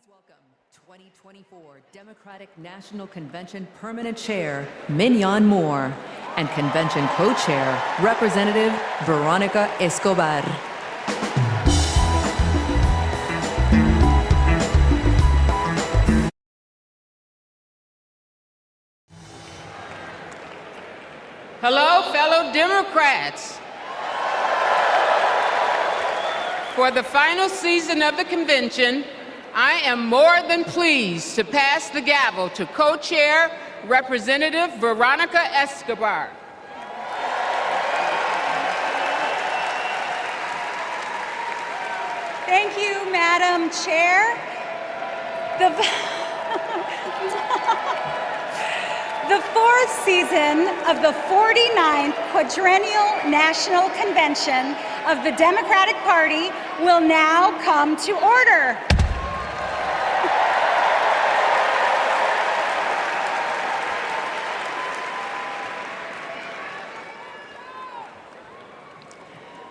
welcome 2024 Democratic National Convention Permanent Chair Mignon Moore and Convention Co-Chair Representative Veronica Escobar. Hello, fellow Democrats. For the final season of the convention, I am more than pleased to pass the gavel to Co-Chair Representative Veronica Escobar. Thank you, Madam Chair. The fourth season of the 49th Quadrennial National Convention of the Democratic Party will now come to order.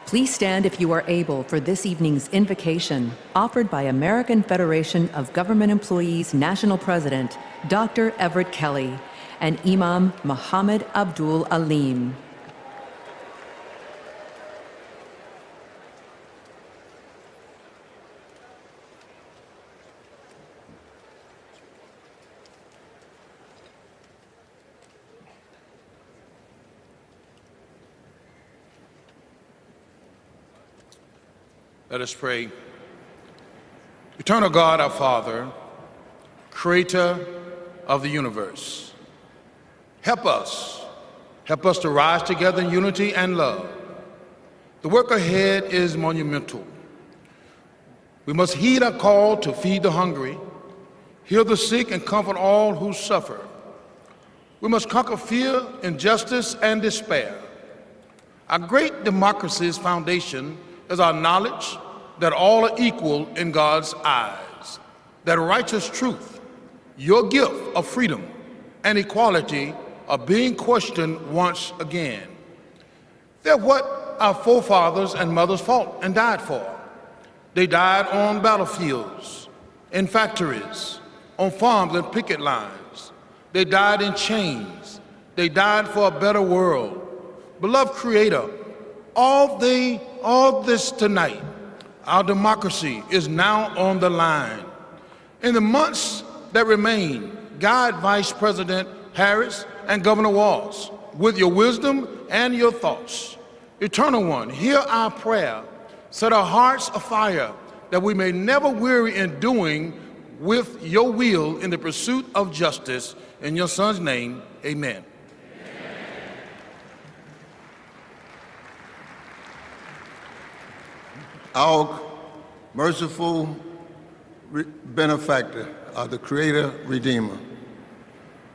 Please stand if you are able for this evening's invocation, offered by American Federation of Government Employees National President, Dr. Everett Kelly, and Imam Muhammad Abdul Alim. Let us pray. Eternal God, our Father, creator of the universe, help us to rise together in unity and love. The work ahead is monumental. We must heed our call to feed the hungry, heal the sick, and comfort all who suffer. We must conquer fear, injustice, and despair. Our great democracy's foundation is our knowledge that all are equal in God's eyes, that righteous truth, your gift of freedom and equality, are being questioned once again. They're what our forefathers and mothers fought and died for. They died on battlefields, in factories, on farms and picket lines. They died in chains. They died for a better world. Beloved Creator, all this tonight, our democracy is now on the line. In the months that remain, guide Vice President Harris and Governor Walz with your wisdom and your thoughts. Eternal One, hear our prayer. Set our hearts afire that we may never weary in doing with your will in the pursuit of justice. In your Son's name, amen. Our merciful benefactor, the Creator Redeemer,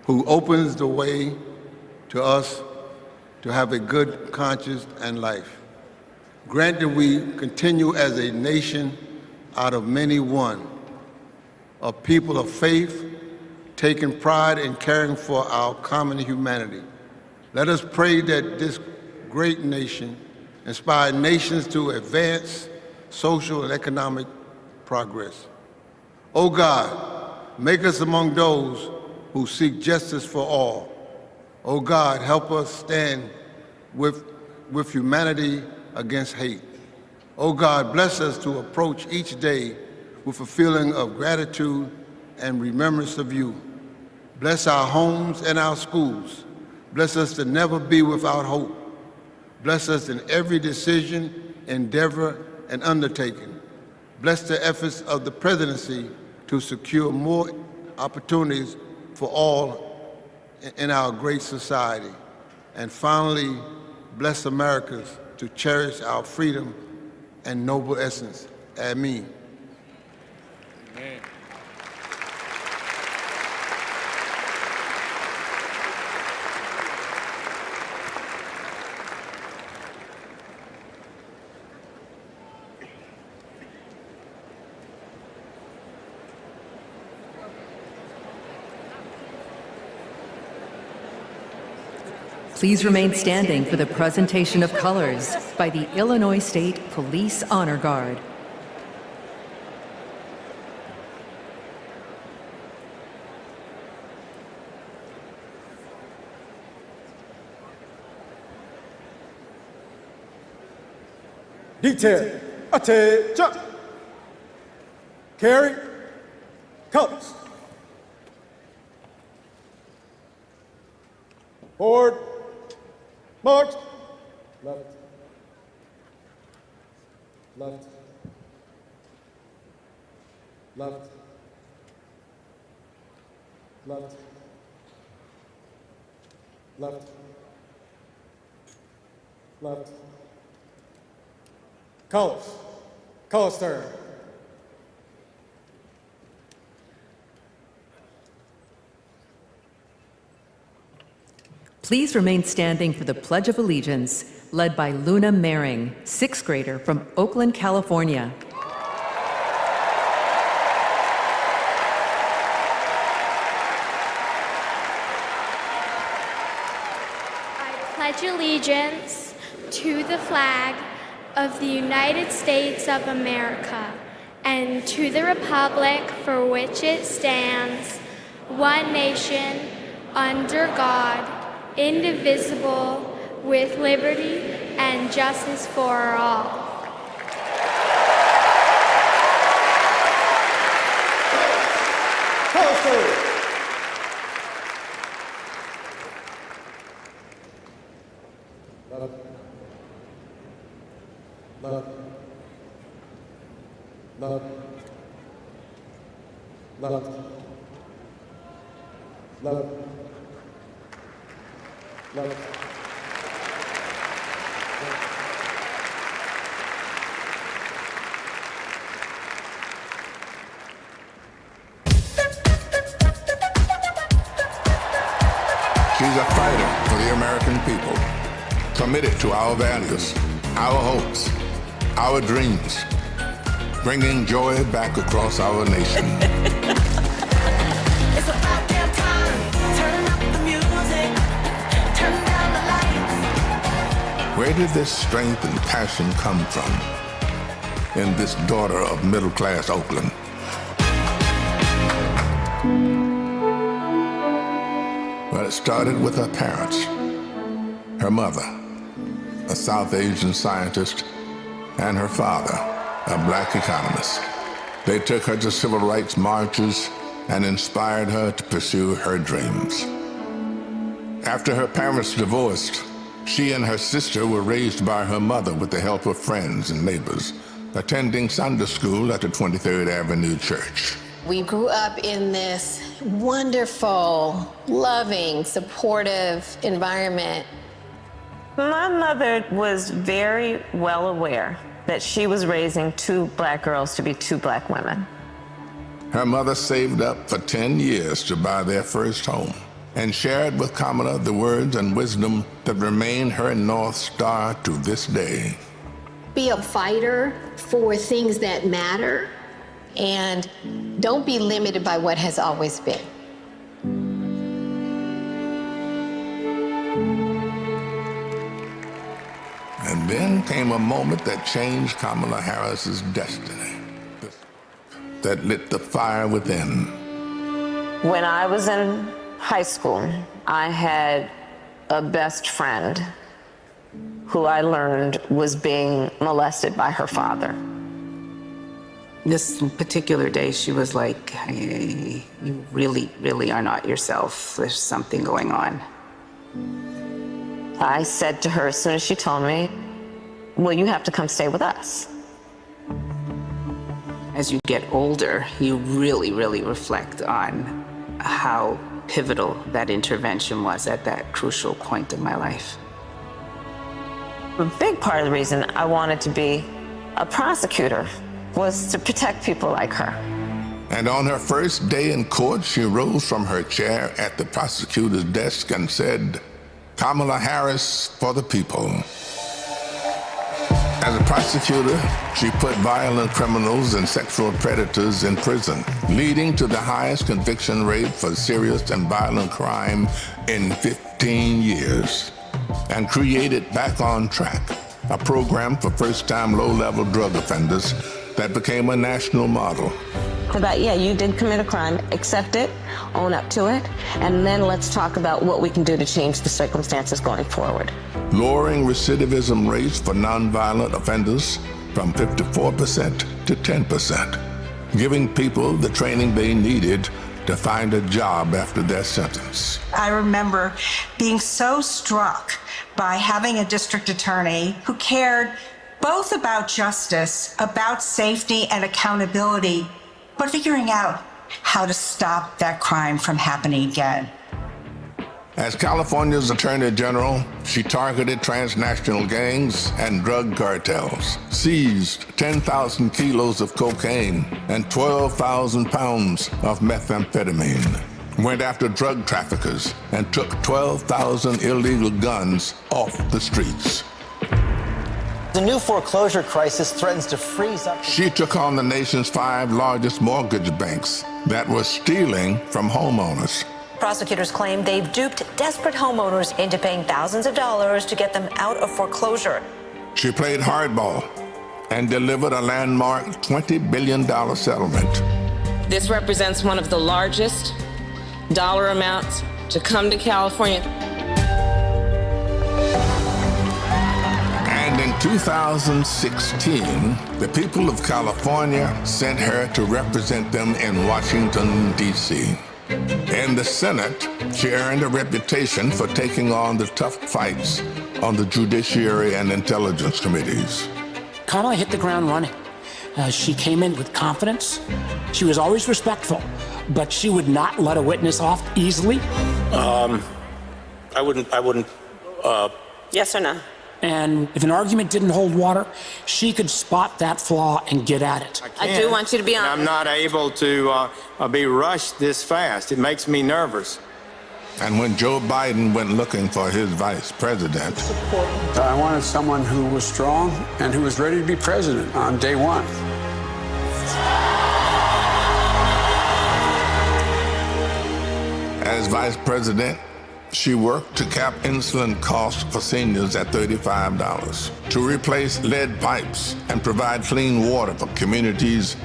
who opens the way to us to have a good conscience and life. Grant that we continue as a nation out of many one, a people of faith, taking pride in caring for our common humanity. Let us pray that this great nation inspire nations to advance social and economic progress. O God, make us among those who seek justice for all. O God, help us stand with humanity against hate. O God, bless us to approach each day with a feeling of gratitude and remembrance of you. Bless our homes and our schools. Bless us to never be without hope. Bless us in every decision, endeavor, and undertaking. Bless the efforts of the presidency to secure more opportunities for all in our great society. And finally, bless Americans to cherish our freedom and noble essence. Amen. Amen. Please remain standing for the presentation of colors by the Illinois State Police Honor Guard. Detail, attention. Carry, colors. Forward, march. Left, left, left, left, left, left. Colors, color turn. Please remain standing for the Pledge of Allegiance, led by Luna Mehring, 6th grader from Oakland, California. I pledge allegiance to the flag of the United States of America and to the republic for which it stands, one nation, under God, indivisible, with liberty and justice for all. She's a fighter for the American people, committed to our values, our hopes, our dreams, bringing joy back across our nation. It's about damn time. Turn up the music. Turn down the lights. Where did this strength and passion come from in this daughter of middle-class Oakland? Well, it started with her parents. Her mother, a South Asian scientist, and her father, a black economist. They took her to civil rights marches and inspired her to pursue her dreams. After her parents divorced, she and her sister were raised by her mother with the help of friends and neighbors, attending Sunday school at the 23rd Avenue Church. We grew up in this wonderful, loving, supportive environment. My mother was very well aware that she was raising 2 black girls to be 2 black women. Her mother saved up for 10 years to buy their first home and shared with Kamala the words and wisdom that remain her North Star to this day. Be a fighter for things that matter, and don't be limited by what has always been. And then came a moment that changed Kamala Harris's destiny, that lit the fire within. When I was in high school, I had a best friend who I learned was being molested by her father. This particular day, she was like, hey, you really, really are not yourself. There's something going on. I said to her as soon as she told me, well, you have to come stay with us. As you get older, you really, really reflect on how pivotal that intervention was at that crucial point in my life. A big part of the reason I wanted to be a prosecutor was to protect people like her. And on her first day in court, she rose from her chair at the prosecutor's desk and said, Kamala Harris for the people. As a prosecutor, she put violent criminals and sexual predators in prison, leading to the highest conviction rate for serious and violent crime in 15 years, and created Back on Track, a program for first-time low-level drug offenders that became a national model. about, yeah, you did commit a crime, accept it, own up to it, and then let's talk about what we can do to change the circumstances going forward. Lowering recidivism rates for nonviolent offenders from 54% to 10%, giving people the training they needed to find a job after their sentence. I remember being so struck by having a district attorney who cared both about justice, about safety and accountability, but figuring out how to stop that crime from happening again. As California's Attorney General, she targeted transnational gangs and drug cartels, seized 10,000 kilos of cocaine and 12,000 pounds of methamphetamine, went after drug traffickers, and took 12,000 illegal guns off the streets. The new foreclosure crisis threatens to freeze up. She took on the nation's 5 largest mortgage banks that were stealing from homeowners. Prosecutors claim they've duped desperate homeowners into paying thousands of dollars to get them out of foreclosure. She played hardball and delivered a landmark $20 billion settlement. This represents one of the largest dollar amounts to come to California. And in 2016, the people of California sent her to represent them in Washington, D.C. In the Senate, she earned a reputation for taking on the tough fights on the Judiciary and Intelligence Committees. Kamala hit the ground running. She came in with confidence. She was always respectful, but she would not let a witness off easily. I wouldn't. Yes or no? And if an argument didn't hold water, she could spot that flaw and get at it. I do want you to be honest. I'm not able to be rushed this fast. It makes me nervous. And when Joe Biden went looking for his vice president, I wanted someone who was strong and who was ready to be president on day one. as vice president, she worked to cap insulin costs for seniors at $35, to replace lead pipes and provide clean water for communities,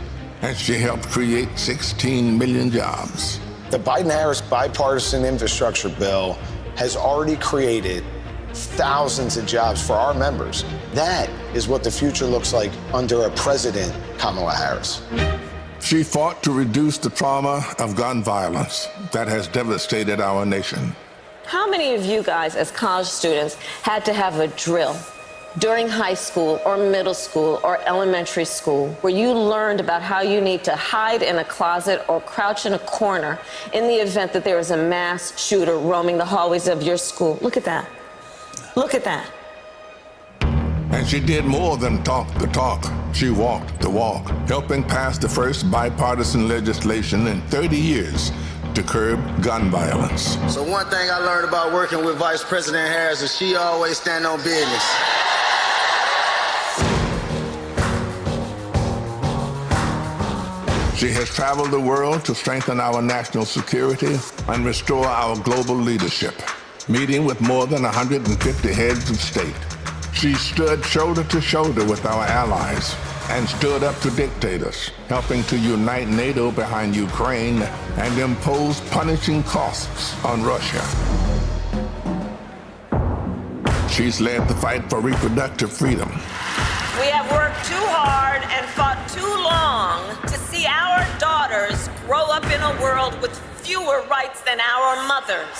and she helped create 16 million jobs. The Biden-Harris bipartisan infrastructure bill has already created thousands of jobs for our members. That is what the future looks like under a president, Kamala Harris. She fought to reduce the trauma of gun violence that has devastated our nation. How many of you guys, as college students, had to have a drill during high school or middle school or elementary school where you learned about how you need to hide in a closet or crouch in a corner in the event that there is a mass shooter roaming the hallways of your school? Look at that. Look at that. And she did more than talk the talk. She walked the walk, helping pass the first bipartisan legislation in 30 years to curb gun violence. So one thing I learned about working with Vice President Harris is she always stand on business. She has traveled the world to strengthen our national security and restore our global leadership, meeting with more than 150 heads of state. She stood shoulder to shoulder with our allies and stood up to dictators, helping to unite NATO behind Ukraine and impose punishing costs on Russia. She's led the fight for reproductive freedom. We have worked too hard and fought too long to see our daughters grow up in a world with fewer rights than our mothers.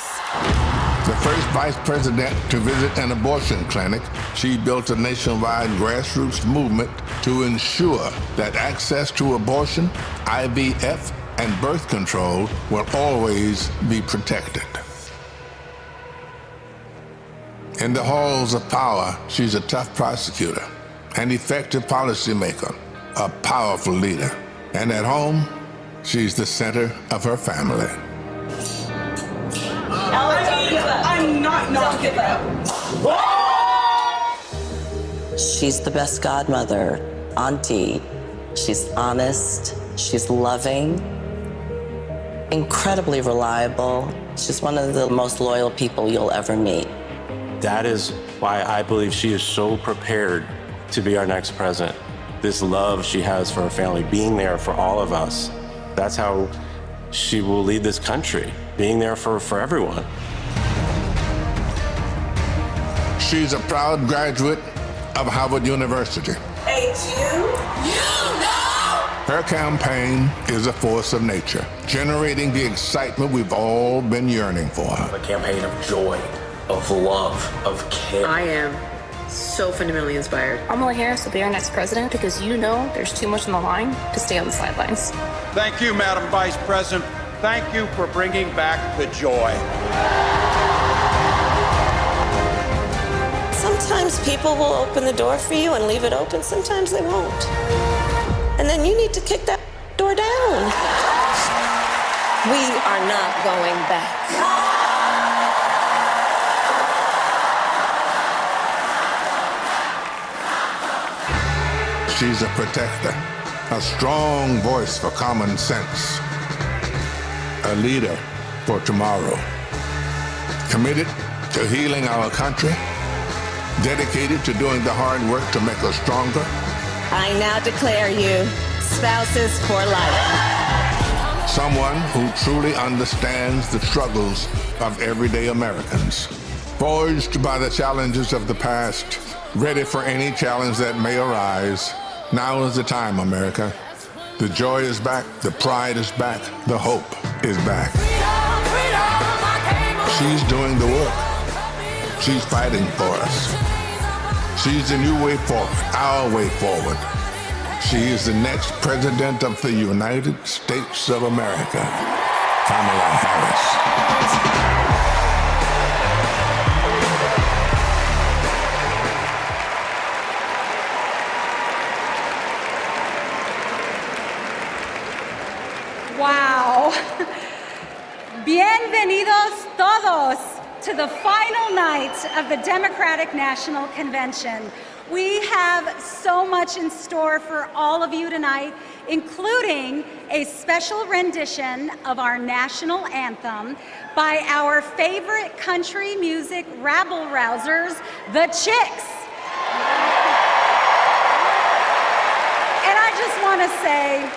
The first vice president to visit an abortion clinic, she built a nationwide grassroots movement to ensure that access to abortion, IVF, and birth control will always be protected. In the halls of power, she's a tough prosecutor, an effective policymaker, a powerful leader. And at home, she's the center of her family. I'm not giving up. She's the best godmother, auntie. She's honest, she's loving, incredibly reliable. She's one of the most loyal people you'll ever meet. That is why I believe she is so prepared to be our next president. This love she has for her family, being there for all of us, That's how she will lead this country, being there for everyone. She's a proud graduate of Harvard University. Her campaign is a force of nature, generating the excitement we've all been yearning for. A campaign of joy, of love, of care. I am so fundamentally inspired. Kamala Harris will be our next president because you know there's too much on the line to stay on the sidelines. Thank you, Madam Vice President. Thank you for bringing back the joy. Sometimes people will open the door for you and leave it open. Sometimes they won't. And then you need to kick that door down. We are not going back. She's a protector, a strong voice for common sense, a leader for tomorrow, committed to healing our country, dedicated to doing the hard work to make us stronger. I now declare you spouses for life. Someone who truly understands the struggles of everyday Americans, forged by the challenges of the past, ready for any challenge that may arise. Now is the time, America. The joy is back, the pride is back, the hope is back. She's doing the work. She's fighting for us. She's the new way forward, our way forward. She is the next president of the United States of America, Kamala Harris. Wow. Bienvenidos todos to the final night of the Democratic National Convention. We have so much in store for all of you tonight, including a special rendition of our national anthem by our favorite country music rabble-rousers, the Chicks. And I just want to say,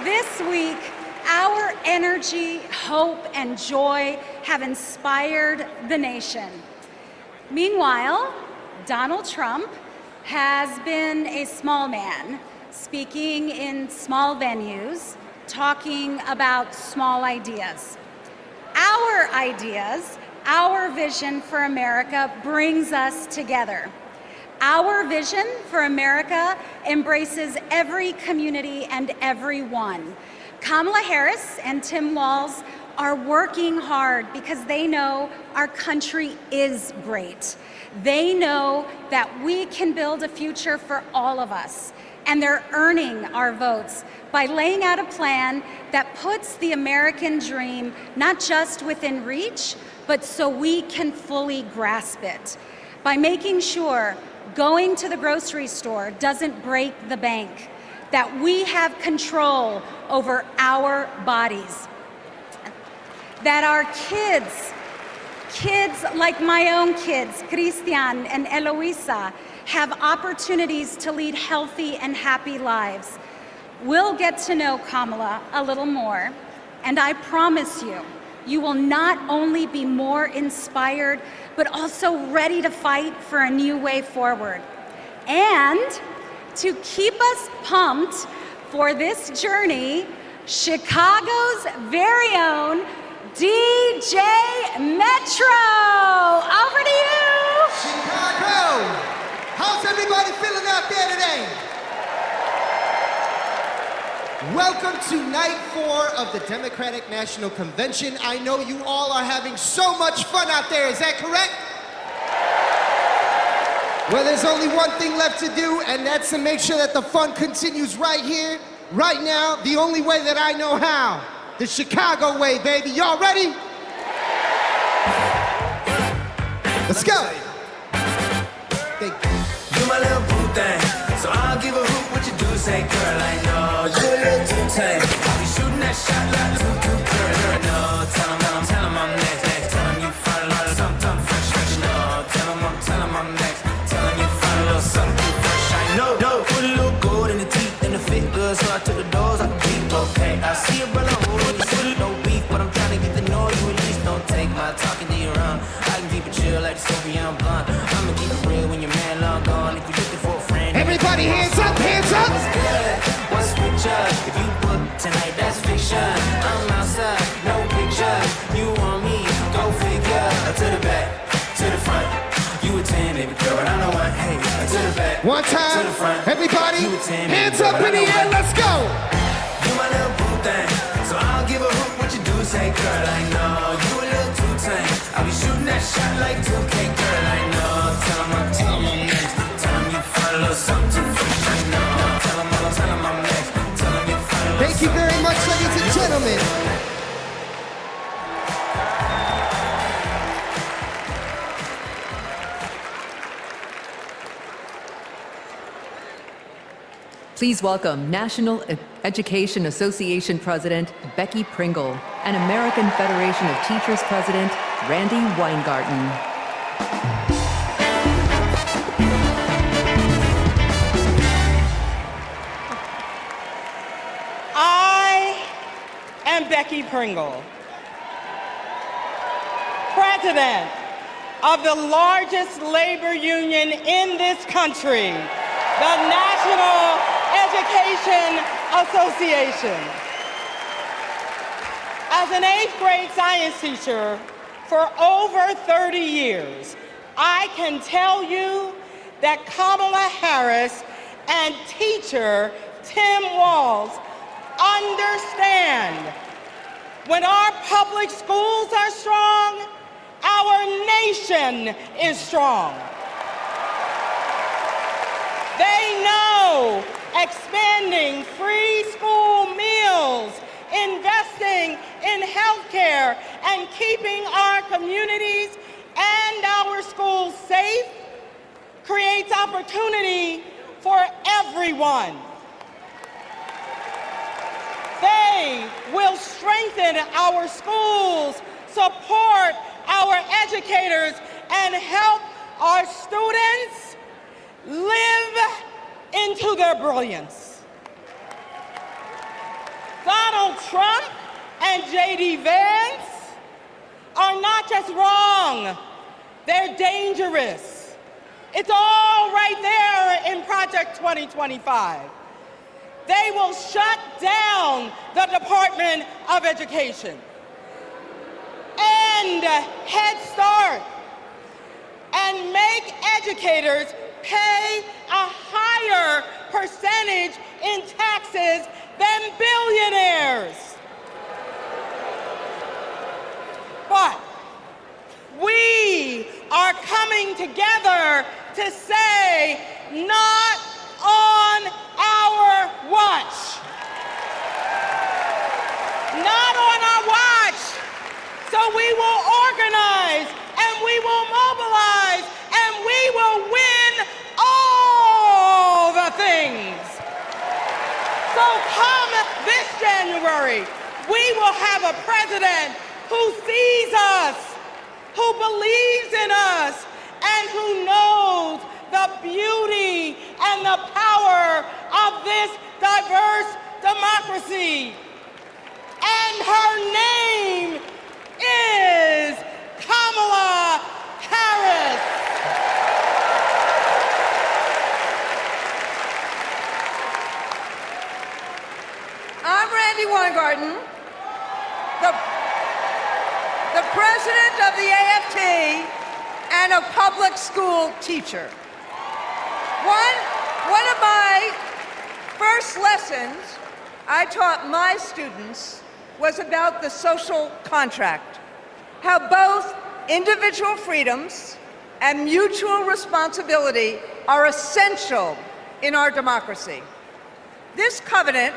this week, our energy, hope, and joy have inspired the nation. Meanwhile, Donald Trump has been a small man, speaking in small venues, talking about small ideas. Our ideas, our vision for America brings us together. Our vision for America embraces every community and everyone. Kamala Harris and Tim Walz are working hard because they know our country is great. They know that we can build a future for all of us, and they're earning our votes by laying out a plan that puts the American dream not just within reach, but so we can fully grasp it. By making sure going to the grocery store doesn't break the bank, that we have control over our bodies, that our kids like my own kids, Christian and Eloisa, have opportunities to lead healthy and happy lives. We'll get to know Kamala a little more, and I promise you, you will not only be more inspired, but also ready to fight for a new way forward. And to keep us pumped for this journey, Chicago's very own DJ Metro. Over to you. Chicago, how's everybody feeling out there today? Welcome to night 4 of the Democratic National Convention. I know you all are having so much fun out there, is that correct? Well, there's only one thing left to do, and that's to make sure that the fun continues right here, right now, the only way that I know how. The Chicago way, baby. Y'all ready? Let's go. You my little boo thing, so I'll give a hoot what you do. Say, girl, I know you a little too tame. I'll be shooting that shot like girl. No, tell 'em I'm next. Tell 'em you find a little something fresh. No, tell 'em I'm next. Tell 'em you find a little something fresh. I know. Put a little gold in the teeth and the fit good, so I took the doors. I could be okay. I see a brother baby, I'm blunt. I'ma keep it real when your man long gone. If you're looking for a friend, Everybody hands up, hands up. What's good? What's picture? If you book tonight, that's fiction. I'm outside, no pictures. You want me? Go figure. To the back, to the front. You a 10, baby girl, but I know one. Hey, to the back, one time, to the front. everybody, you a 10, hands girl, up in the air, let's go. You my little boo thing, so I don't give a hoot what you do. Say, girl, I know you a little too tame. I'll be shooting that shot like 2K, girl, I know. Tell 'em I'm next. Tell 'em you find a little something too fresh, I know. Tell 'em I'm next. Tell 'em you find a little. Thank you very much, ladies and gentlemen. Please welcome National Education Association President Becky Pringle and American Federation of Teachers President Randy Weingarten. I am Becky Pringle, President of the largest labor union in this country, the National Education Association. As an 8th grade science teacher for over 30 years, I can tell you that Kamala Harris and teacher Tim Walz understand when our public schools are strong, our nation is strong. They know expanding free school meals, investing in healthcare, and keeping our communities and our schools safe creates opportunity for everyone. They will strengthen our schools, support our educators, and help our students live into their brilliance. Donald Trump and J.D. Vance are not just wrong, they're dangerous. It's all right there in Project 2025. They will shut down the Department of Education, end Head Start, and make educators pay a higher percentage in taxes than billionaires. But we are coming together to say, not on our watch. Not on our watch. So we will organize, and we will mobilize, and we will win all the things. So come this January, we will have a president who sees us, who believes in us, and who knows the beauty and the power of this diverse democracy. And her name is Kamala Harris. I'm Randy Weingarten, the president of the AFT and a public school teacher. One of my first lessons I taught my students was about the social contract, how both individual freedoms and mutual responsibility are essential in our democracy. This covenant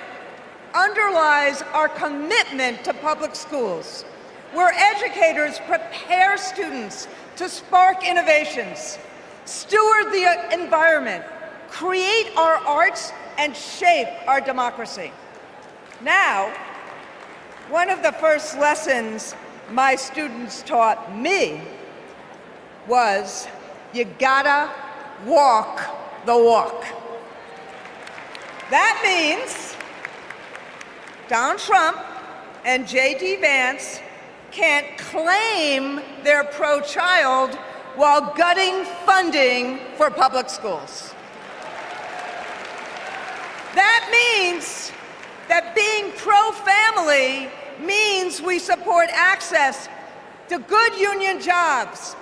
underlies our commitment to public schools, where educators prepare students to spark innovations, steward the environment, create our arts, and shape our democracy. Now, one of the first lessons my students taught me was, you gotta walk the walk. That means Donald Trump and J.D. Vance can't claim they're pro-child while gutting funding for public schools. That means that being pro-family means we support access to good union jobs,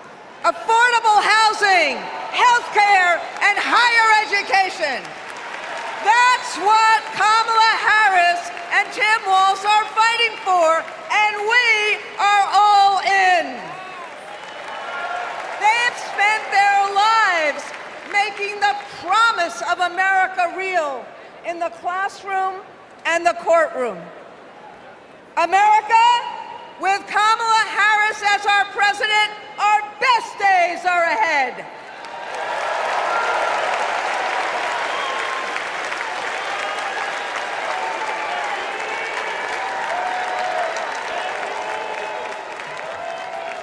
affordable housing, healthcare, and higher education. That's what Kamala Harris and Tim Walz are fighting for, and we are all in. They've spent their lives making the promise of America real in the classroom and the courtroom. America, with Kamala Harris as our president, our best days are ahead.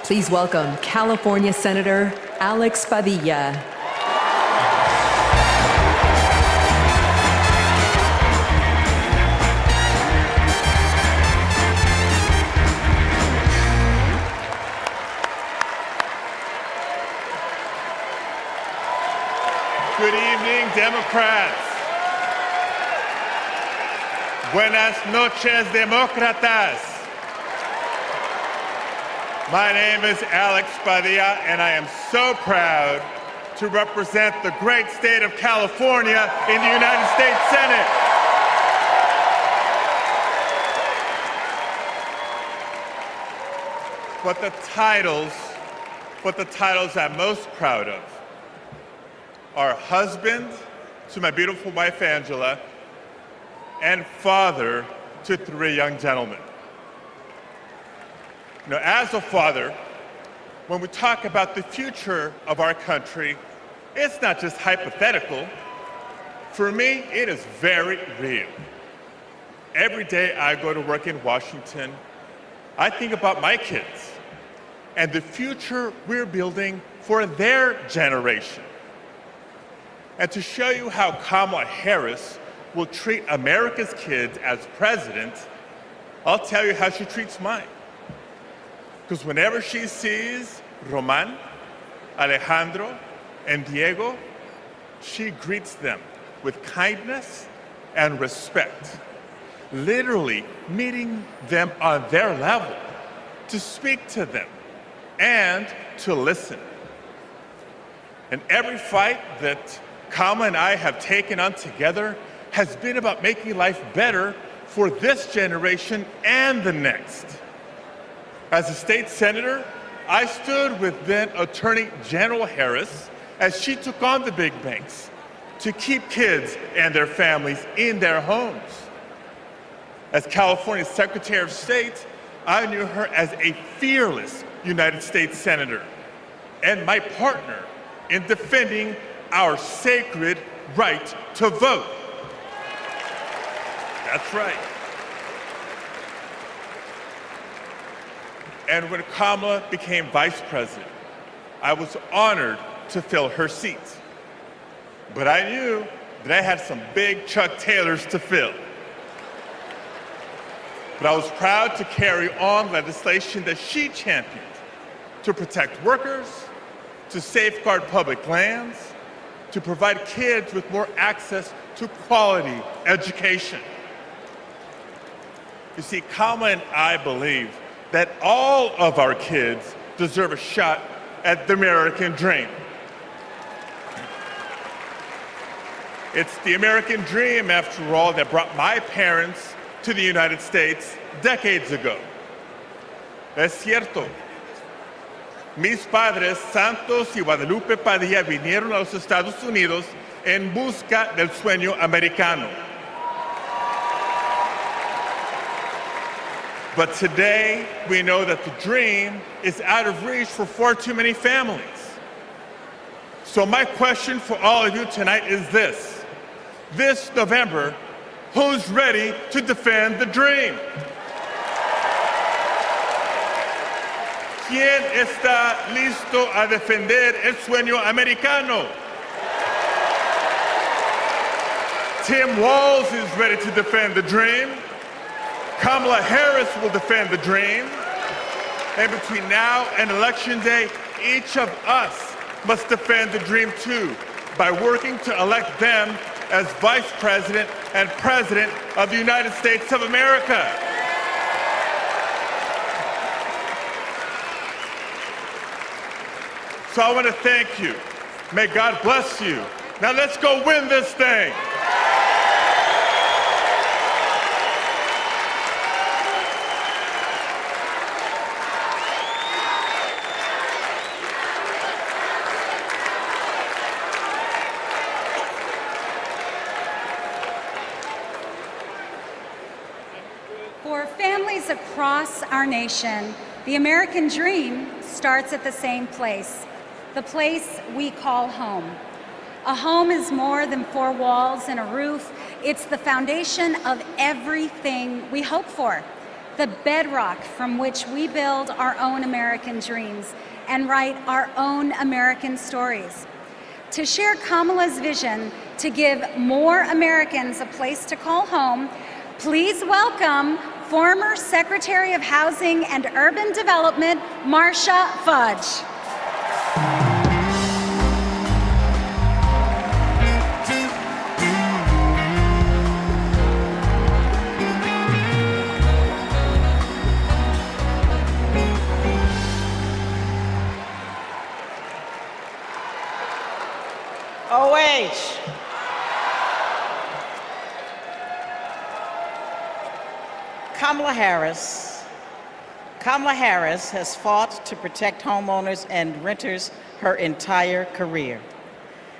Please welcome California Senator Alex Padilla. Good evening, Democrats. Buenas noches, demócratas. My name is Alex Padilla, and I am so proud to represent the great state of California in the United States Senate. But the titles I'm most proud of are husband to my beautiful wife, Angela, and father to 3 young gentlemen. You know, as a father, when we talk about the future of our country, it's not just hypothetical. For me, it is very real. Every day I go to work in Washington, I think about my kids and the future we're building for their generation. And to show you how Kamala Harris will treat America's kids as president, I'll tell you how she treats mine. Because whenever she sees Roman, Alejandro, and Diego, she greets them with kindness and respect, literally meeting them on their level, to speak to them and to listen. And every fight that Kamala and I have taken on together has been about making life better for this generation and the next. As a state senator, I stood with then Attorney General Harris as she took on the big banks to keep kids and their families in their homes. As California's Secretary of State, I knew her as a fearless United States Senator and my partner in defending our sacred right to vote. That's right. And when Kamala became vice president, I was honored to fill her seat. But I knew that I had some big Chuck Taylors to fill. But I was proud to carry on legislation that she championed to protect workers, to safeguard public lands, to provide kids with more access to quality education. You see, Kamala and I believe that all of our kids deserve a shot at the American dream. It's the American dream, after all, that brought my parents to the United States decades ago. Es cierto. Mis padres, Santos y Guadalupe Padilla, vinieron a los Estados Unidos en busca del sueño americano. But today, we know that the dream is out of reach for far too many families. So my question for all of you tonight is this. This November, who's ready to defend the dream? ¿Quién está listo a defender el sueño americano? Tim Walz is ready to defend the dream. Kamala Harris will defend the dream. And between now and Election Day, each of us must defend the dream too by working to elect them as Vice President and President of the United States of America. So I want to thank you. May God bless you. Now let's go win this thing. For families across our nation, the American dream starts at the same place, the place we call home. A home is more than four walls and a roof. It's the foundation of everything we hope for, the bedrock from which we build our own American dreams and write our own American stories. To share Kamala's vision to give more Americans a place to call home, please welcome former Secretary of Housing and Urban Development, Marcia Fudge. OH. Kamala Harris has fought to protect homeowners and renters her entire career.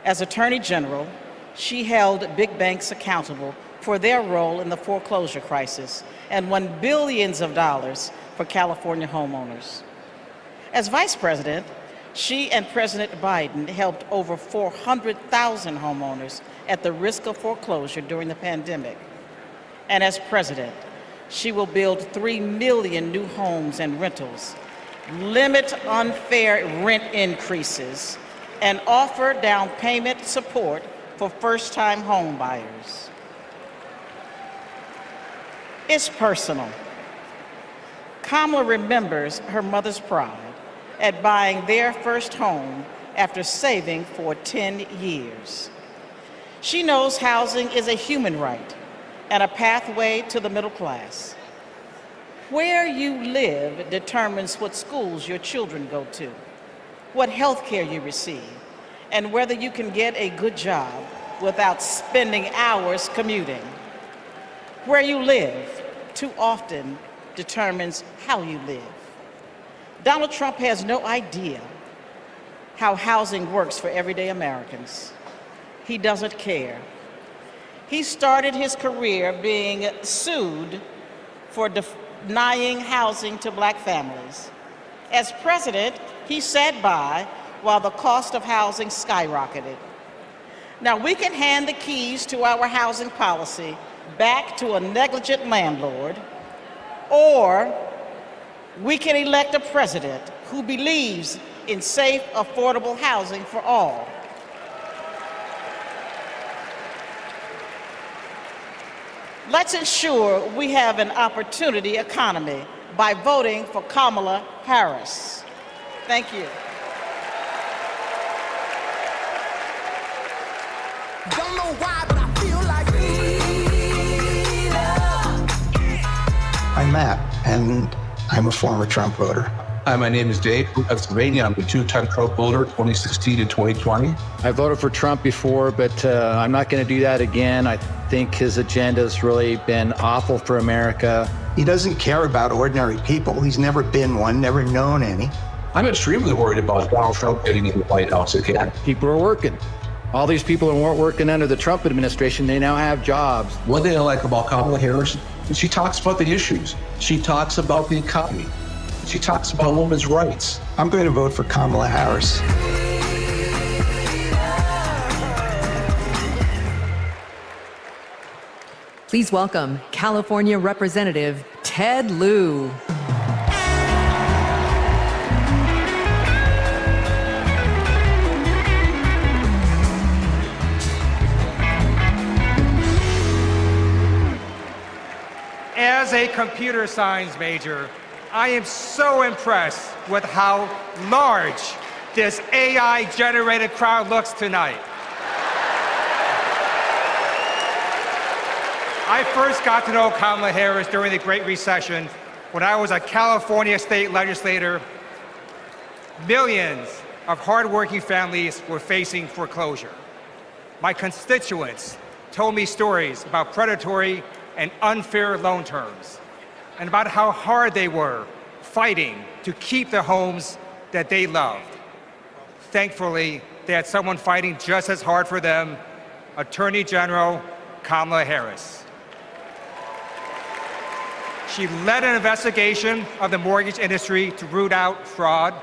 As Attorney General, she held big banks accountable for their role in the foreclosure crisis and won billions of dollars for California homeowners. As Vice President, she and President Biden helped over 400,000 homeowners at the risk of foreclosure during the pandemic. And as President, she will build 3 million new homes and rentals, limit unfair rent increases, and offer down payment support for first-time home buyers. It's personal. Kamala remembers her mother's pride at buying their first home after saving for 10 years. She knows housing is a human right and a pathway to the middle class. Where you live determines what schools your children go to, what health care you receive, and whether you can get a good job without spending hours commuting. Where you live too often determines how you live. Donald Trump has no idea how housing works for everyday Americans. He doesn't care. He started his career being sued for denying housing to Black families. As president, he sat by while the cost of housing skyrocketed. Now, we can hand the keys to our housing policy back to a negligent landlord, or we can elect a president who believes in safe, affordable housing for all. Let's ensure we have an opportunity economy by voting for Kamala Harris. Thank you. Don't know why, but I feel like I'm Matt, and I'm a former Trump voter. Hi, my name is Dave from Pennsylvania. I'm a two-time Trump voter, 2016 and 2020. I voted for Trump before, but I'm not going to do that again. I think his agenda has really been awful for America. He doesn't care about ordinary people. He's never been one, never known any. I'm extremely worried about Donald Trump getting into the White House again. People are working. All these people who weren't working under the Trump administration, they now have jobs. One thing I like about Kamala Harris is she talks about the issues. She talks about the economy. She talks about women's rights. I'm going to vote for Kamala Harris. Please welcome California Representative Ted Lieu. As a computer science major, I am so impressed with how large this AI-generated crowd looks tonight. I first got to know Kamala Harris during the Great Recession when I was a California state legislator. Millions of hardworking families were facing foreclosure. My constituents told me stories about predatory and unfair loan terms and about how hard they were fighting to keep the homes that they loved. Thankfully, they had someone fighting just as hard for them, Attorney General Kamala Harris. She led an investigation of the mortgage industry to root out fraud.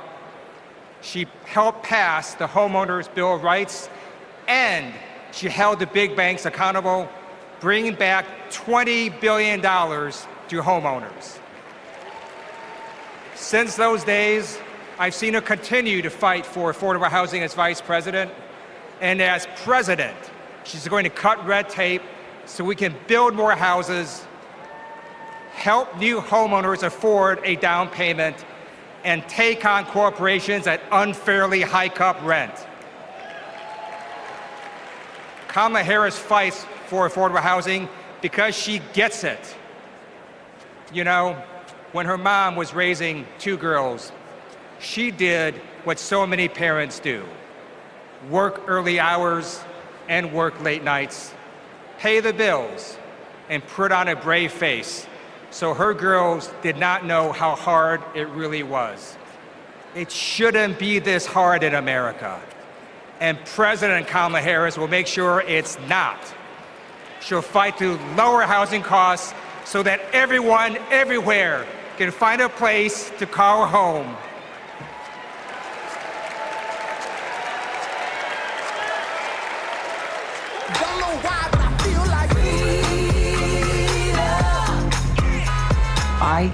She helped pass the Homeowners Bill of Rights, and she held the big banks accountable, bringing back $20 billion to homeowners. Since those days, I've seen her continue to fight for affordable housing as vice president, and as president, she's going to cut red tape so we can build more houses, help new homeowners afford a down payment, and take on corporations that unfairly hike up rent. Kamala Harris fights for affordable housing because she gets it. You know, when her mom was raising 2 girls, she did what so many parents do: work early hours and work late nights, pay the bills, and put on a brave face so her girls did not know how hard it really was. It shouldn't be this hard in America, and President Kamala Harris will make sure it's not. She'll fight to lower housing costs so that everyone, everywhere, can find a place to call home. I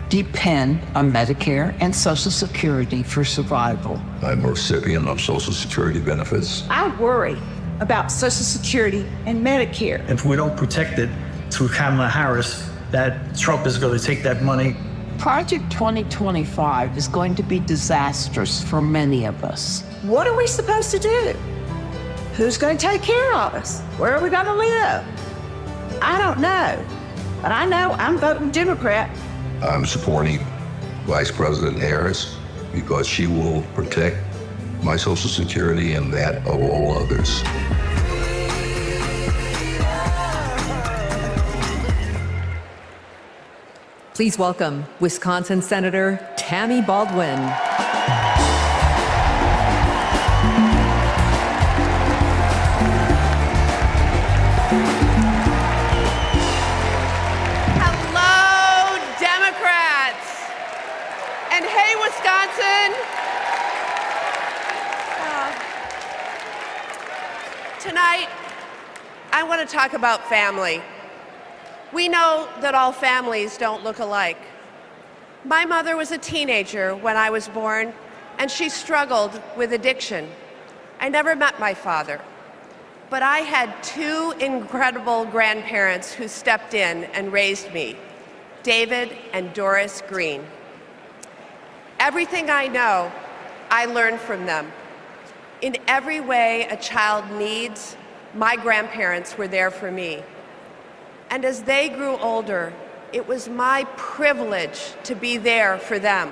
depend on Medicare and Social Security for survival. I'm a recipient of Social Security benefits. I worry about Social Security and Medicare. If we don't protect it through Kamala Harris, that Trump is going to take that money. Project 2025 is going to be disastrous for many of us. What are we supposed to do? Who's going to take care of us? Where are we going to live? I don't know, but I know I'm voting Democrat. I'm supporting Vice President Harris because she will protect my Social Security and that of all others. Please welcome Wisconsin Senator Tammy Baldwin. Hello, Democrats. And hey, Wisconsin. Tonight, I want to talk about family. We know that all families don't look alike. My mother was a teenager when I was born, and she struggled with addiction. I never met my father, but I had 2 incredible grandparents who stepped in and raised me, David and Doris Green. Everything I know, I learned from them. In every way a child needs, my grandparents were there for me. And as they grew older, it was my privilege to be there for them.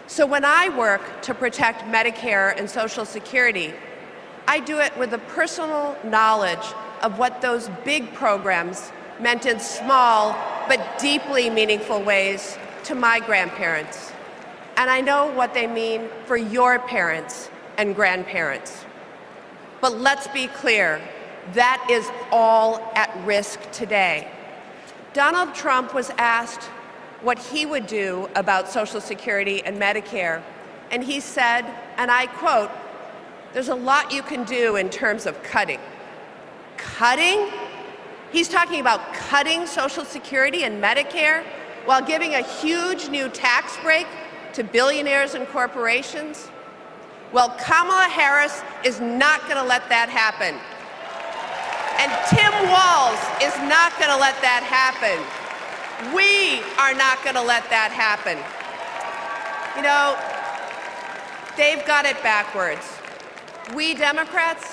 So when I work to protect Medicare and Social Security, I do it with a personal knowledge of what those big programs meant in small but deeply meaningful ways to my grandparents. And I know what they mean for your parents and grandparents. But let's be clear, that is all at risk today. Donald Trump was asked what he would do about Social Security and Medicare, and he said, and I quote, "There's a lot you can do in terms of cutting." Cutting? He's talking about cutting Social Security and Medicare while giving a huge new tax break to billionaires and corporations? Well, Kamala Harris is not going to let that happen. And Tim Walz is not going to let that happen. We are not going to let that happen. You know, They've got it backwards. We Democrats,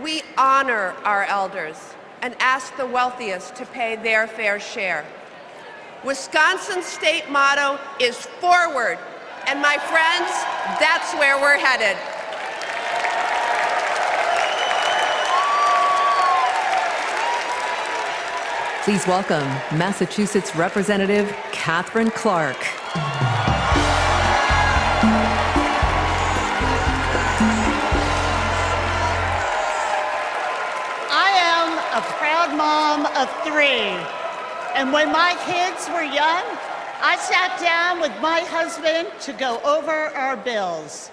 we honor our elders and ask the wealthiest to pay their fair share. Wisconsin's state motto is forward, and my friends, that's where we're headed. Please welcome Massachusetts Representative Catherine Clark. I am a proud mom of 3. And when my kids were young, I sat down with my husband to go over our bills.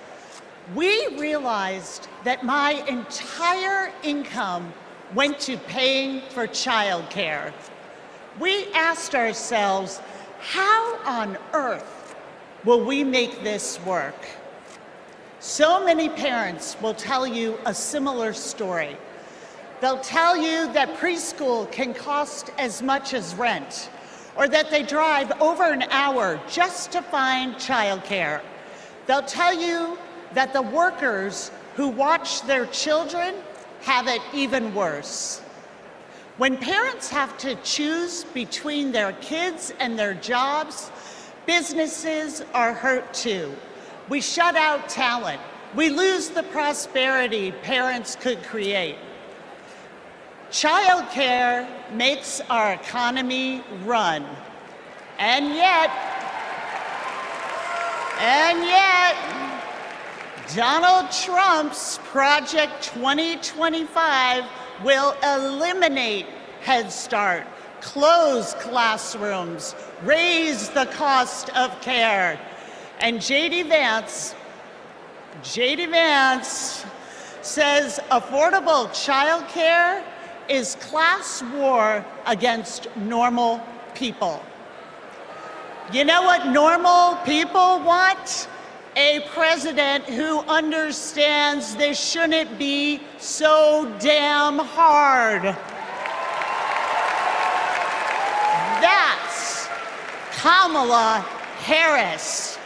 We realized that my entire income went to paying for childcare. We asked ourselves, how on earth will we make this work? So many parents will tell you a similar story. They'll tell you that preschool can cost as much as rent, or that they drive over an hour just to find childcare. They'll tell you that the workers who watch their children have it even worse. When parents have to choose between their kids and their jobs, businesses are hurt too. We shut out talent. We lose the prosperity parents could create. Childcare makes our economy run. And yet, Donald Trump's Project 2025 will eliminate Head Start, close classrooms, raise the cost of care. And J.D. Vance says affordable childcare is class war against normal people. You know what normal people want? A president who understands this shouldn't be so damn hard. That's Kamala Harris.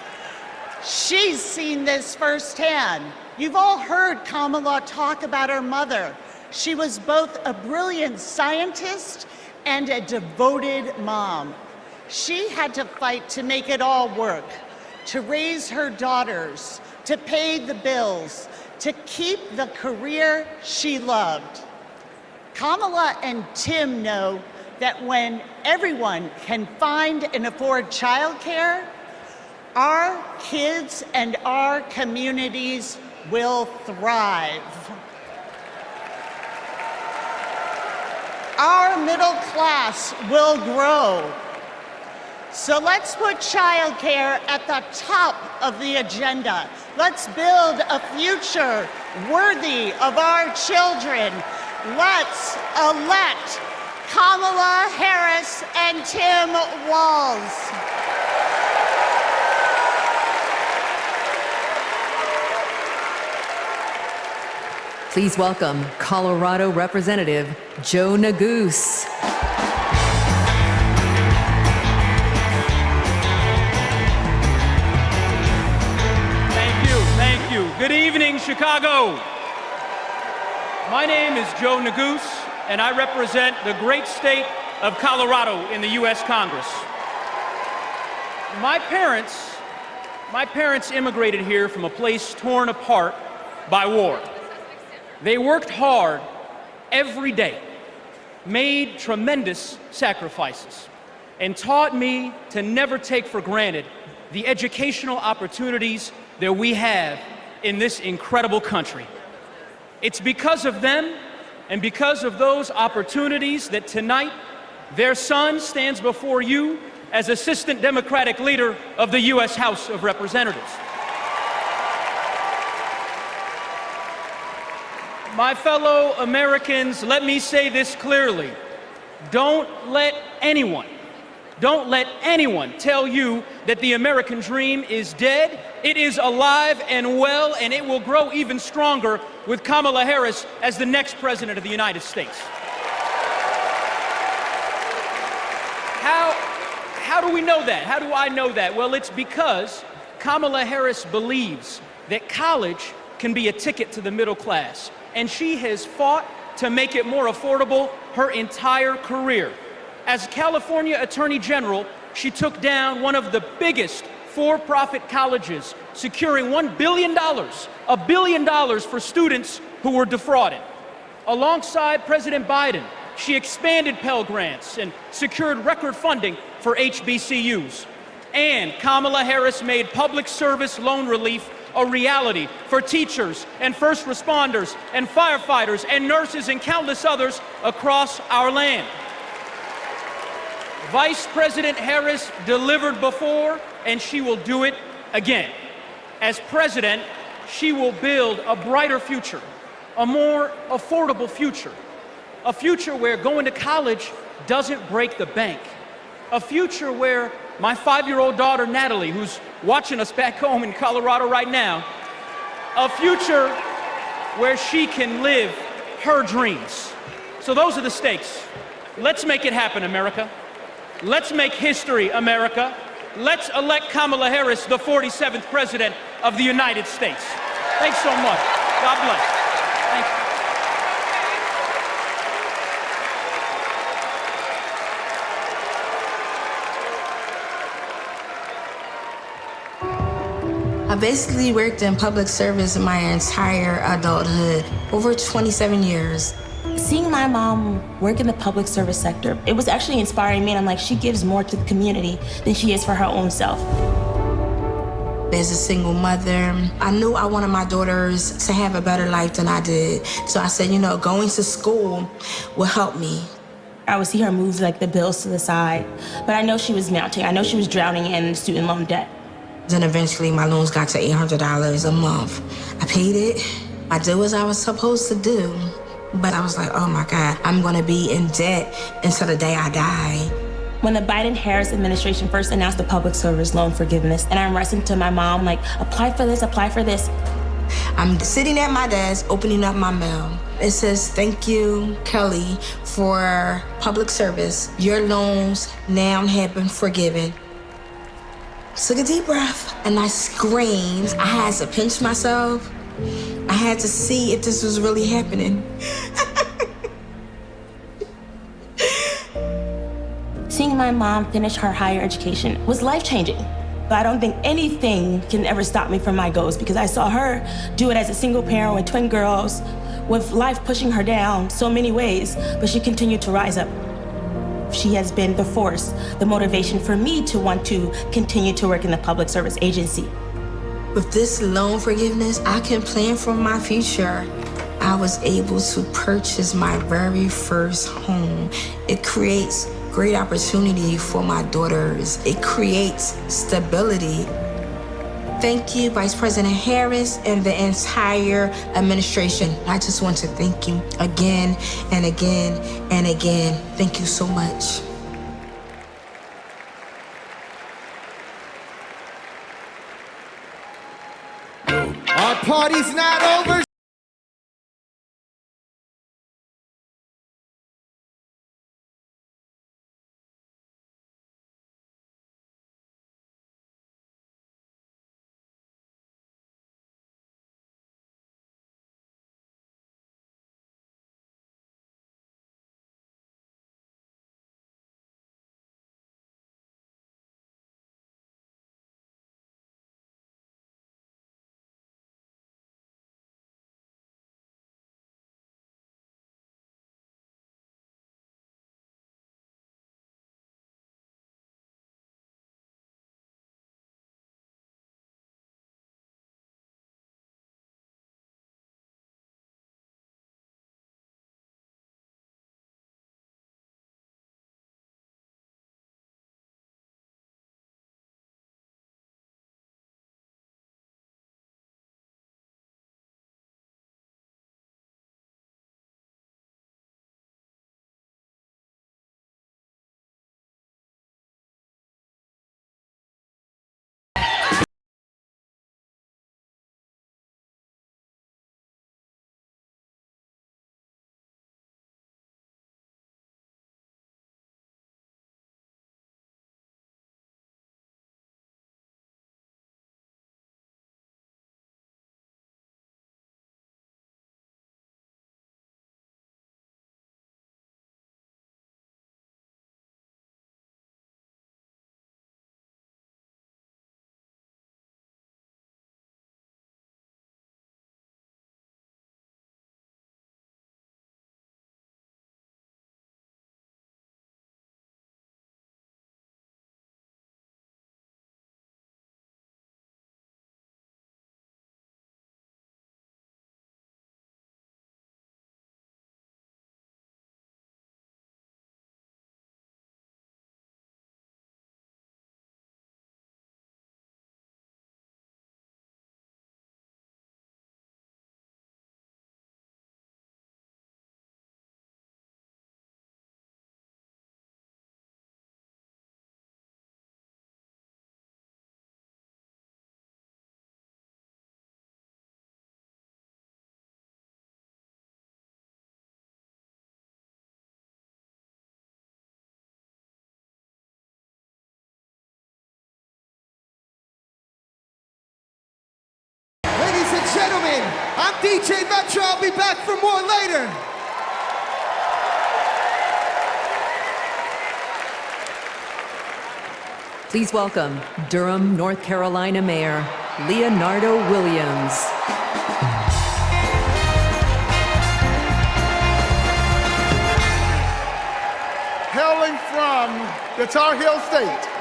She's seen this firsthand. You've all heard Kamala talk about her mother. She was both a brilliant scientist and a devoted mom. She had to fight to make it all work, to raise her daughters, to pay the bills, to keep the career she loved. Kamala and Tim know that when everyone can find and afford childcare, our kids and our communities will thrive. Our middle class will grow. So let's put childcare at the top of the agenda. Let's build a future worthy of our children. Let's elect Kamala Harris and Tim Walz. Please welcome Colorado Representative Joe Neguse. Thank you. Good evening, Chicago. My name is Joe Neguse, and I represent the great state of Colorado in the U.S. Congress. My parents immigrated here from a place torn apart by war. They worked hard every day, made tremendous sacrifices, and taught me to never take for granted the educational opportunities that we have in this incredible country. It's because of them and because of those opportunities that tonight their son stands before you as Assistant Democratic Leader of the U.S. House of Representatives. My fellow Americans, let me say this clearly. Don't let anyone tell you that the American dream is dead. It is alive and well, and it will grow even stronger with Kamala Harris as the next president of the United States. How do we know that? How do I know that? Well, it's because Kamala Harris believes that college can be a ticket to the middle class, and she has fought to make it more affordable her entire career. As California Attorney General, she took down one of the biggest for-profit colleges, securing $1 billion, $1 billion for students who were defrauded. Alongside President Biden, she expanded Pell Grants and secured record funding for HBCUs. And Kamala Harris made public service loan relief a reality for teachers and first responders and firefighters and nurses and countless others across our land. Vice President Harris delivered before, and she will do it again. As president, she will build a brighter future, a more affordable future, a future where going to college doesn't break the bank, a future where my 5-year-old daughter, Natalie, who's watching us back home in Colorado right now, a future where she can live her dreams. So those are the stakes. Let's make it happen, America. Let's make history, America. Let's elect Kamala Harris the 47th President of the United States. Thanks so much. God bless. Thank you. I basically worked in public service my entire adulthood, over 27 years. Seeing my mom work in the public service sector, it was actually inspiring me, and I'm like, she gives more to the community than she is for her own self. As a single mother, I knew I wanted my daughters to have a better life than I did. So I said, you know, going to school will help me. I would see her move like the bills to the side, but I know she was mounting. I know she was drowning in student loan debt. Then eventually my loans got to $800 a month. I paid it. I did what I was supposed to do. But I was like, oh my God, I'm gonna be in debt until the day I die. When the Biden-Harris administration first announced the public service loan forgiveness, and I'm rushing to my mom, like, apply for this, apply for this. I'm sitting at my desk, opening up my mail. It says, thank you, Kelly, for public service. Your loans now have been forgiven. Took a deep breath, and I screamed. I had to pinch myself. I had to see if this was really happening. Seeing my mom finish her higher education was life-changing. But I don't think anything can ever stop me from my goals, because I saw her do it as a single parent with twin girls, with life pushing her down so many ways, but she continued to rise up. She has been the force, the motivation for me to want to continue to work in the public service agency. With this loan forgiveness, I can plan for my future. I was able to purchase my very first home. It creates great opportunity for my daughters. It creates stability. Thank you, Vice President Harris and the entire administration. I just want to thank you again and again and again. Thank you so much. Our party's not over. gentlemen, I'm DJ Metro. I'll be back for more later. Please welcome Durham, North Carolina Mayor Leonardo Williams. Hailing from the Tar Heel State,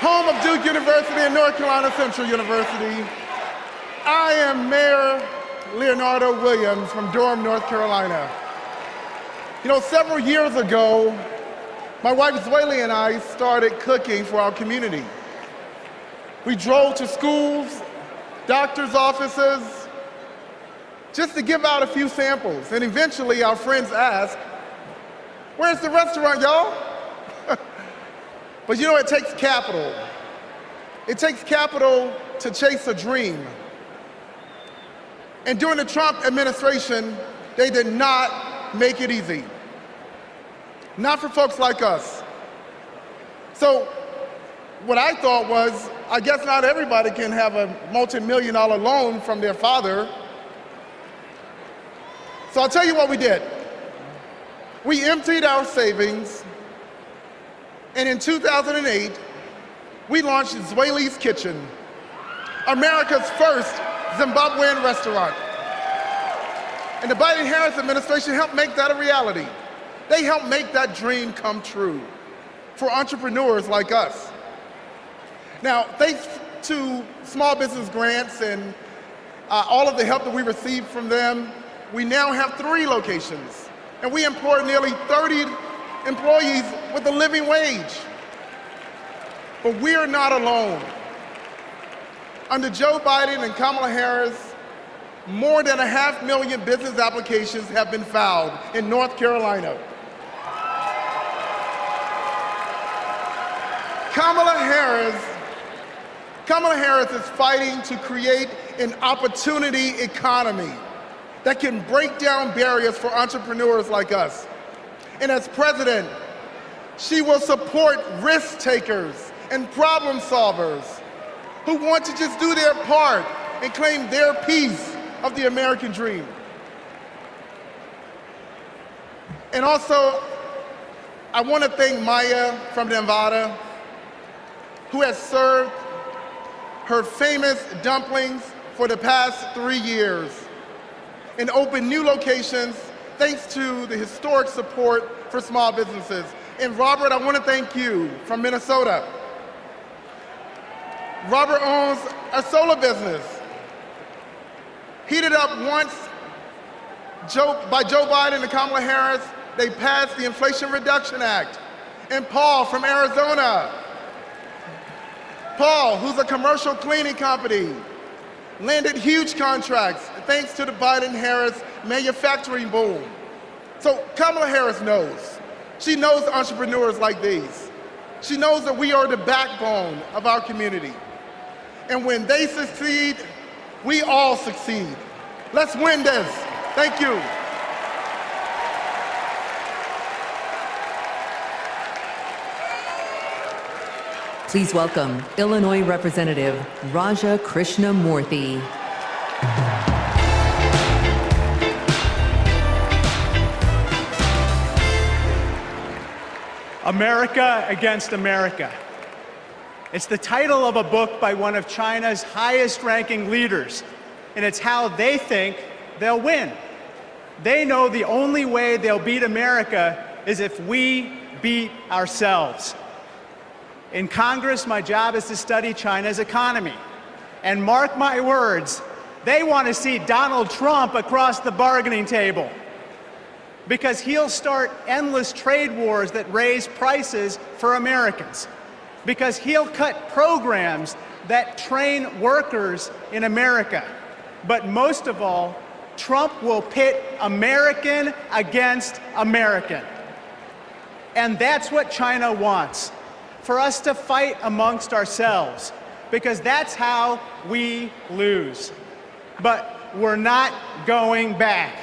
home of Duke University and North Carolina Central University, I am Mayor Leonardo Williams from Durham, North Carolina. You know, several years ago, my wife Zweli and I started cooking for our community. We drove to schools, doctors' offices, just to give out a few samples. And eventually our friends asked, "Where's the restaurant, y'all?" But you know, it takes capital. It takes capital to chase a dream. And during the Trump administration, they did not make it easy. Not for folks like us. So what I thought was, I guess not everybody can have a multi-million-dollar loan from their father. So I'll tell you what we did. We emptied our savings, and in 2008, we launched Zweli's Kitchen, America's first Zimbabwean restaurant. And the Biden-Harris administration helped make that a reality. They helped make that dream come true for entrepreneurs like us. Now, thanks to small business grants and all of the help that we received from them, we now have 3 locations, and we employ nearly 30 employees with a living wage. But we are not alone. Under Joe Biden and Kamala Harris, more than 500,000 business applications have been filed in North Carolina. Kamala Harris is fighting to create an opportunity economy that can break down barriers for entrepreneurs like us. And as president, she will support risk takers and problem solvers who want to just do their part and claim their piece of the American dream. And also, I want to thank Maya from Nevada, who has served her famous dumplings for the past 3 years and opened new locations thanks to the historic support for small businesses. And Robert, I want to thank you from Minnesota. Robert owns a solar business, heated up once by Joe Biden and Kamala Harris. They passed the Inflation Reduction Act. And Paul from Arizona. Paul, who's a commercial cleaning company, landed huge contracts thanks to the Biden-Harris manufacturing boom. So Kamala Harris knows. She knows entrepreneurs like these. She knows that we are the backbone of our community. And when they succeed, we all succeed. Let's win this. Thank you. Please welcome Illinois Representative Raja Krishnamurthy. America Against America. It's the title of a book by one of China's highest-ranking leaders, and it's how they think they'll win. They know the only way they'll beat America is if we beat ourselves. In Congress, my job is to study China's economy. And mark my words, they want to see Donald Trump across the bargaining table, because he'll start endless trade wars that raise prices for Americans, because he'll cut programs that train workers in America. But most of all, Trump will pit American against American. And that's what China wants, for us to fight amongst ourselves, because that's how we lose. But we're not going back.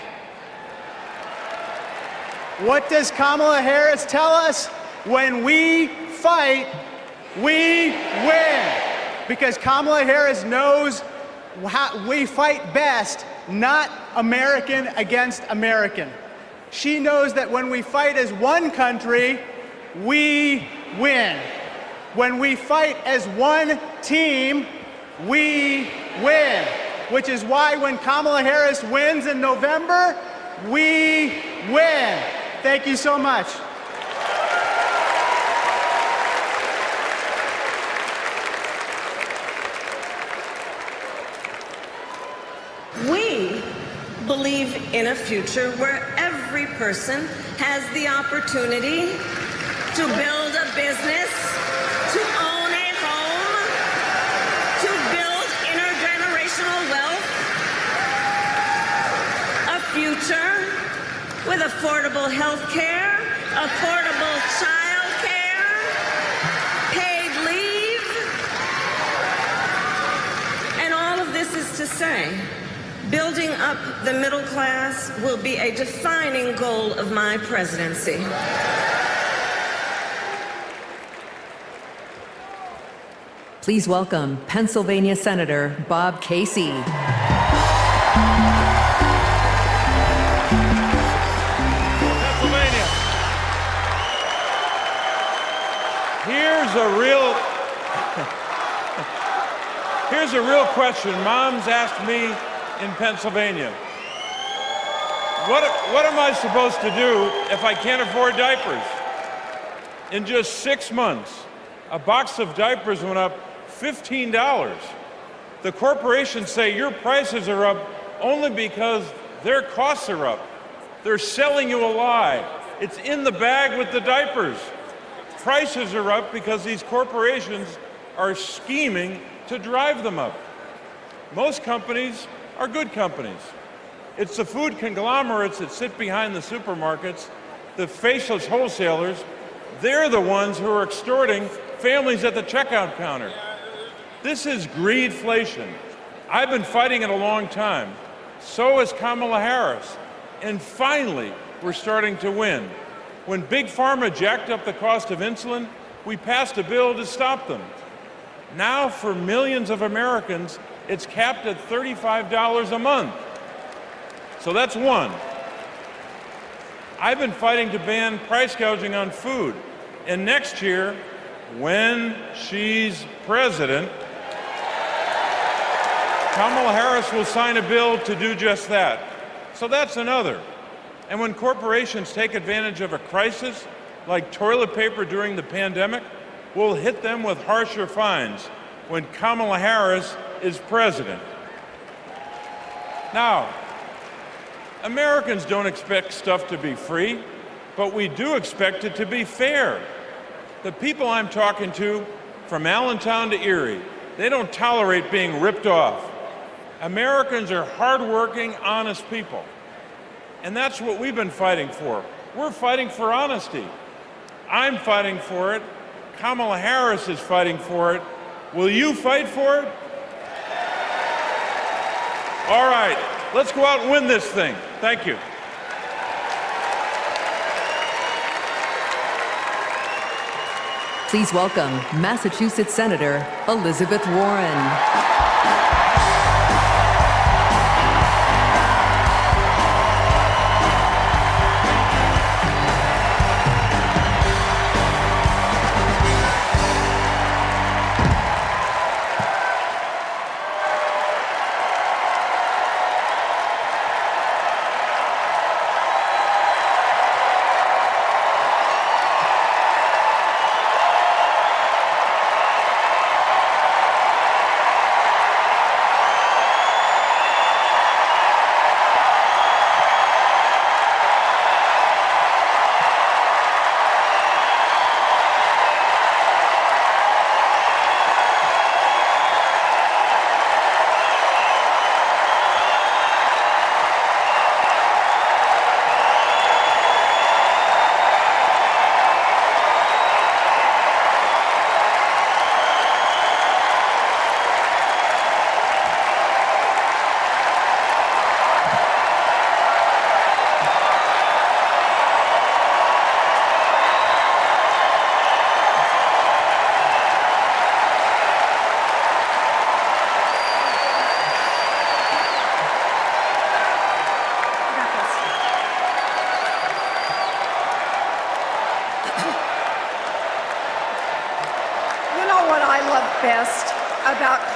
What does Kamala Harris tell us? When we fight, we win. Because Kamala Harris knows we fight best, not American against American. She knows that when we fight as one country, we win. When we fight as one team, we win. Which is why when Kamala Harris wins in November, we win. Thank you so much. We believe in a future where every person has the opportunity to build a business, to own a home, to build intergenerational wealth, a future with affordable health care, affordable child care, paid leave. And all of this is to say, building up the middle class will be a defining goal of my presidency. Please welcome Pennsylvania Senator Bob Casey. Pennsylvania. Here's a real question. Moms asked me in Pennsylvania, what am I supposed to do if I can't afford diapers? In just 6 months, a box of diapers went up $15. The corporations say your prices are up only because their costs are up. They're selling you a lie. It's in the bag with the diapers. Prices are up because these corporations are scheming to drive them up. Most companies are good companies. It's the food conglomerates that sit behind the supermarkets, the faceless wholesalers. They're the ones who are extorting families at the checkout counter. This is greedflation. I've been fighting it a long time. So has Kamala Harris. And finally, we're starting to win. When Big Pharma jacked up the cost of insulin, we passed a bill to stop them. Now, for millions of Americans, it's capped at $35 a month. So that's one. I've been fighting to ban price gouging on food. And next year, when she's president, Kamala Harris will sign a bill to do just that. So that's another. And when corporations take advantage of a crisis, like toilet paper during the pandemic, we'll hit them with harsher fines when Kamala Harris is president. Now, Americans don't expect stuff to be free, but we do expect it to be fair. The people I'm talking to, from Allentown to Erie, they don't tolerate being ripped off. Americans are hardworking, honest people. And that's what we've been fighting for. We're fighting for honesty. I'm fighting for it. Kamala Harris is fighting for it. Will you fight for it? All right, let's go out and win this thing. Thank you. Please welcome Massachusetts Senator Elizabeth Warren.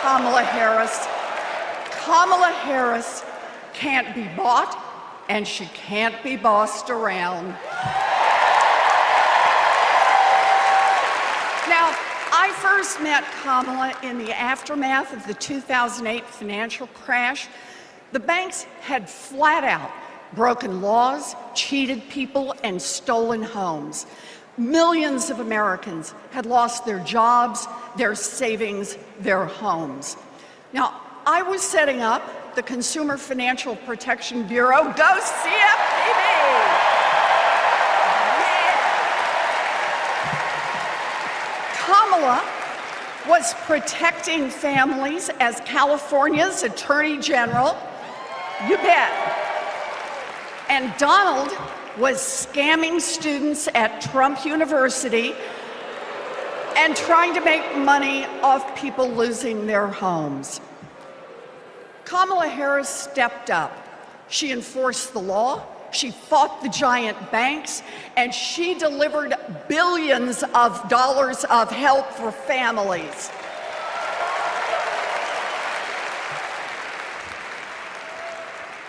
Kamala Harris. Kamala Harris can't be bought, and she can't be bossed around. Now, I first met Kamala in the aftermath of the 2008 financial crash. The banks had flat out broken laws, cheated people, and stolen homes. Millions of Americans had lost their jobs, their savings, their homes. Now, I was setting up the Consumer Financial Protection Bureau. Go CFPB! Kamala was protecting families as California's Attorney General. You bet. And Donald was scamming students at Trump University and trying to make money off people losing their homes. Kamala Harris stepped up. She enforced the law, she fought the giant banks, and she delivered billions of dollars of help for families.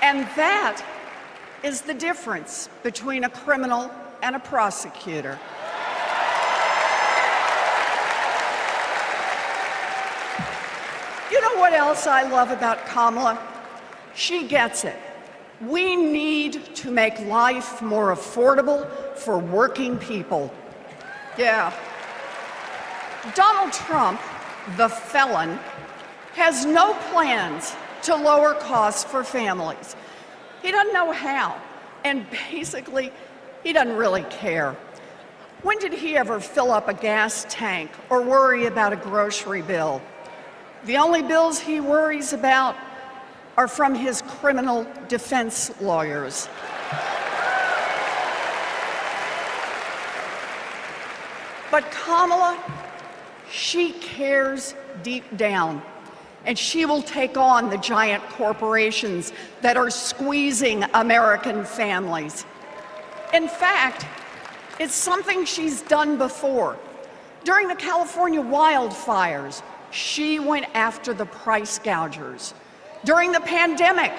And that is the difference between a criminal and a prosecutor. You know what else I love about Kamala? She gets it. We need to make life more affordable for working people. Yeah. Donald Trump, the felon, has no plans to lower costs for families. He doesn't know how, and basically, he doesn't really care. When did he ever fill up a gas tank or worry about a grocery bill? The only bills he worries about are from his criminal defense lawyers. But Kamala, she cares deep down, and she will take on the giant corporations that are squeezing American families. In fact, it's something she's done before. During the California wildfires, she went after the price gougers. During the pandemic,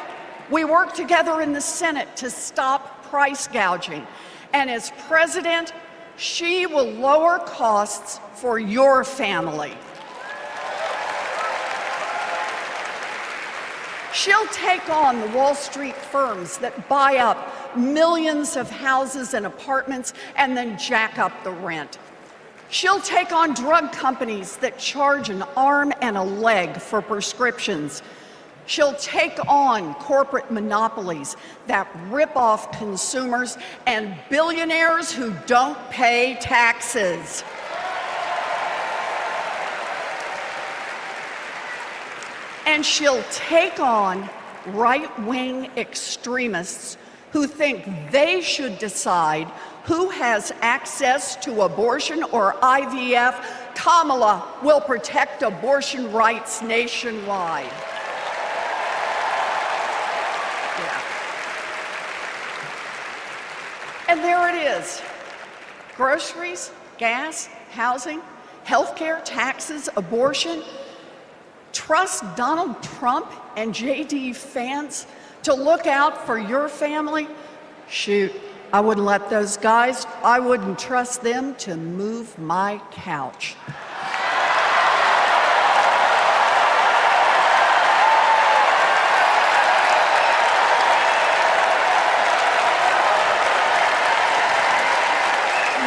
we worked together in the Senate to stop price gouging. And as president, she will lower costs for your family. She'll take on the Wall Street firms that buy up millions of houses and apartments and then jack up the rent. She'll take on drug companies that charge an arm and a leg for prescriptions. She'll take on corporate monopolies that rip off consumers and billionaires who don't pay taxes. And she'll take on right-wing extremists who think they should decide who has access to abortion or IVF. Kamala will protect abortion rights nationwide. Yeah. And there it is. Groceries, gas, housing, healthcare, taxes, abortion. Trust Donald Trump and JD Vance to look out for your family? Shoot, I wouldn't let those guys, I wouldn't trust them to move my couch.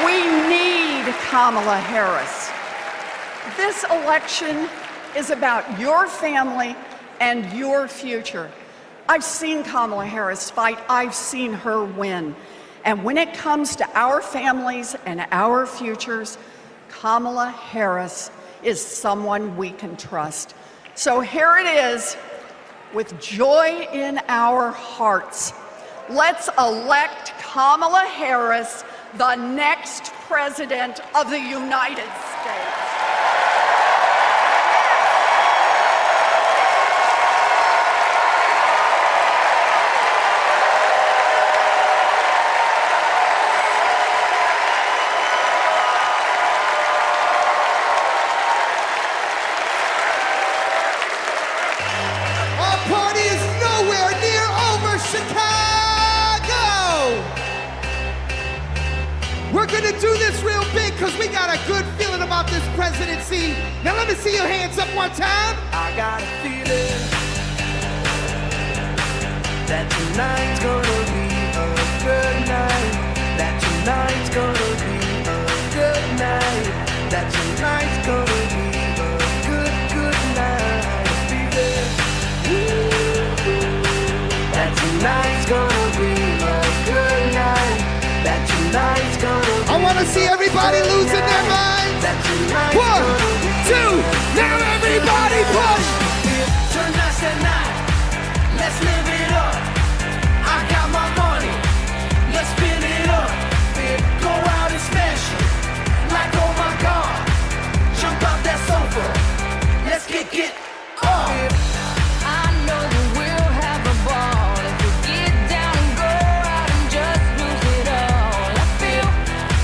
We need Kamala Harris. This election is about your family and your future. I've seen Kamala Harris fight. I've seen her win. And when it comes to our families and our futures, Kamala Harris is someone we can trust. So here it is, with joy in our hearts. Let's elect Kamala Harris, the next president of the United States. to do this real big because we got a good feeling about this presidency. Now let me see your hands up one time. I got a feeling that tonight's gonna be a good night. That tonight's gonna be a good night. That tonight's gonna be a good, good night. Feeling that tonight's gonna be a good night. That tonight's gonna be I want to see everybody losing their minds. 1, 2, now everybody push. Tonight's the night. Let's live it up. I got my money. Let's spin it up. Go out and smash it. Like, oh my God. Jump out that sofa. Let's kick it up. I know that we'll have a ball if we get down and go out and just lose it all. I feel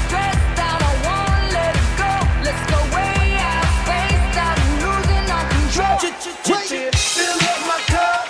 stressed out, I wanna let it go. Let's go way out, spaced out and losing our control. Fill up my cup.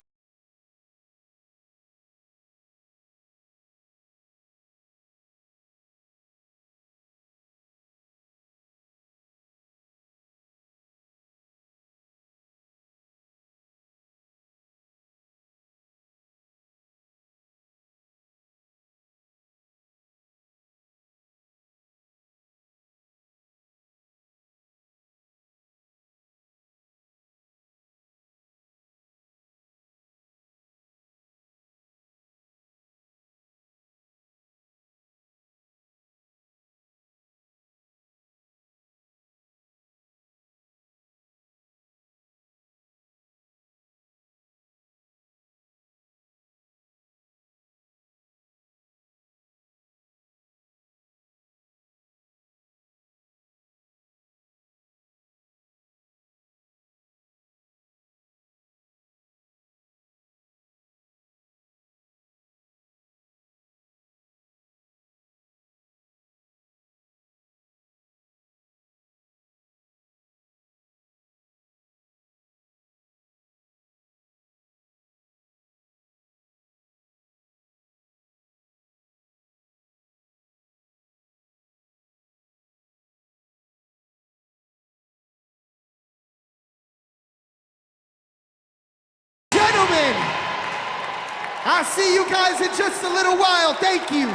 Gentlemen, I'll see you guys in just a little while. Thank you.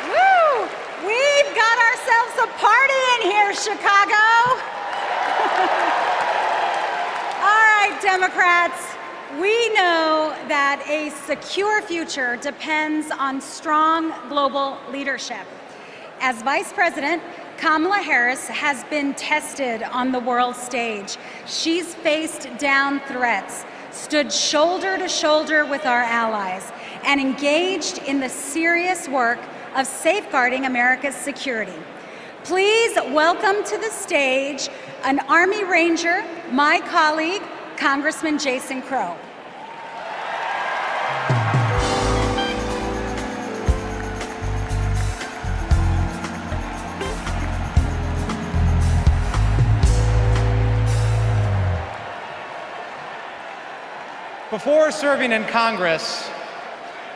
Woo! We've got ourselves a party in here, Chicago. All right, Democrats, we know that a secure future depends on strong global leadership. As Vice President, Kamala Harris has been tested on the world stage. She's faced down threats, stood shoulder to shoulder with our allies, and engaged in the serious work of safeguarding America's security. Please welcome to the stage an Army Ranger, my colleague, Congressman Jason Crow. Before serving in Congress,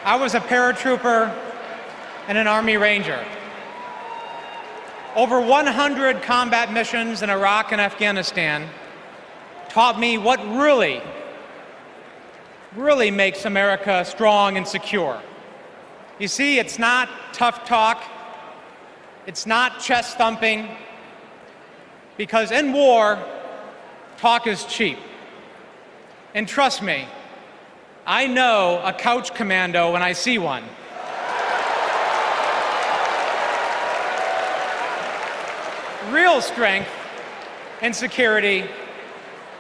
I was a paratrooper and an Army Ranger. Over 100 combat missions in Iraq and Afghanistan taught me what really makes America strong and secure. You see, it's not tough talk, it's not chest thumping, because in war, talk is cheap. And trust me, I know a couch commando when I see one. Real strength and security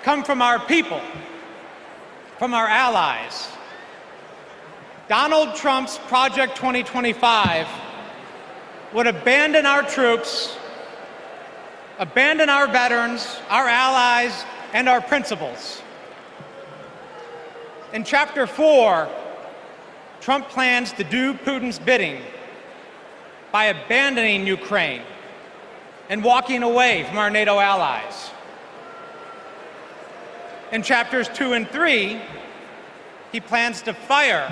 come from our people, from our allies. Donald Trump's Project 2025 would abandon our troops, abandon our veterans, our allies, and our principles. In Chapter 4, Trump plans to do Putin's bidding by abandoning Ukraine and walking away from our NATO allies. In Chapters 2 and 3, he plans to fire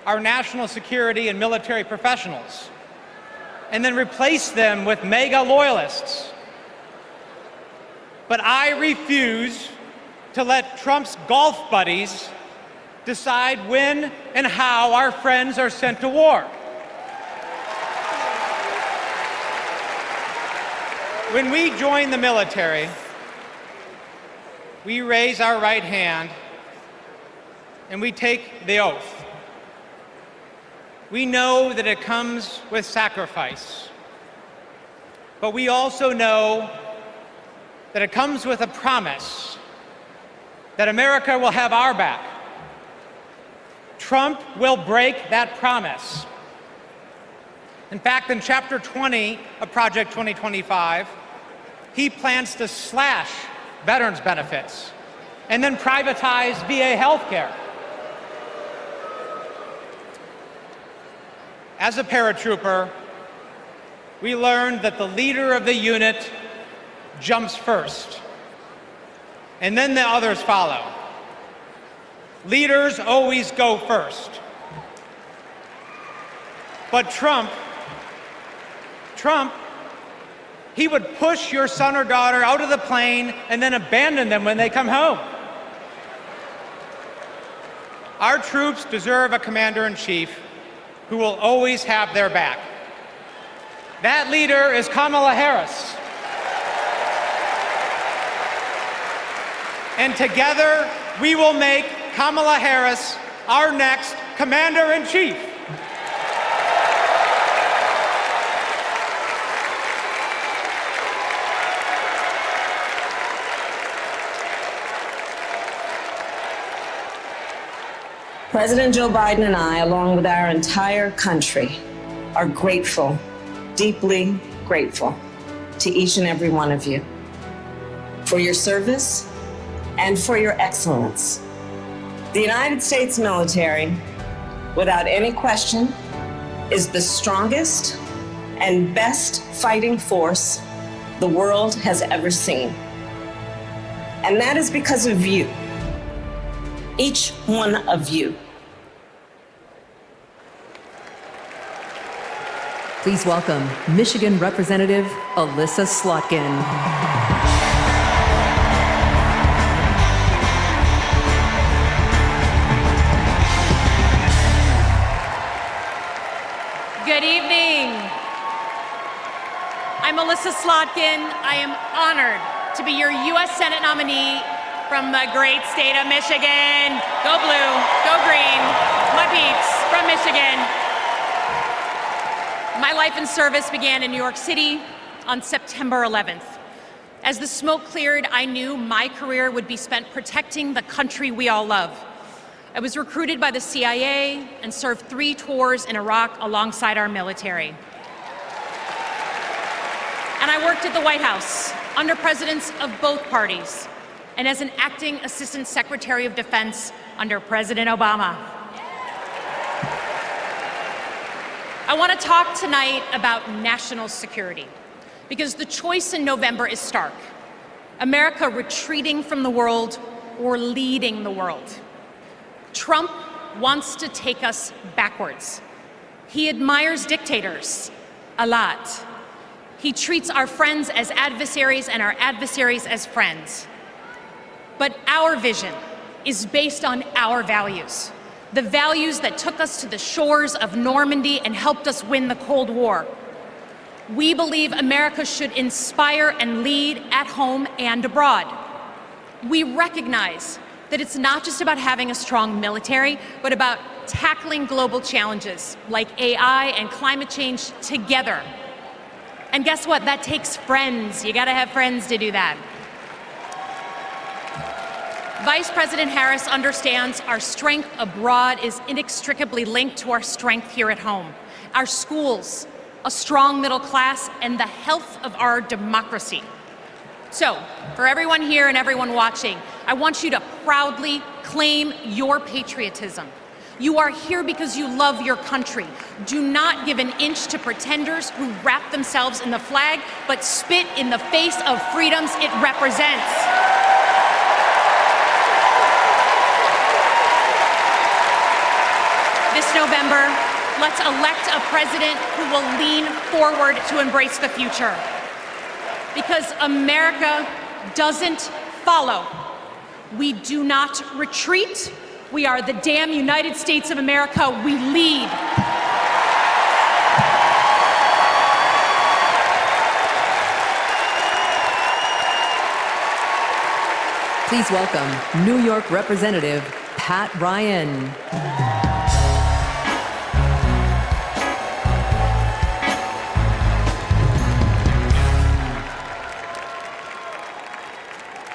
our national security and military professionals, and then replace them with MAGA loyalists. But I refuse to let Trump's golf buddies decide when and how our friends are sent to war. When we join the military, we raise our right hand and we take the oath. We know that it comes with sacrifice, but we also know that it comes with a promise that America will have our back. Trump will break that promise. In fact, in Chapter 20 of Project 2025, he plans to slash veterans' benefits and then privatize VA healthcare. As a paratrooper, we learned that the leader of the unit jumps first, and then the others follow. Leaders always go first. But Trump, he would push your son or daughter out of the plane and then abandon them when they come home. Our troops deserve a commander-in-chief who will always have their back. That leader is Kamala Harris. And together, we will make Kamala Harris our next commander-in-chief. President Joe Biden and I, along with our entire country, are grateful, deeply grateful to each and every one of you for your service and for your excellence. The United States military, without any question, is the strongest and best fighting force the world has ever seen. And that is because of you. Each one of you. Please welcome Michigan Representative Alyssa Slotkin. Good evening. I'm Alyssa Slotkin. I am honored to be your U.S. Senate nominee from the great state of Michigan. Go blue, go green, my peeps from Michigan. My life in service began in New York City on September 11th. As the smoke cleared, I knew my career would be spent protecting the country we all love. I was recruited by the CIA and served 3 tours in Iraq alongside our military. And I worked at the White House under presidents of both parties, and as an acting Assistant Secretary of Defense under President Obama. I want to talk tonight about national security, because the choice in November is stark. America retreating from the world or leading the world. Trump wants to take us backwards. He admires dictators a lot. He treats our friends as adversaries and our adversaries as friends. But our vision is based on our values, the values that took us to the shores of Normandy and helped us win the Cold War. We believe America should inspire and lead at home and abroad. We recognize that it's not just about having a strong military, but about tackling global challenges like AI and climate change together. And guess what? That takes friends. You gotta have friends to do that. Vice President Harris understands our strength abroad is inextricably linked to our strength here at home. Our schools, a strong middle class, and the health of our democracy. So, for everyone here and everyone watching, I want you to proudly claim your patriotism. You are here because you love your country. Do not give an inch to pretenders who wrap themselves in the flag, but spit in the face of freedoms it represents. This November, let's elect a president who will lean forward to embrace the future. Because America doesn't follow. We do not retreat. We are the damn United States of America. We lead. Please welcome New York Representative Pat Ryan.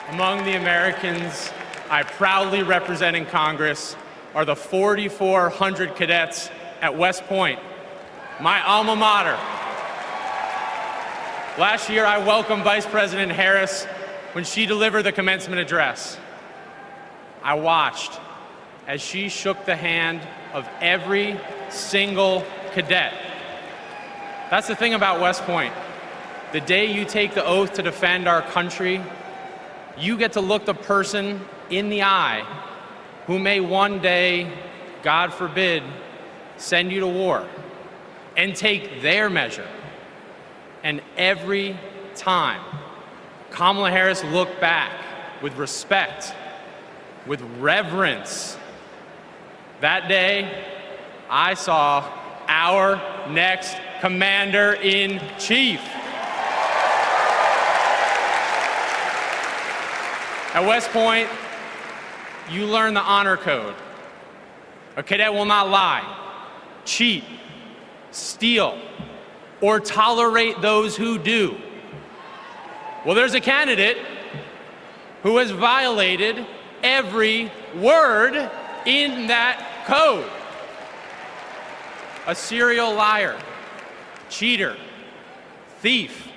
Among the Americans I proudly represent in Congress are the 4,400 cadets at West Point, my alma mater. Last year, I welcomed Vice President Harris when she delivered the commencement address. I watched as she shook the hand of every single cadet. That's the thing about West Point. The day you take the oath to defend our country, you get to look the person in the eye who may one day, God forbid, send you to war, and take their measure. And every time, Kamala Harris looked back with respect, with reverence. That day, I saw our next Commander-in-Chief. At West Point, you learn the honor code. A cadet will not lie, cheat, steal, or tolerate those who do. Well, there's a candidate who has violated every word in that code. A serial liar, cheater, thief,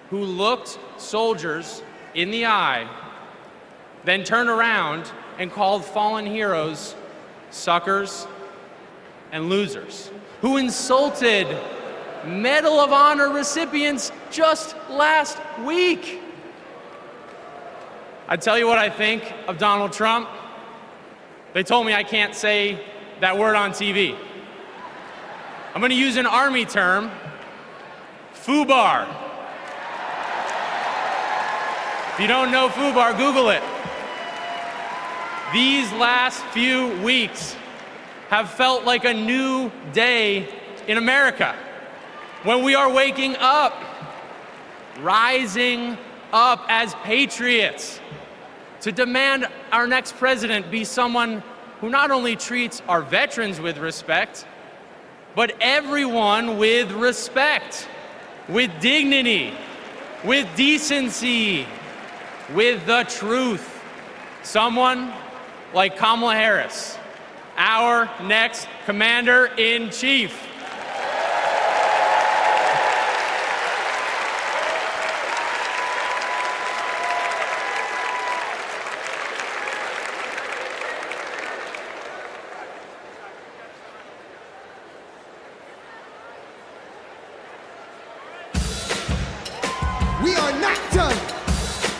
who looked soldiers in the eye, then turned around and called fallen heroes suckers and losers, who insulted Medal of Honor recipients just last week. I tell you what I think of Donald Trump. They told me I can't say that word on TV. I'm gonna use an Army term, FUBAR. If you don't know FUBAR, Google it. These last few weeks have felt like a new day in America, when we are waking up, rising up as patriots to demand our next president be someone who not only treats our veterans with respect, but everyone with respect, with dignity, with decency, with the truth. Someone like Kamala Harris, our next Commander-in-Chief. We are not done.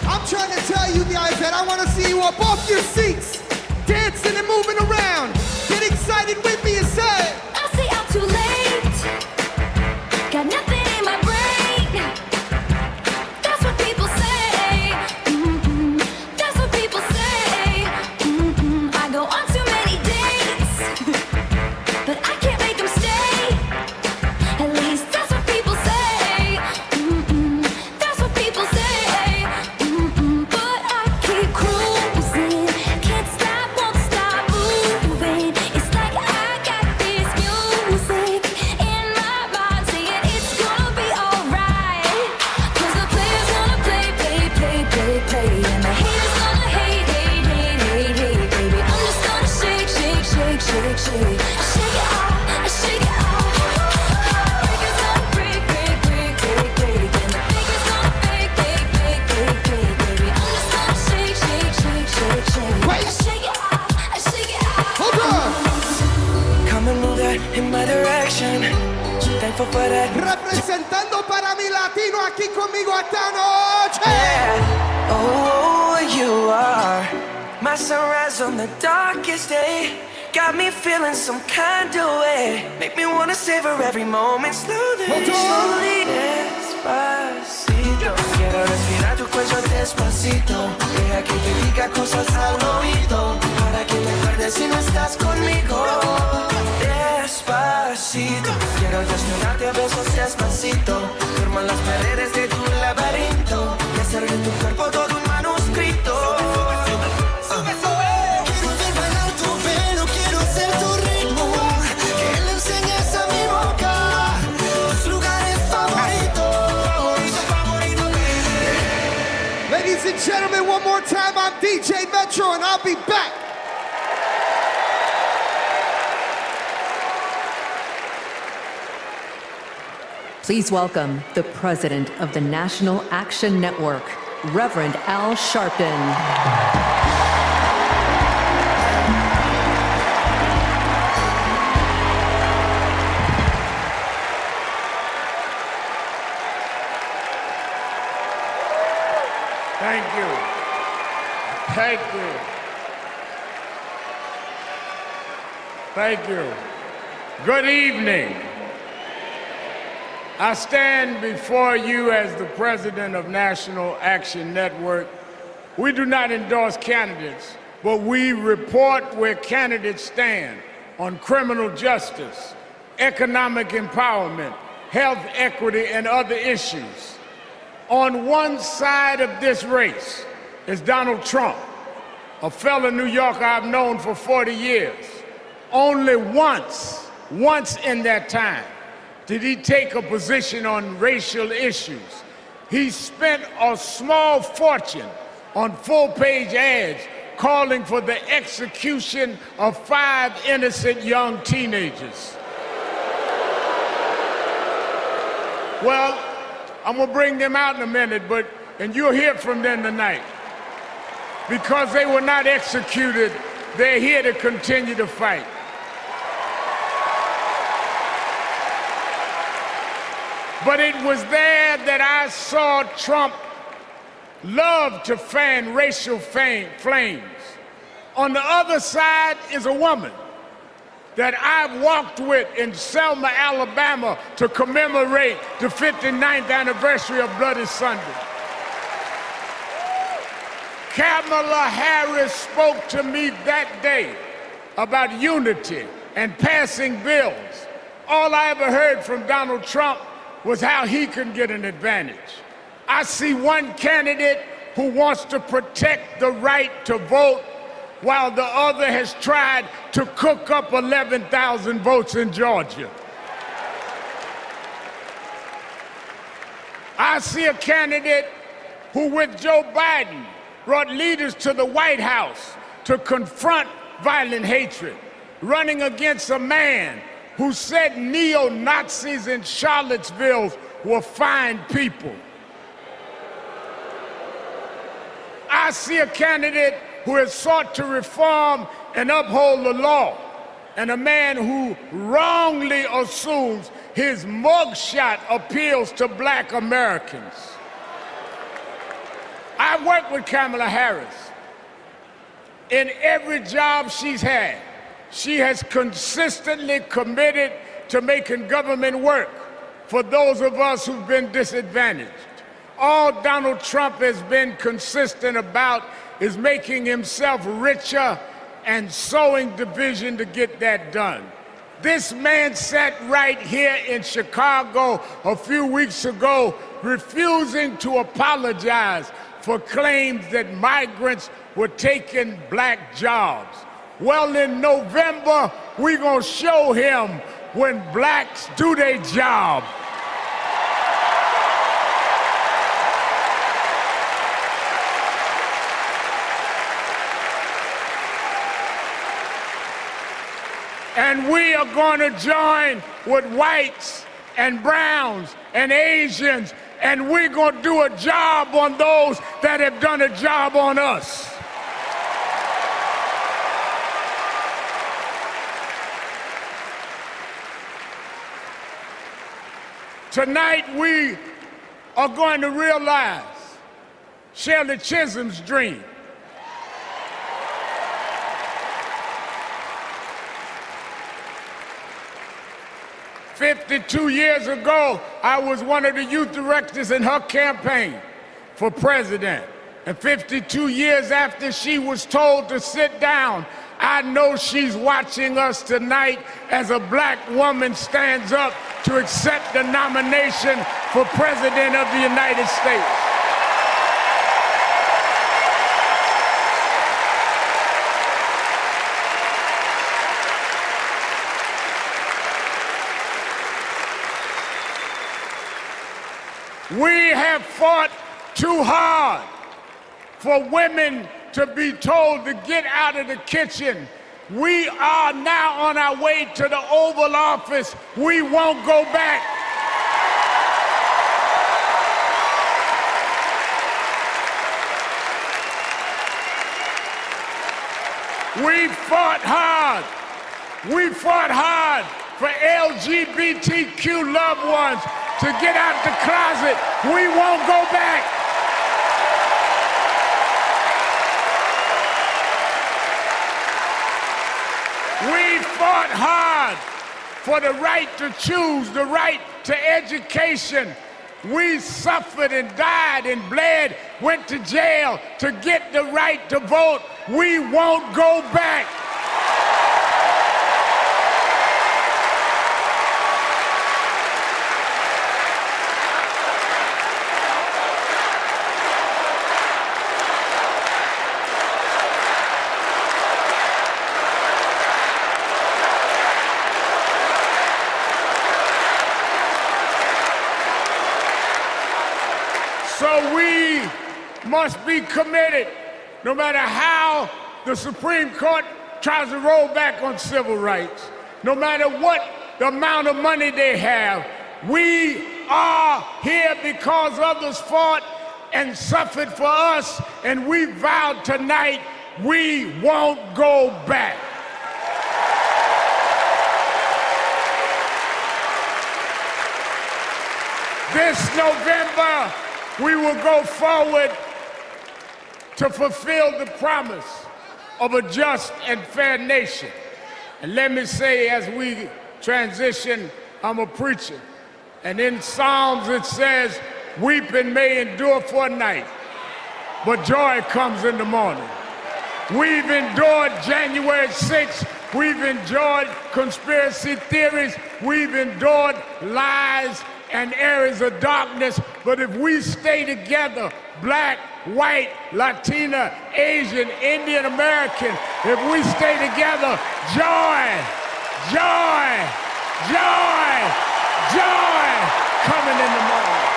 I'm trying to tell you guys that I want to see you up off your seats, dancing and moving around. Get excited with me and say, I say I'm too late. Got nothing in my brain. That's what people say. That's what people say. I go on too many dates, but I can't make them stay. At least that's what people say. That's what people say. But I keep cruising. Can't stop, won't stop moving. It's like I got this music in my mind saying it's gonna be alright. 'Cause the players gonna play, play, play, play, play. And the haters gonna hate, hate, hate, hate, hate, baby. I'm just gonna shake, shake, shake, shake, shake. I shake it off, I shake it off. Heartbreakers gonna break, break, break, break, break. And the fakers gonna fake, fake, fake, fake, fake, baby. I'm just gonna shake, shake, shake, shake, shake. Wait. I shake it off, I shake it off. Hold on. Come and move that in my direction. So thankful for that. Representando para mi latino aquí conmigo esta noche. Yeah. Oh, you are my sunrise on the darkest day. got me feeling some kind of way. Make me wanna savor every moment slowly, slowly. Despacito, quiero respirar tu cuello despacito. Deja que te diga cosas al oído, para que te acuerdes si no estás conmigo. Despacito, quiero desnudarte a besos despacito. Firma las paredes de tu laberinto y hacer de tu cuerpo todo un manuscrito. Ladies and gentlemen, one more time, I'm DJ Metro, and I'll be back. Please welcome the president of the National Action Network, Reverend Al Sharpton. Thank you. Thank you. Thank you. Good evening. I stand before you as the president of National Action Network. We do not endorse candidates, but we report where candidates stand on criminal justice, economic empowerment, health equity, and other issues. On one side of this race is Donald Trump, a fellow New Yorker I've known for 40 years. Only once in that time did he take a position on racial issues. He spent a small fortune on full-page ads calling for the execution of 5 innocent young teenagers. Well, I'm gonna bring them out in a minute, and you'll hear from them tonight. Because they were not executed, they're here to continue to fight. But it was there that I saw Trump love to fan racial flames. On the other side is a woman that I've walked with in Selma, Alabama to commemorate the 59th anniversary of Bloody Sunday. Kamala Harris spoke to me that day about unity and passing bills. All I ever heard from Donald Trump was how he can get an advantage. I see one candidate who wants to protect the right to vote, while the other has tried to cook up 11,000 votes in Georgia. I see a candidate who, with Joe Biden, brought leaders to the White House to confront violent hatred, running against a man who said neo-Nazis in Charlottesville were fine people. I see a candidate who has sought to reform and uphold the law, and a man who wrongly assumes his mugshot appeals to Black Americans. I've worked with Kamala Harris. In every job she's had, she has consistently committed to making government work for those of us who've been disadvantaged. All Donald Trump has been consistent about is making himself richer and sowing division to get that done. This man sat right here in Chicago a few weeks ago, refusing to apologize for claims that migrants were taking Black jobs. Well, in November, we're gonna show him when Blacks do their job. And we are gonna join with whites and browns and Asians, and we're gonna do a job on those that have done a job on us. Tonight, we are going to realize Shirley Chisholm's dream. 52 years ago, I was one of the youth directors in her campaign for president. And 52 years after she was told to sit down, I know she's watching us tonight as a black woman stands up to accept the nomination for President of the United States. We have fought too hard for women to be told to get out of the kitchen. We are now on our way to the Oval Office. We won't go back. We fought hard. We fought hard for LGBTQ loved ones to get out the closet. We won't go back. We fought hard for the right to choose, the right to education. We suffered and died and bled, went to jail to get the right to vote. We won't go back. So we must be committed, no matter how the Supreme Court tries to roll back on civil rights, no matter what the amount of money they have. We are here because others fought and suffered for us, and we vowed tonight we won't go back. This November, we will go forward to fulfill the promise of a just and fair nation. And let me say, as we transition, I'm a preacher. And in Psalms it says, weeping may endure for a night, but joy comes in the morning. We've endured January 6th. We've endured conspiracy theories. We've endured lies and areas of darkness, but if we stay together, black, white, Latina, Asian, Indian American, if we stay together, joy, joy, joy, joy coming in the morning.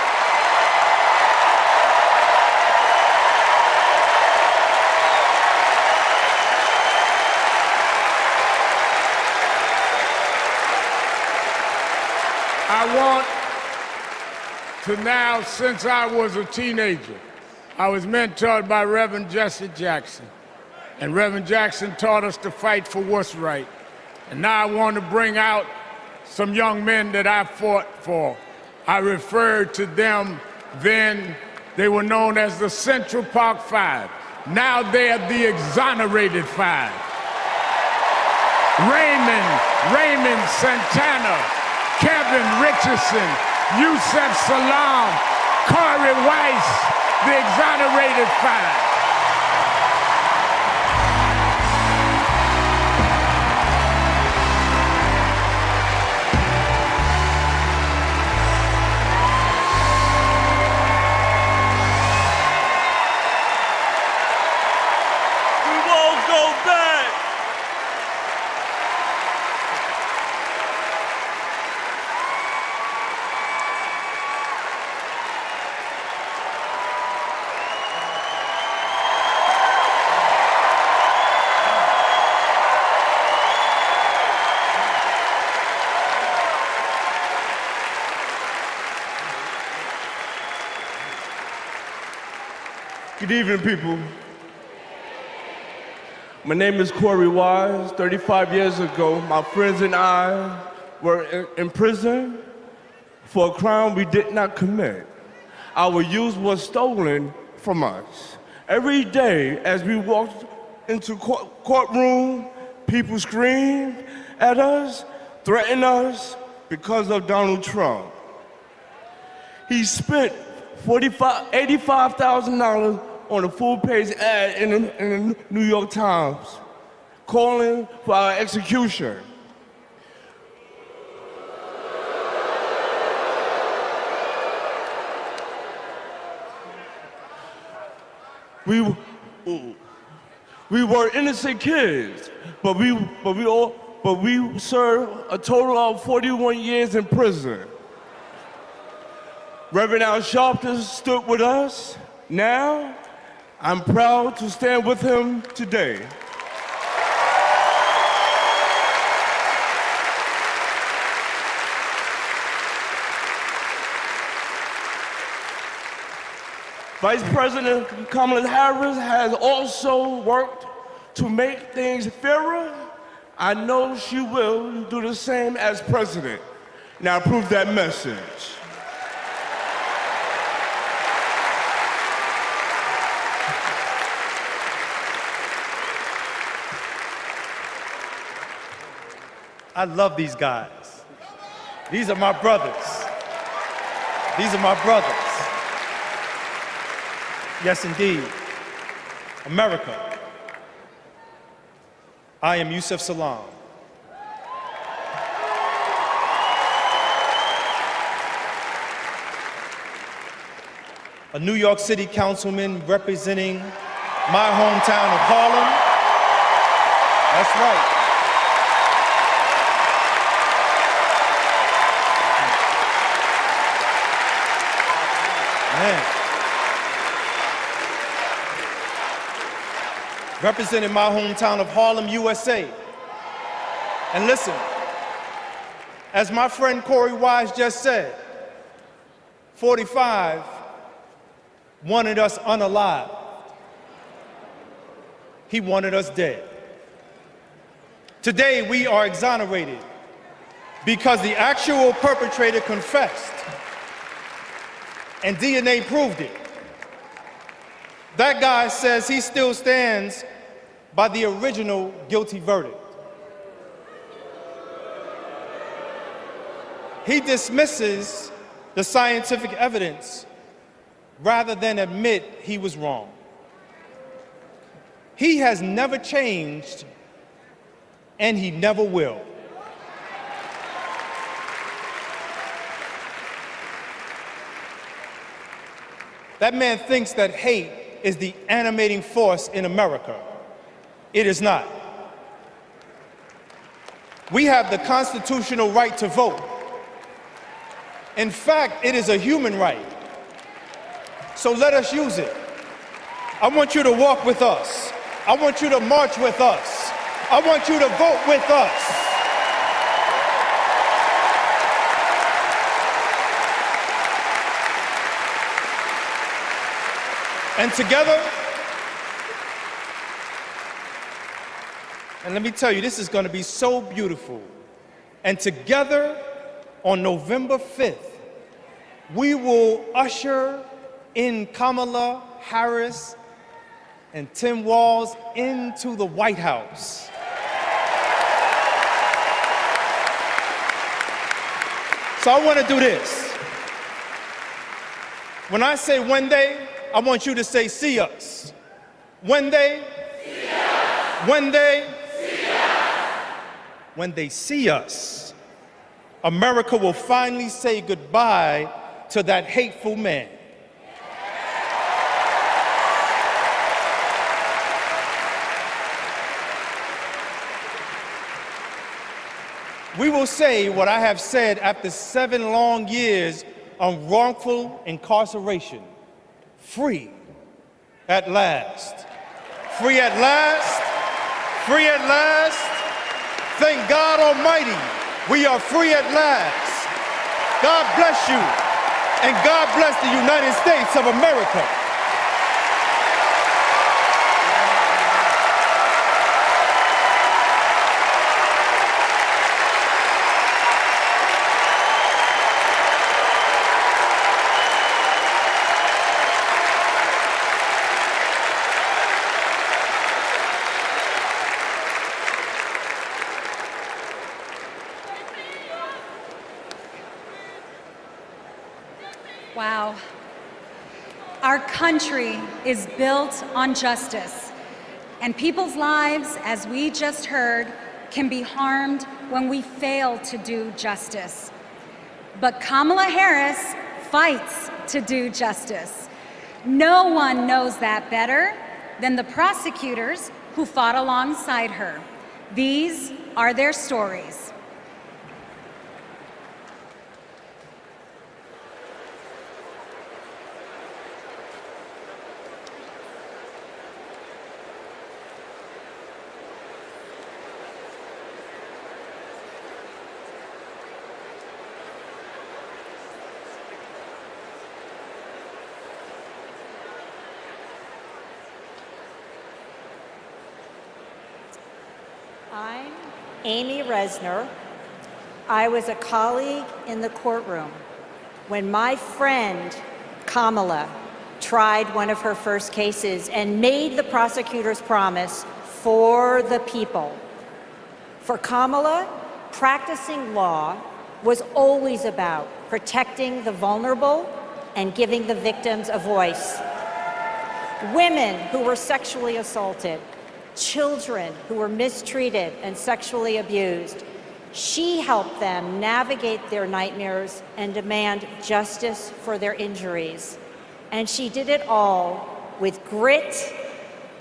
I want to now, since I was a teenager, I was mentored by Reverend Jesse Jackson. And Reverend Jackson taught us to fight for what's right. And now I want to bring out some young men that I fought for. I referred to them then, they were known as the Central Park Five. Now they're the Exonerated Five. Raymond Santana, Kevin Richardson, Yusef Salaam, Corey Weiss, the Exonerated Five. We won't go back. Good evening, people. My name is Corey Wise. 35 years ago, my friends and I were in prison for a crime we did not commit. Our youth was stolen from us. Every day, as we walked into courtroom, people screamed at us, threatened us, because of Donald Trump. He spent $85,000 on a full-page ad in the New York Times calling for our execution. We were innocent kids, but we served a total of 41 years in prison. Reverend Al Sharpton stood with us. Now, I'm proud to stand with him today. Vice President Kamala Harris has also worked to make things fairer. I know she will do the same as president. Now prove that message. I love these guys. These are my brothers. These are my brothers. Yes, indeed. America. I am Yusef Salaam. A New York City councilman representing my hometown of Harlem. That's right. Man. Representing my hometown of Harlem, USA. And listen, as my friend Corey Wise just said, 45 wanted us unalive. He wanted us dead. Today we are exonerated because the actual perpetrator confessed and DNA proved it. That guy says he still stands by the original guilty verdict. He dismisses the scientific evidence rather than admit he was wrong. He has never changed, and he never will. That man thinks that hate is the animating force in America. It is not. We have the constitutional right to vote. In fact, it is a human right. So let us use it. I want you to walk with us. I want you to march with us. I want you to vote with us. And together, and let me tell you, this is going to be so beautiful. And together, on November 5th, we will usher in Kamala Harris and Tim Walz into the White House. So I want to do this. When I say one day, I want you to say, see us. When they see us. When they see us. When they see us, America will finally say goodbye to that hateful man. We will say what I have said after 7 long years of wrongful incarceration. Free at last. Free at last. Free at last. Thank God Almighty, we are free at last. God bless you, and God bless the United States of America. country is built on justice, and people's lives, as we just heard, can be harmed when we fail to do justice. But Kamala Harris fights to do justice. No one knows that better than the prosecutors who fought alongside her. These are their stories. I'm Amy Resner. I was a colleague in the courtroom when my friend Kamala tried one of her first cases and made the prosecutors promise for the people. For Kamala, practicing law was always about protecting the vulnerable and giving the victims a voice. Women who were sexually assaulted, children who were mistreated and sexually abused. She helped them navigate their nightmares and demand justice for their injuries. And she did it all with grit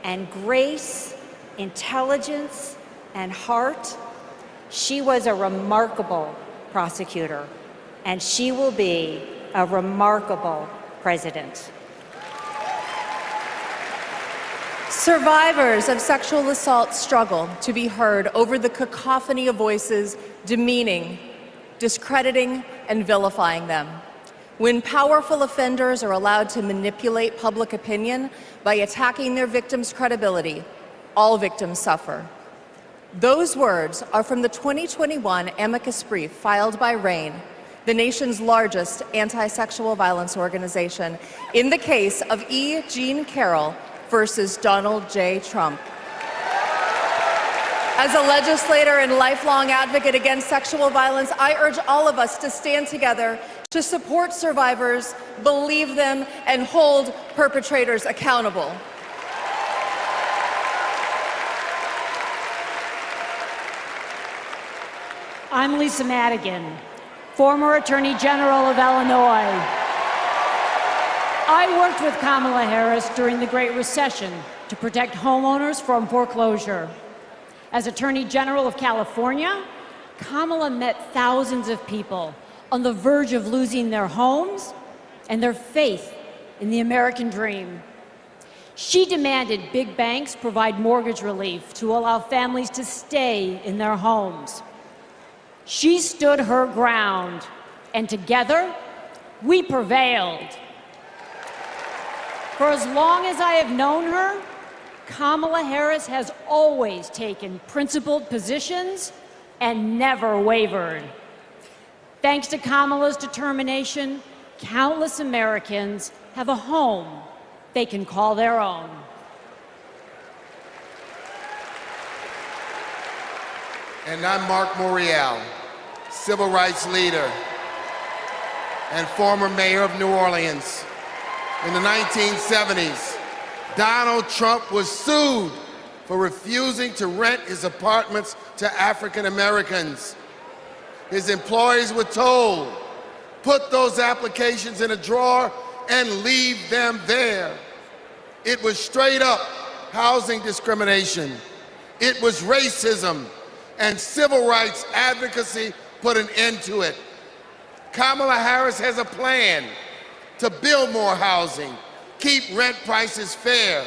and grace, intelligence and heart. She was a remarkable prosecutor, and she will be a remarkable president. Survivors of sexual assault struggle to be heard over the cacophony of voices demeaning, discrediting, and vilifying them. When powerful offenders are allowed to manipulate public opinion by attacking their victims' credibility, all victims suffer. Those words are from the 2021 amicus brief filed by RAINN, the nation's largest anti-sexual violence organization, in the case of E. Jean Carroll versus Donald J. Trump. As a legislator and lifelong advocate against sexual violence, I urge all of us to stand together to support survivors, believe them, and hold perpetrators accountable. I'm Lisa Madigan, former Attorney General of Illinois. I worked with Kamala Harris during the Great Recession to protect homeowners from foreclosure. As Attorney General of California, Kamala met thousands of people on the verge of losing their homes and their faith in the American dream. She demanded big banks provide mortgage relief to allow families to stay in their homes. She stood her ground, and together, we prevailed. For as long as I have known her, Kamala Harris has always taken principled positions and never wavered. Thanks to Kamala's determination, countless Americans have a home they can call their own. And I'm Mark Morial, civil rights leader and former mayor of New Orleans. In the 1970s, Donald Trump was sued for refusing to rent his apartments to African Americans. His employees were told, put those applications in a drawer and leave them there. It was straight up housing discrimination. It was racism, and civil rights advocacy put an end to it. Kamala Harris has a plan to build more housing, keep rent prices fair,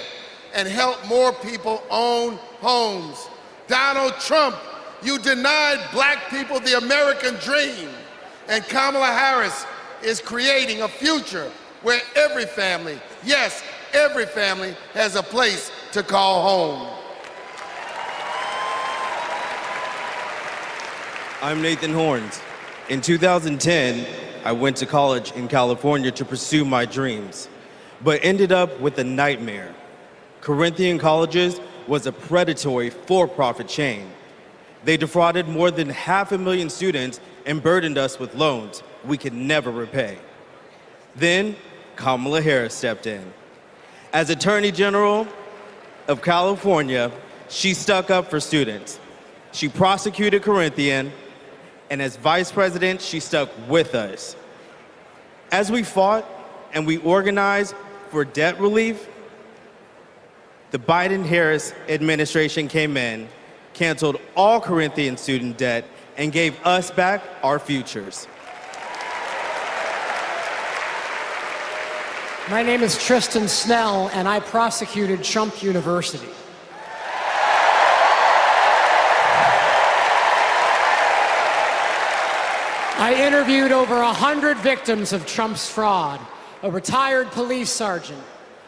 and help more people own homes. Donald Trump, you denied black people the American dream, and Kamala Harris is creating a future where every family, yes, every family has a place to call home. I'm Nathan Horns. In 2010, I went to college in California to pursue my dreams, but ended up with a nightmare. Corinthian Colleges was a predatory for-profit chain. They defrauded more than 500,000 students and burdened us with loans we could never repay. Then Kamala Harris stepped in. As Attorney General of California, she stuck up for students. She prosecuted Corinthian, and as Vice President, she stuck with us. As we fought and we organized for debt relief, the Biden-Harris administration came in, canceled all Corinthian student debt, and gave us back our futures. My name is Tristan Snell, and I prosecuted Trump University. I interviewed over 100 victims of Trump's fraud, a retired police sergeant,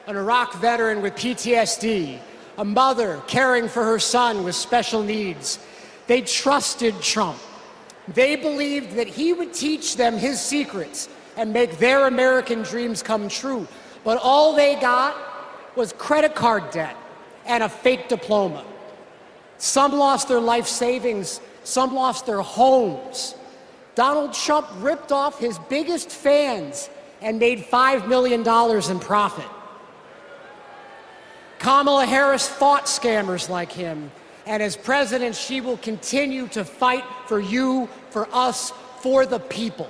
an Iraq veteran with PTSD, a mother caring for her son with special needs. They trusted Trump. They believed that he would teach them his secrets and make their American dreams come true. But all they got was credit card debt and a fake diploma. Some lost their life savings, some lost their homes. Donald Trump ripped off his biggest fans and made $5 million in profit. Kamala Harris fought scammers like him, and as president, she will continue to fight for you, for us, for the people.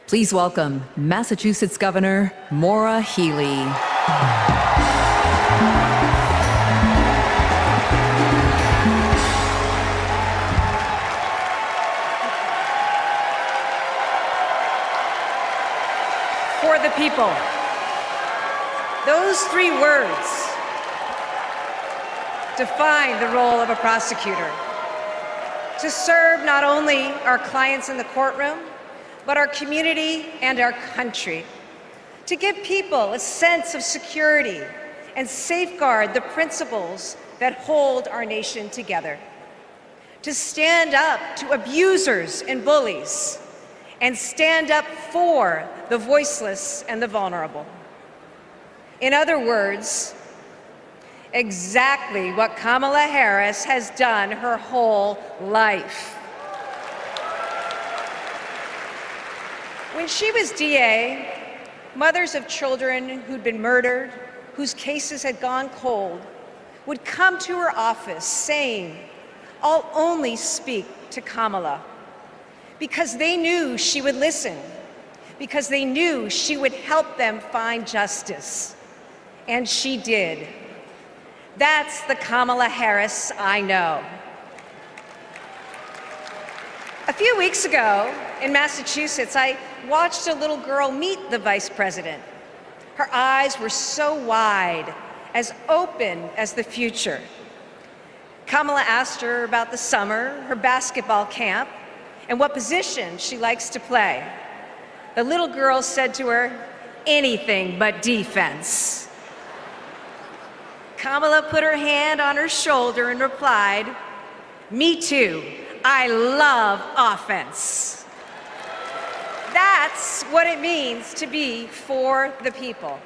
Please welcome Massachusetts Governor Maura Healey. For the people. Those three words define the role of a prosecutor. To serve not only our clients in the courtroom, but our community and our country. To give people a sense of security and safeguard the principles that hold our nation together. To stand up to abusers and bullies, and stand up for the voiceless and the vulnerable. In other words, exactly what Kamala Harris has done her whole life. When she was DA, mothers of children who'd been murdered, whose cases had gone cold, would come to her office saying, "I'll only speak to Kamala," because they knew she would listen, because they knew she would help them find justice. And she did. That's the Kamala Harris I know. A few weeks ago in Massachusetts, I watched a little girl meet the vice president. Her eyes were so wide, as open as the future. Kamala asked her about the summer, her basketball camp, and what position she likes to play. The little girl said to her, "Anything but defense." Kamala put her hand on her shoulder and replied, "Me too. I love offense." That's what it means to be for the people.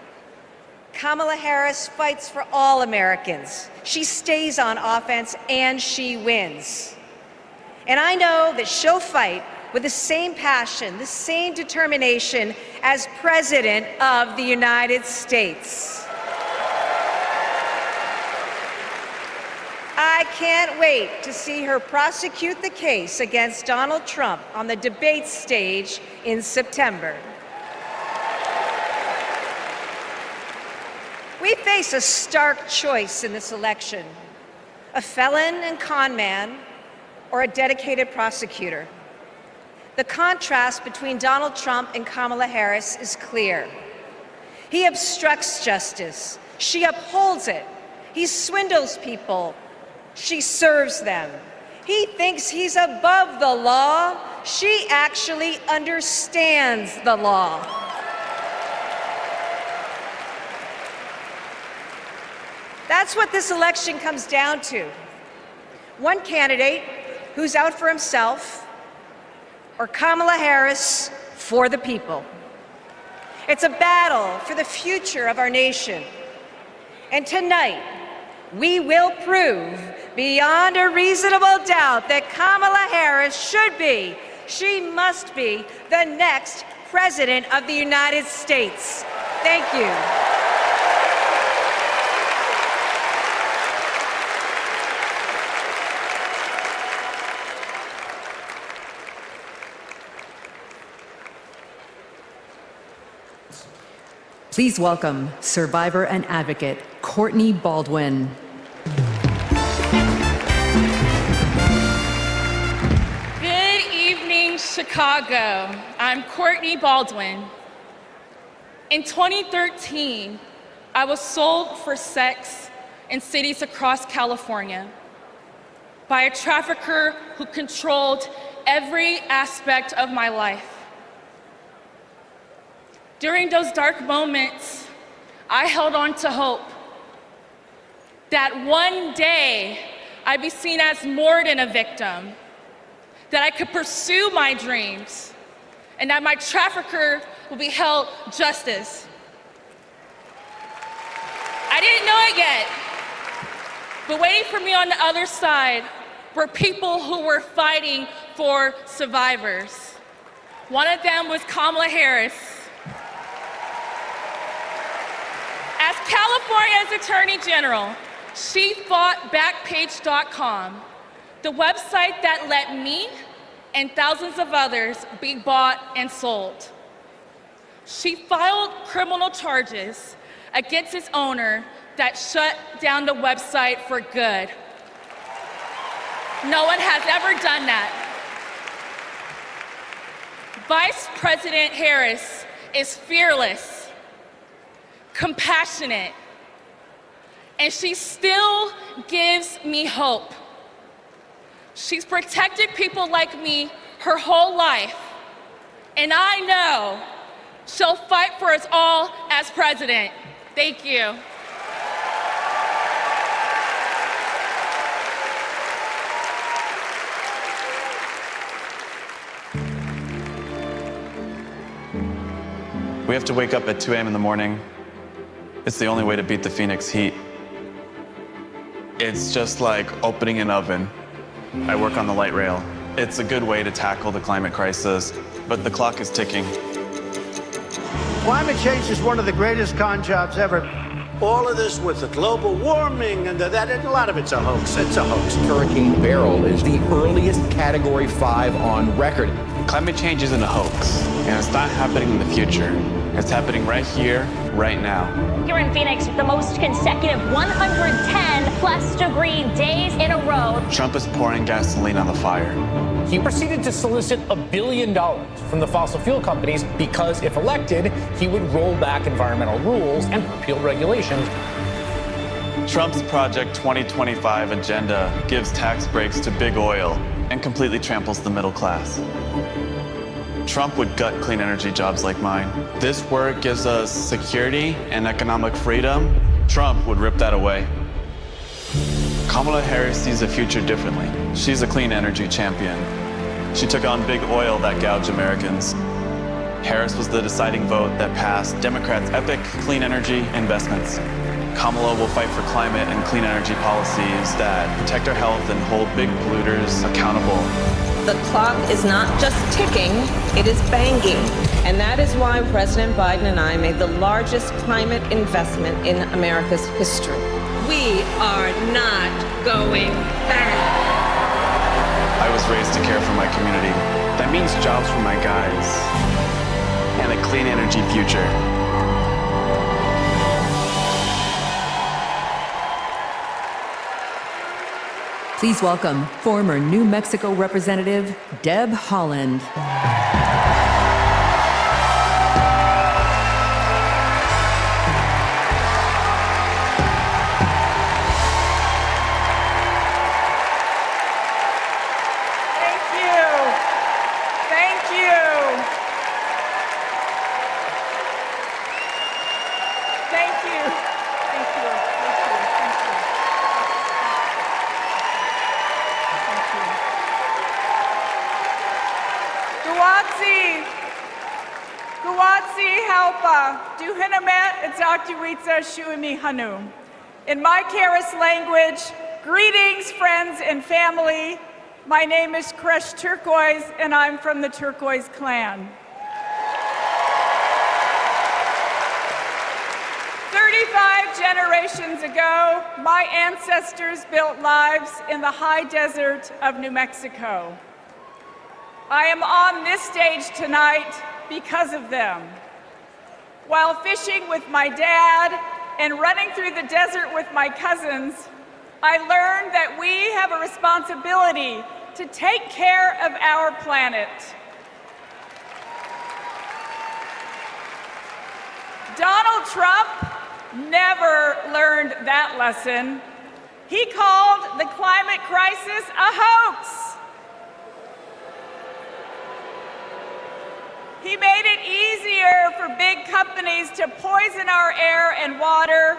Kamala Harris fights for all Americans. She stays on offense and she wins. And I know that she'll fight with the same passion, the same determination as President of the United States. I can't wait to see her prosecute the case against Donald Trump on the debate stage in September. We face a stark choice in this election: a felon and con man, or a dedicated prosecutor. The contrast between Donald Trump and Kamala Harris is clear. He obstructs justice. She upholds it. He swindles people. She serves them. He thinks he's above the law. She actually understands the law. That's what this election comes down to. one candidate who's out for himself, or Kamala Harris for the people. It's a battle for the future of our nation. And tonight, we will prove beyond a reasonable doubt that Kamala Harris should be, she must be, the next President of the United States. Thank you. Please welcome survivor and advocate, Courtney Baldwin. Good evening, Chicago. I'm Courtney Baldwin. In 2013, I was sold for sex in cities across California by a trafficker who controlled every aspect of my life. During those dark moments, I held on to hope that one day I'd be seen as more than a victim, that I could pursue my dreams, and that my trafficker will be held justice. I didn't know it yet, but waiting for me on the other side were people who were fighting for survivors. One of them was Kamala Harris. As California's Attorney General, she fought Backpage.com, the website that let me and thousands of others be bought and sold. She filed criminal charges against its owner that shut down the website for good. No one has ever done that. Vice President Harris is fearless, compassionate, and she still gives me hope. She's protected people like me her whole life, and I know she'll fight for us all as president. Thank you. We have to wake up at 2 a.m. in the morning. It's the only way to beat the Phoenix heat. It's just like opening an oven. I work on the light rail. It's a good way to tackle the climate crisis, but the clock is ticking. Climate change is one of the greatest con jobs ever. All of this with the global warming and a lot of it's a hoax. It's a hoax. Hurricane Beryl is the earliest Category 5 on record. Climate change isn't a hoax, and it's not happening in the future. It's happening right here, right now. Here in Phoenix, the most consecutive 110+ degree days in a row. Trump is pouring gasoline on the fire. He proceeded to solicit $1 billion from the fossil fuel companies because if elected, he would roll back environmental rules and repeal regulations. Trump's Project 2025 agenda gives tax breaks to big oil and completely tramples the middle class. Trump would gut clean energy jobs like mine. This work gives us security and economic freedom. Trump would rip that away. Kamala Harris sees the future differently. She's a clean energy champion. She took on big oil that gouged Americans. Harris was the deciding vote that passed Democrats' epic clean energy investments. Kamala will fight for climate and clean energy policies that protect our health and hold big polluters accountable. The clock is not just ticking, it is banging. And that is why President Biden and I made the largest climate investment in America's history. We are not going back. I was raised to care for my community. That means jobs for my guys and a clean energy future. Please welcome former New Mexico Representative Deb Haaland. Wahatsi Haupa, Duhinamet Etzakiwitsa Shuimi Hanu. In my Karis language, greetings, friends and family. My name is Kresh Turquoise, and I'm from the Turquoise clan. 35 generations ago, my ancestors built lives in the high desert of New Mexico. I am on this stage tonight because of them. While fishing with my dad and running through the desert with my cousins, I learned that we have a responsibility to take care of our planet. Donald Trump never learned that lesson. He called the climate crisis a hoax. He made it easier for big companies to poison our air and water.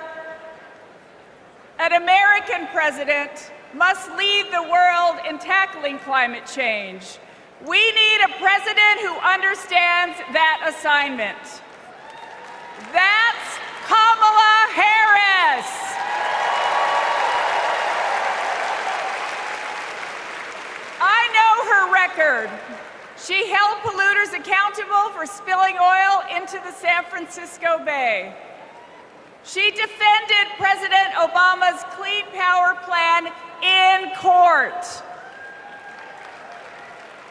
An American president must lead the world in tackling climate change. We need a president who understands that assignment. That's Kamala Harris. I know her record. She held polluters accountable for spilling oil into the San Francisco Bay. She defended President Obama's Clean Power Plan in court.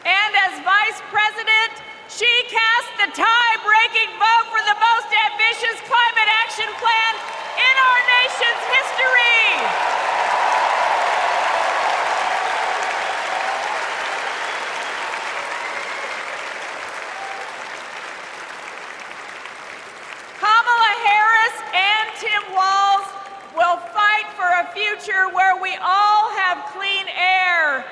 And as Vice President, she cast the tie-breaking vote for the most ambitious climate action plan in our nation's history. Kamala Harris and Tim Walz will fight for a future where we all have clean air,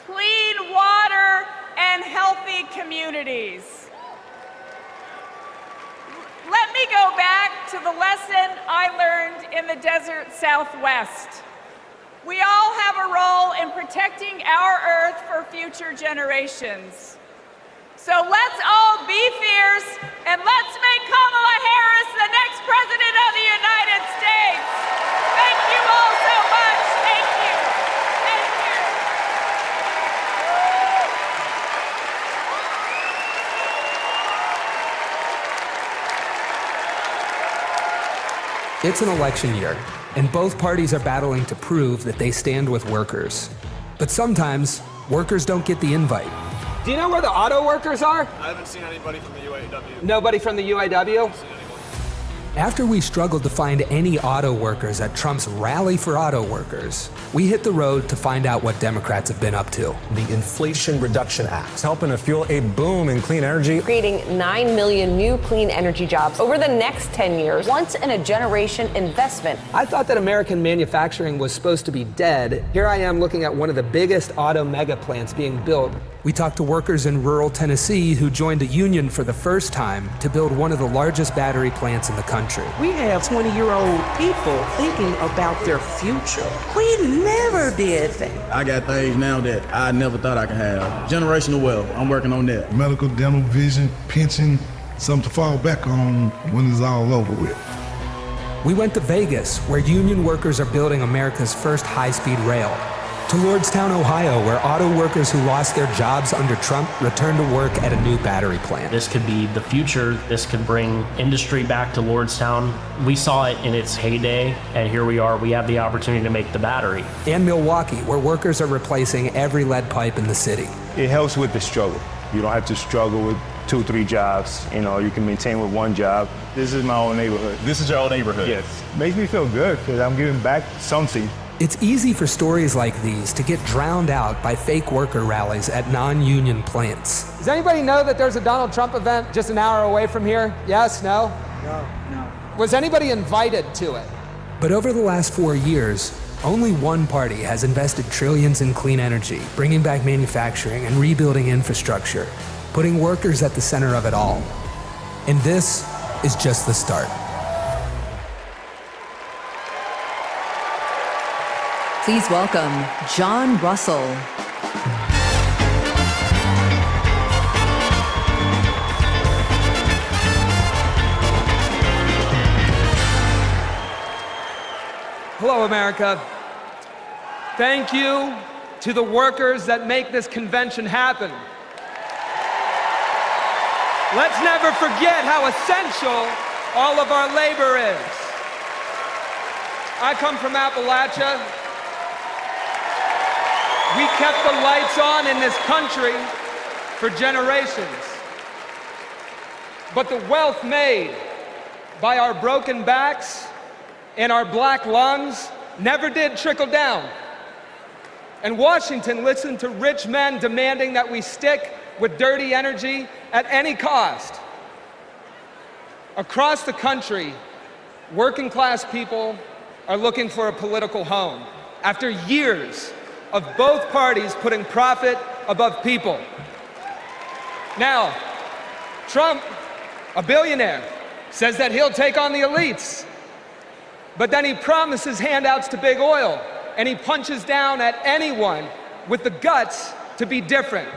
clean water, and healthy communities. Let me go back to the lesson I learned in the desert Southwest. We all have a role in protecting our Earth for future generations. So let's all be fierce, and let's make Kamala Harris the next President of the United States. Thank you all so much. Thank you. Thank you. It's an election year, and both parties are battling to prove that they stand with workers. But sometimes, workers don't get the invite. Do you know where the auto workers are? I haven't seen anybody from the UAW. Nobody from the UAW? After we struggled to find any auto workers at Trump's Rally for Auto Workers, we hit the road to find out what Democrats have been up to. The Inflation Reduction Act is helping to fuel a boom in clean energy, creating 9 million new clean energy jobs over the next 10 years, once in a generation investment. I thought that American manufacturing was supposed to be dead. Here I am looking at one of the biggest auto mega plants being built. We talked to workers in rural Tennessee who joined a union for the first time to build one of the largest battery plants in the country. We have 20-year-old people thinking about their future. We never did that. I got things now that I never thought I could have. Generational wealth, I'm working on that. Medical, dental, vision, pension, something to fall back on when it's all over with. We went to Vegas, where union workers are building America's first high-speed rail. To Lordstown, Ohio, where auto workers who lost their jobs under Trump returned to work at a new battery plant. This could be the future. This could bring industry back to Lordstown. We saw it in its heyday, and here we are. We have the opportunity to make the battery. And Milwaukee, where workers are replacing every lead pipe in the city. It helps with the struggle. You don't have to struggle with 2 or 3 jobs. You know, you can maintain with 1 job. This is my own neighborhood. This is your own neighborhood? Yes. Makes me feel good because I'm giving back something. It's easy for stories like these to get drowned out by fake worker rallies at non-union plants. Does anybody know that there's a Donald Trump event just an hour away from here? Yes? No? No. Was anybody invited to it? But over the last 4 years, only one party has invested trillions in clean energy, bringing back manufacturing and rebuilding infrastructure, putting workers at the center of it all. And this is just the start. Please welcome John Russell. America. Thank you to the workers that make this convention happen. Let's never forget how essential all of our labor is. I come from Appalachia. We kept the lights on in this country for generations. But the wealth made by our broken backs and our black lungs never did trickle down. And Washington listened to rich men demanding that we stick with dirty energy at any cost. Across the country, working class people are looking for a political home after years of both parties putting profit above people. Now, Trump, a billionaire, says that he'll take on the elites, but then he promises handouts to big oil, and he punches down at anyone with the guts to be different.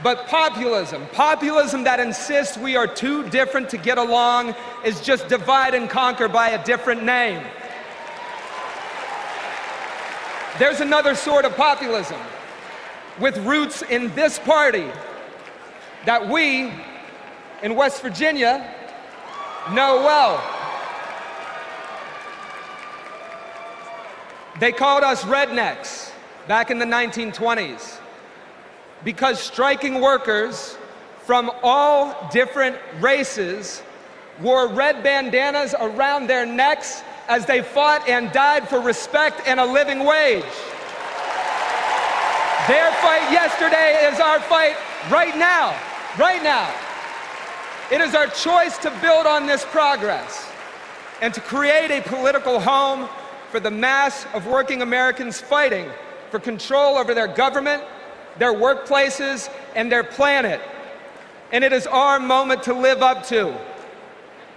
But populism that insists we are too different to get along, is just divide and conquer by a different name. There's another sort of populism with roots in this party that we in West Virginia know well. They called us rednecks back in the 1920s because striking workers from all different races wore red bandanas around their necks as they fought and died for respect and a living wage. Their fight yesterday is our fight right now, right now. It is our choice to build on this progress and to create a political home for the mass of working Americans fighting for control over their government, their workplaces, and their planet. And it is our moment to live up to.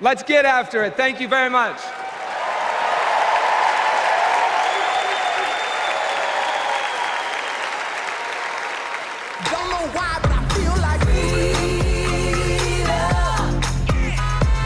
Let's get after it. Thank you very much.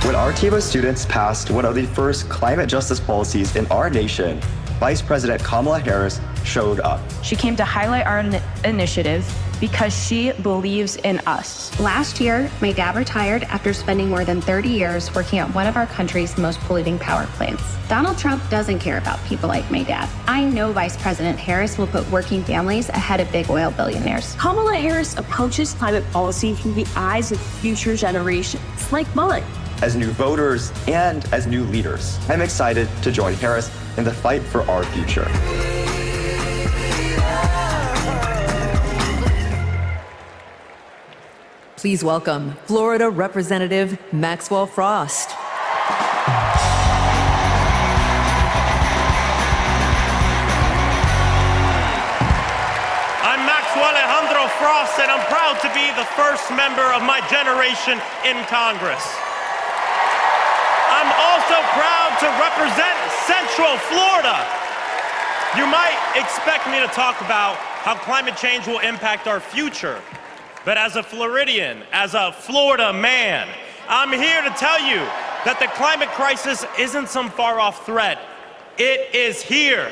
When our team of students passed one of the first climate justice policies in our nation, Vice President Kamala Harris showed up. She came to highlight our initiative because she believes in us. Last year, my dad retired after spending more than 30 years working at one of our country's most polluting power plants. Donald Trump doesn't care about people like my dad. I know Vice President Harris will put working families ahead of big oil billionaires. Kamala Harris approaches climate policy through the eyes of future generations, like mine. As new voters and as new leaders, I'm excited to join Harris in the fight for our future. Please welcome Florida Representative Maxwell Frost. I'm Maxwell Alejandro Frost, and I'm proud to be the first member of my generation in Congress. I'm also proud to represent Central Florida. You might expect me to talk about how climate change will impact our future. But as a Floridian, as a Florida man, I'm here to tell you that the climate crisis isn't some far-off threat. It is here.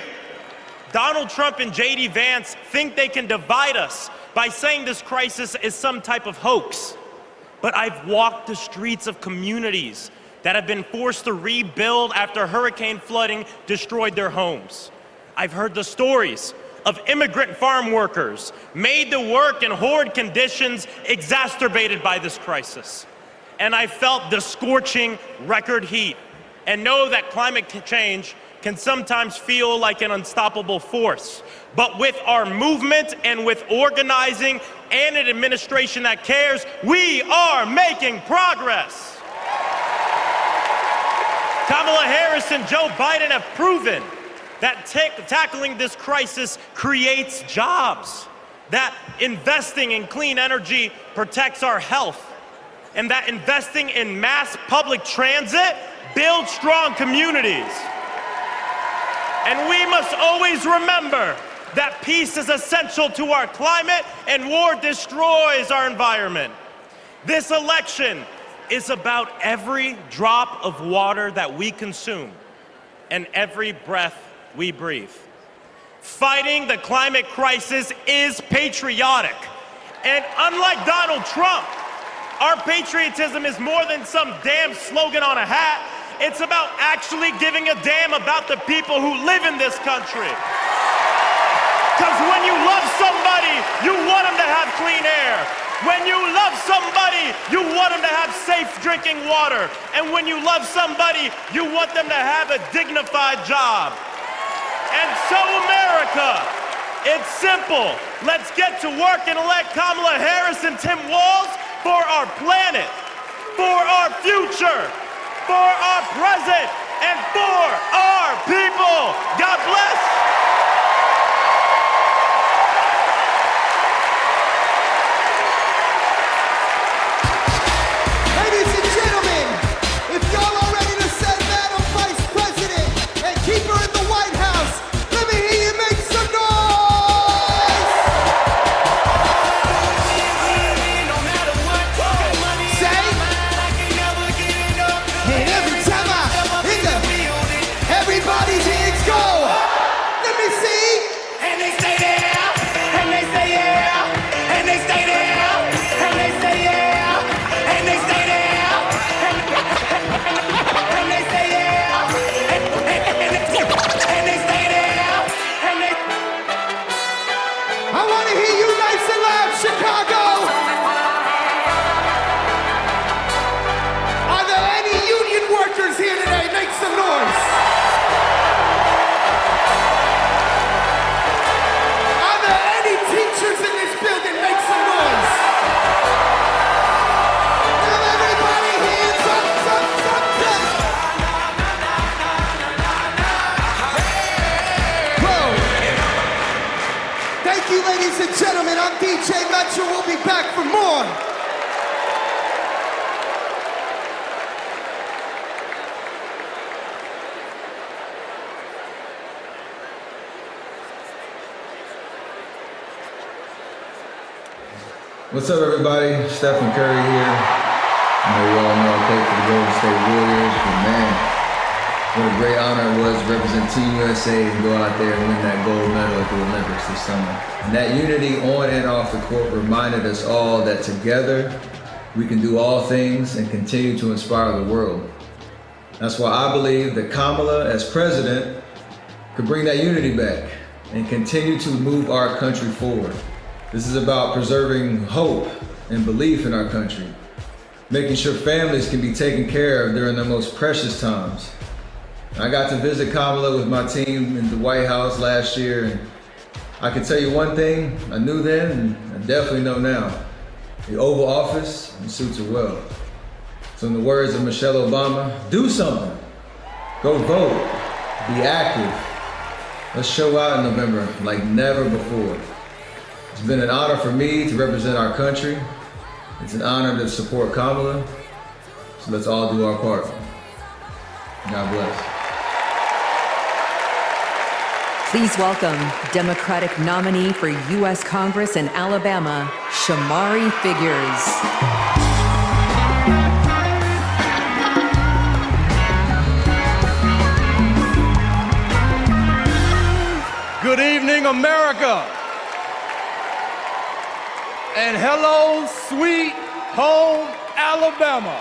Donald Trump and J.D. Vance think they can divide us by saying this crisis is some type of hoax. But I've walked the streets of communities that have been forced to rebuild after hurricane flooding destroyed their homes. I've heard the stories of immigrant farm workers made to work in horrid conditions exacerbated by this crisis. And I felt the scorching record heat and know that climate change can sometimes feel like an unstoppable force. But with our movement and with organizing and an administration that cares, we are making progress. Kamala Harris and Joe Biden have proven that tackling this crisis creates jobs, that investing in clean energy protects our health, and that investing in mass public transit builds strong communities. And we must always remember that peace is essential to our climate and war destroys our environment. This election is about every drop of water that we consume and every breath we breathe. Fighting the climate crisis is patriotic. And unlike Donald Trump, our patriotism is more than some damn slogan on a hat. It's about actually giving a damn about the people who live in this country. Because when you love somebody, you want them to have clean air. When you love somebody, you want them to have safe drinking water. And when you love somebody, you want them to have a dignified job. And so, America, it's simple. Let's get to work and elect Kamala Harris and Tim Walz for our planet, for our future, for our present, and for our people. God bless. Ladies and gentlemen, if y'all are ready to send Madam Vice President and keep her in the White House, let me hear you make some noise! Say, and every time I hit the, everybody's hands go. Let me see. And they stay there, and they stay there, and they stay there, and they stay there, and they stay there, and they stay there, and they stay there, and they. I want to hear you nice and loud, Chicago. Are there any union workers here today? Make some noise. Are there any teachers in this building? Make some noise. Now everybody hands up, up. Whoa. Thank you, ladies and gentlemen. I'm DJ Metro. We'll be back for more. What's up, everybody? Stephen Curry here. I know you all know I played for the Golden State Warriors, but man, what a great honor it was to represent Team USA and go out there and win that gold medal at the Olympics this summer. And that unity on and off the court reminded us all that together we can do all things and continue to inspire the world. That's why I believe that Kamala, as president, could bring that unity back and continue to move our country forward. This is about preserving hope and belief in our country, making sure families can be taken care of during their most precious times. I got to visit Kamala with my team in the White House last year, and I can tell you one thing I knew then, and I definitely know now. The Oval Office suits her well. So in the words of Michelle Obama, do something. Go vote, be active. Let's show out in November like never before. It's been an honor for me to represent our country. It's an honor to support Kamala. So let's all do our part. God bless. Please welcome Democratic nominee for U.S. Congress in Alabama, Shamari Figures. Good evening, America. And hello, sweet home Alabama.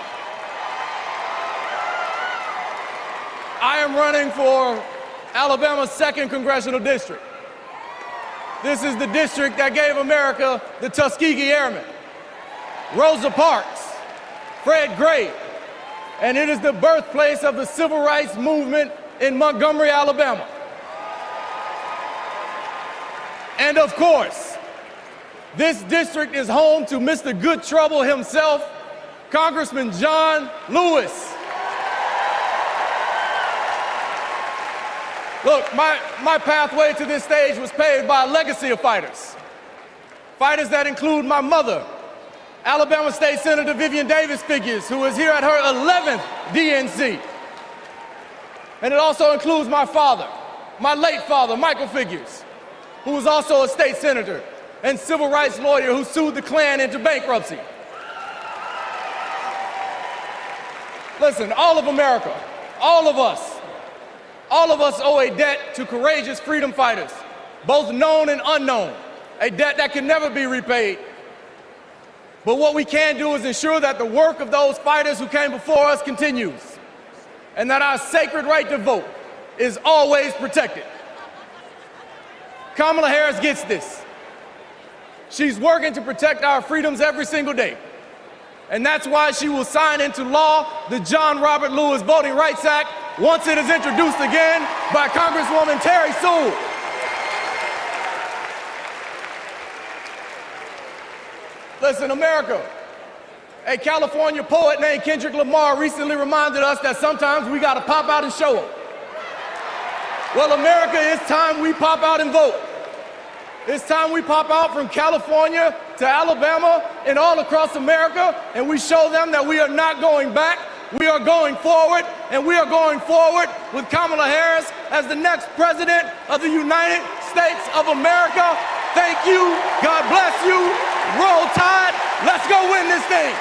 I am running for Alabama's 2nd Congressional District. This is the district that gave America the Tuskegee Airmen, Rosa Parks, Fred Gray, and it is the birthplace of the civil rights movement in Montgomery, Alabama. And of course, this district is home to Mr. Good Trouble himself, Congressman John Lewis. Look, my pathway to this stage was paved by a legacy of fighters. Fighters that include my mother, Alabama State Senator Vivian Davis Figures, who is here at her 11th DNC. And it also includes my father, my late father, Michael Figures, who was also a state senator and civil rights lawyer who sued the Klan into bankruptcy. Listen, all of America, all of us owe a debt to courageous freedom fighters, both known and unknown, a debt that can never be repaid. But what we can do is ensure that the work of those fighters who came before us continues, and that our sacred right to vote is always protected. Kamala Harris gets this. She's working to protect our freedoms every single day. And that's why she will sign into law the John Robert Lewis Voting Rights Act once it is introduced again by Congresswoman Terry Sewell. Listen, America, a California poet named Kendrick Lamar recently reminded us that sometimes we gotta pop out and show up. Well, America, it's time we pop out and vote. It's time we pop out from California to Alabama and all across America, and we show them that we are not going back, we are going forward, and we are going forward with Kamala Harris as the next president of the United States of America. Thank you, God bless you, roll tide, let's go win this thing.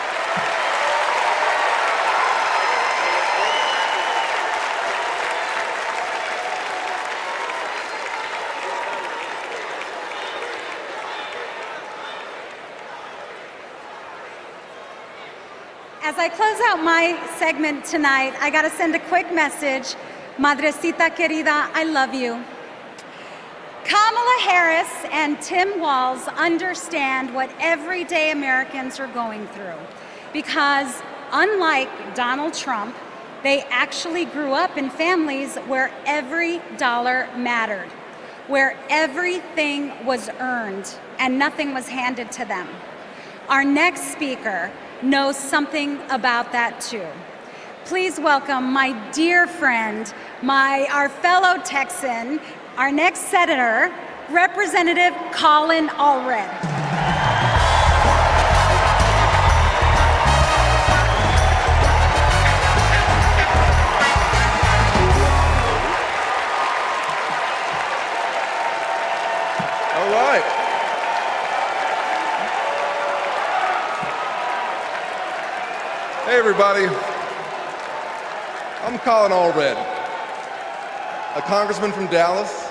As I close out my segment tonight, I gotta send a quick message. Madrecita querida, I love you. Kamala Harris and Tim Walz understand what everyday Americans are going through because unlike Donald Trump, they actually grew up in families where every dollar mattered, where everything was earned and nothing was handed to them. Our next speaker knows something about that too. Please welcome my dear friend, our fellow Texan, our next senator, Representative Colin Allred. All right. Hey everybody, I'm Colin Allred, a congressman from Dallas,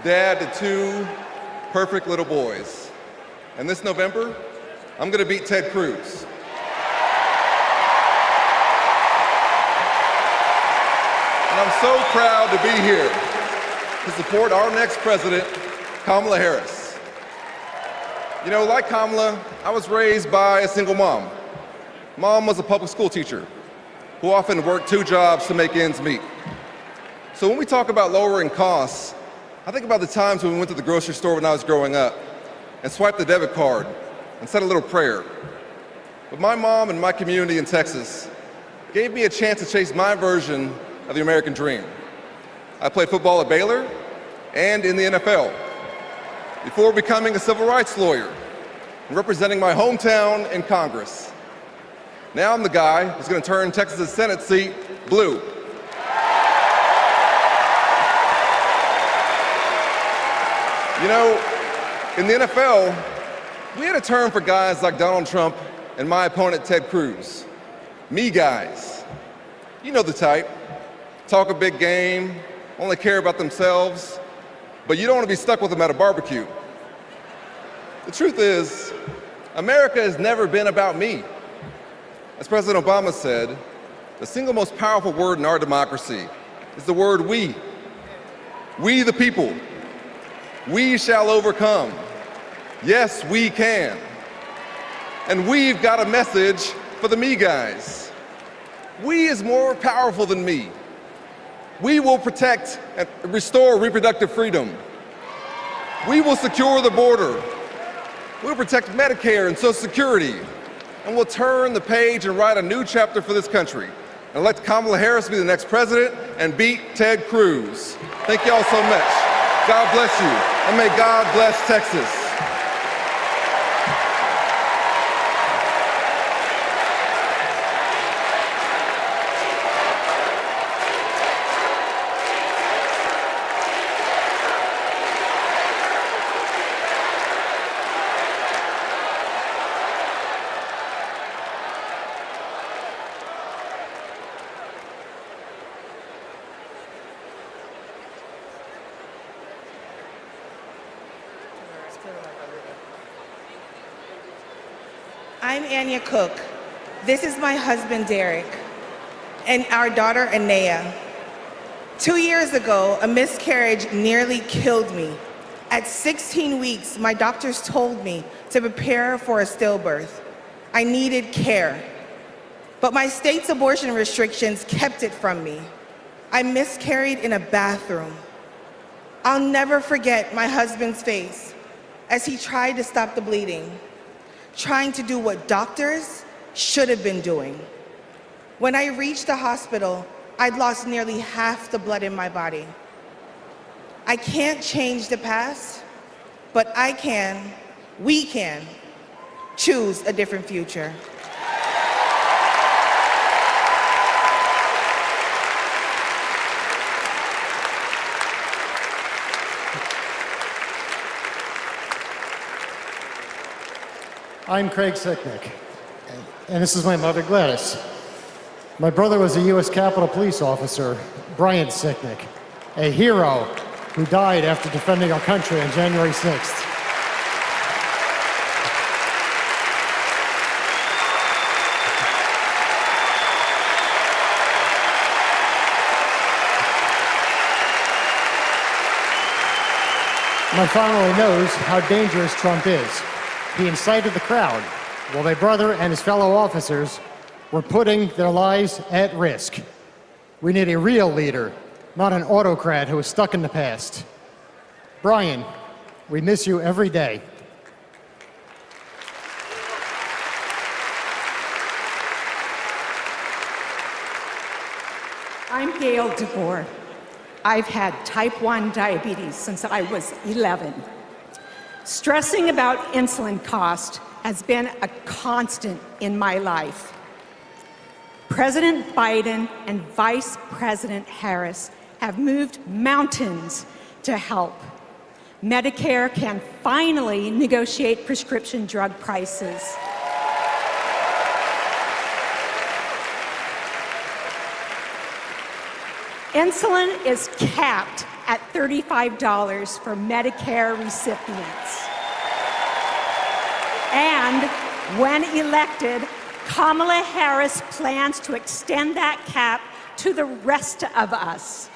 dad to two perfect little boys. And this November, I'm gonna beat Ted Cruz. And I'm so proud to be here to support our next president, Kamala Harris. You know, like Kamala, I was raised by a single mom. Mom was a public school teacher who often worked two jobs to make ends meet. So when we talk about lowering costs, I think about the times when we went to the grocery store when I was growing up and swiped the debit card and said a little prayer. But my mom and my community in Texas gave me a chance to chase my version of the American dream. I played football at Baylor and in the NFL before becoming a civil rights lawyer and representing my hometown in Congress. Now I'm the guy who's going to turn Texas's Senate seat blue. You know, in the NFL, we had a term for guys like Donald Trump and my opponent Ted Cruz. Me guys. You know the type. Talk a big game, only care about themselves, but you don't want to be stuck with them at a barbecue. The truth is, America has never been about me. As President Obama said, the single most powerful word in our democracy is the word we. We the people. We shall overcome. Yes, we can. And we've got a message for the me guys. We is more powerful than me. We will protect and restore reproductive freedom. We will secure the border. We'll protect Medicare and Social Security. And we'll turn the page and write a new chapter for this country and let Kamala Harris be the next president and beat Ted Cruz. Thank you all so much. God bless you, and may God bless Texas. I'm Anya Cook. This is my husband, Derek, and our daughter, Anaya. 2 years ago, a miscarriage nearly killed me. At 16 weeks, my doctors told me to prepare for a stillbirth. I needed care. But my state's abortion restrictions kept it from me. I miscarried in a bathroom. I'll never forget my husband's face as he tried to stop the bleeding, trying to do what doctors should have been doing. When I reached the hospital, I'd lost nearly half the blood in my body. I can't change the past, but we can choose a different future. I'm Craig Sicknick, and this is my mother, Gladys. My brother was a U.S. Capitol Police officer, Brian Sicknick, a hero who died after defending our country on January 6th. My family knows how dangerous Trump is. He incited the crowd while my brother and his fellow officers were putting their lives at risk. We need a real leader, not an autocrat who is stuck in the past. Brian, we miss you every day. I'm Gail DeBoer. I've had type 1 diabetes since I was 11. Stressing about insulin cost has been a constant in my life. President Biden and Vice President Harris have moved mountains to help. Medicare can finally negotiate prescription drug prices. Insulin is capped at $35 for Medicare recipients. And when elected, Kamala Harris plans to extend that cap to the rest of us.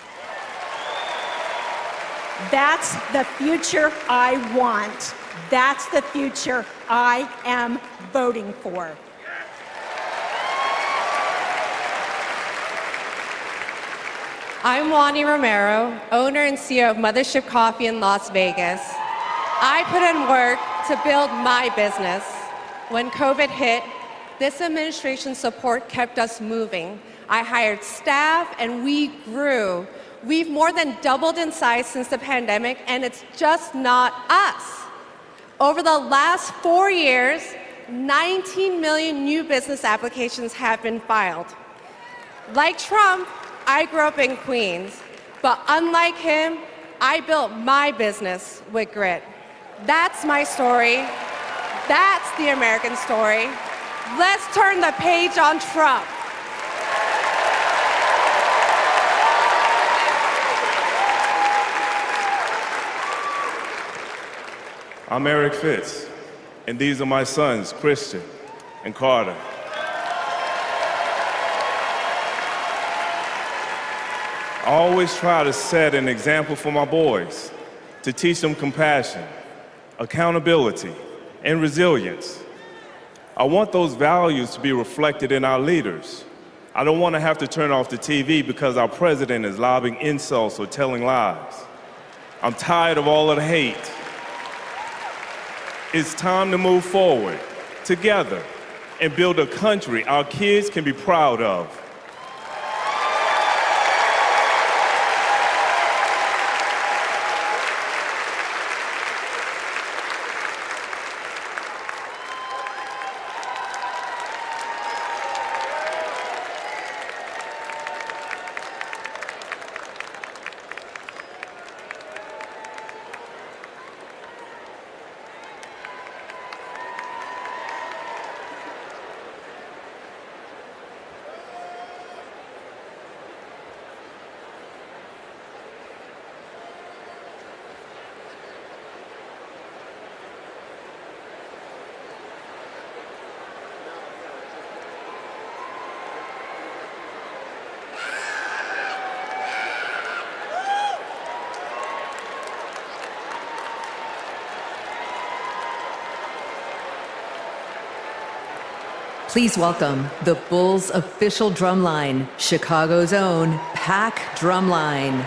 That's the future I want. That's the future I am voting for. I'm Wani Romero, owner and CEO of Mothership Coffee in Las Vegas. I put in work to build my business. When COVID hit, this administration's support kept us moving. I hired staff and we grew. We've more than doubled in size since the pandemic, and it's just not us. Over the last 4 years, 19 million new business applications have been filed. Like Trump, I grew up in Queens, but unlike him, I built my business with grit. That's my story. That's the American story. Let's turn the page on Trump. I'm Eric Fitz, and these are my sons, Christian and Carter. I always try to set an example for my boys, to teach them compassion, accountability, and resilience. I want those values to be reflected in our leaders. I don't want to have to turn off the TV because our president is lobbing insults or telling lies. I'm tired of all of the hate. It's time to move forward, together, and build a country our kids can be proud of. Please welcome the Bulls' official drumline, Chicago's own Pack Drumline.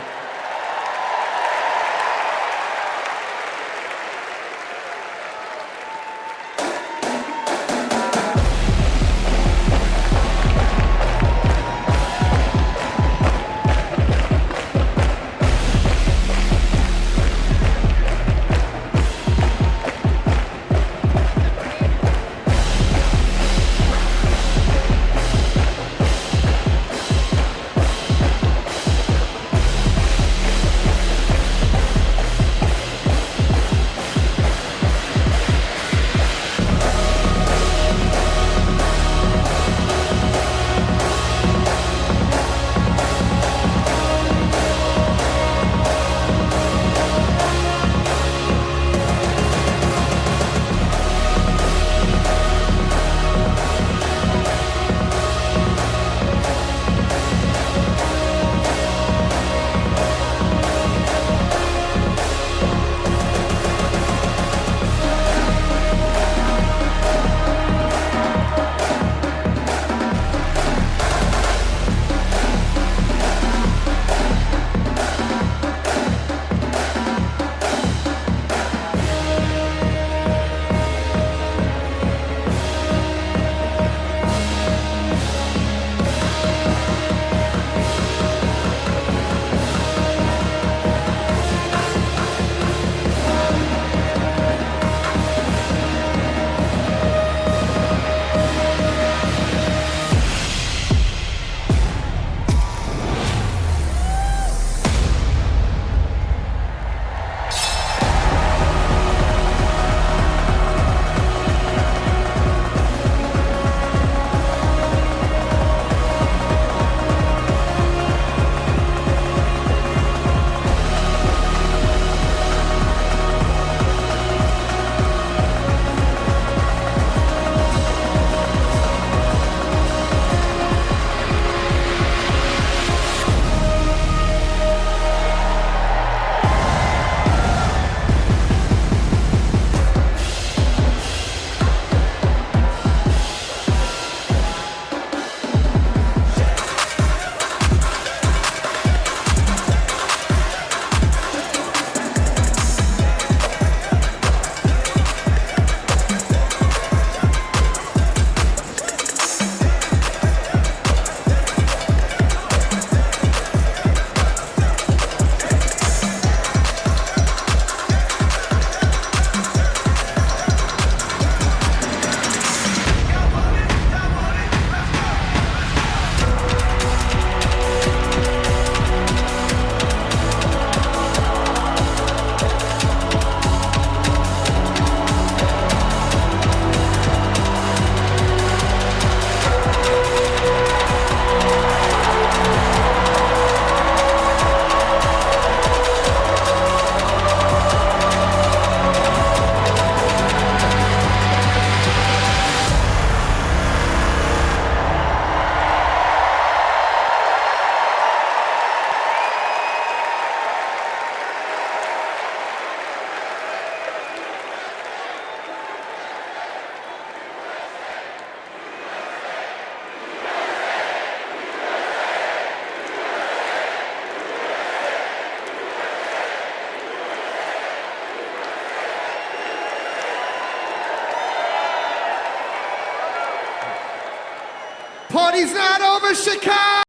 Party's not over, Chicago!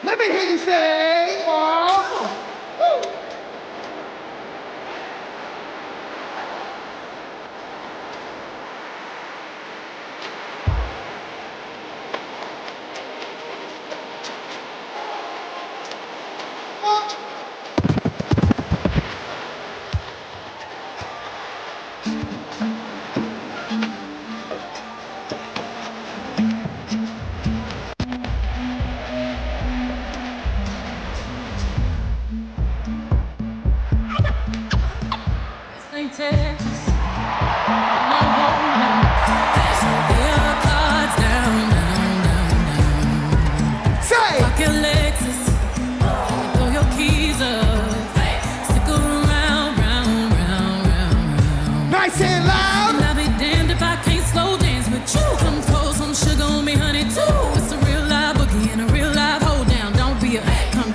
Let me hear you say, oh. Woo.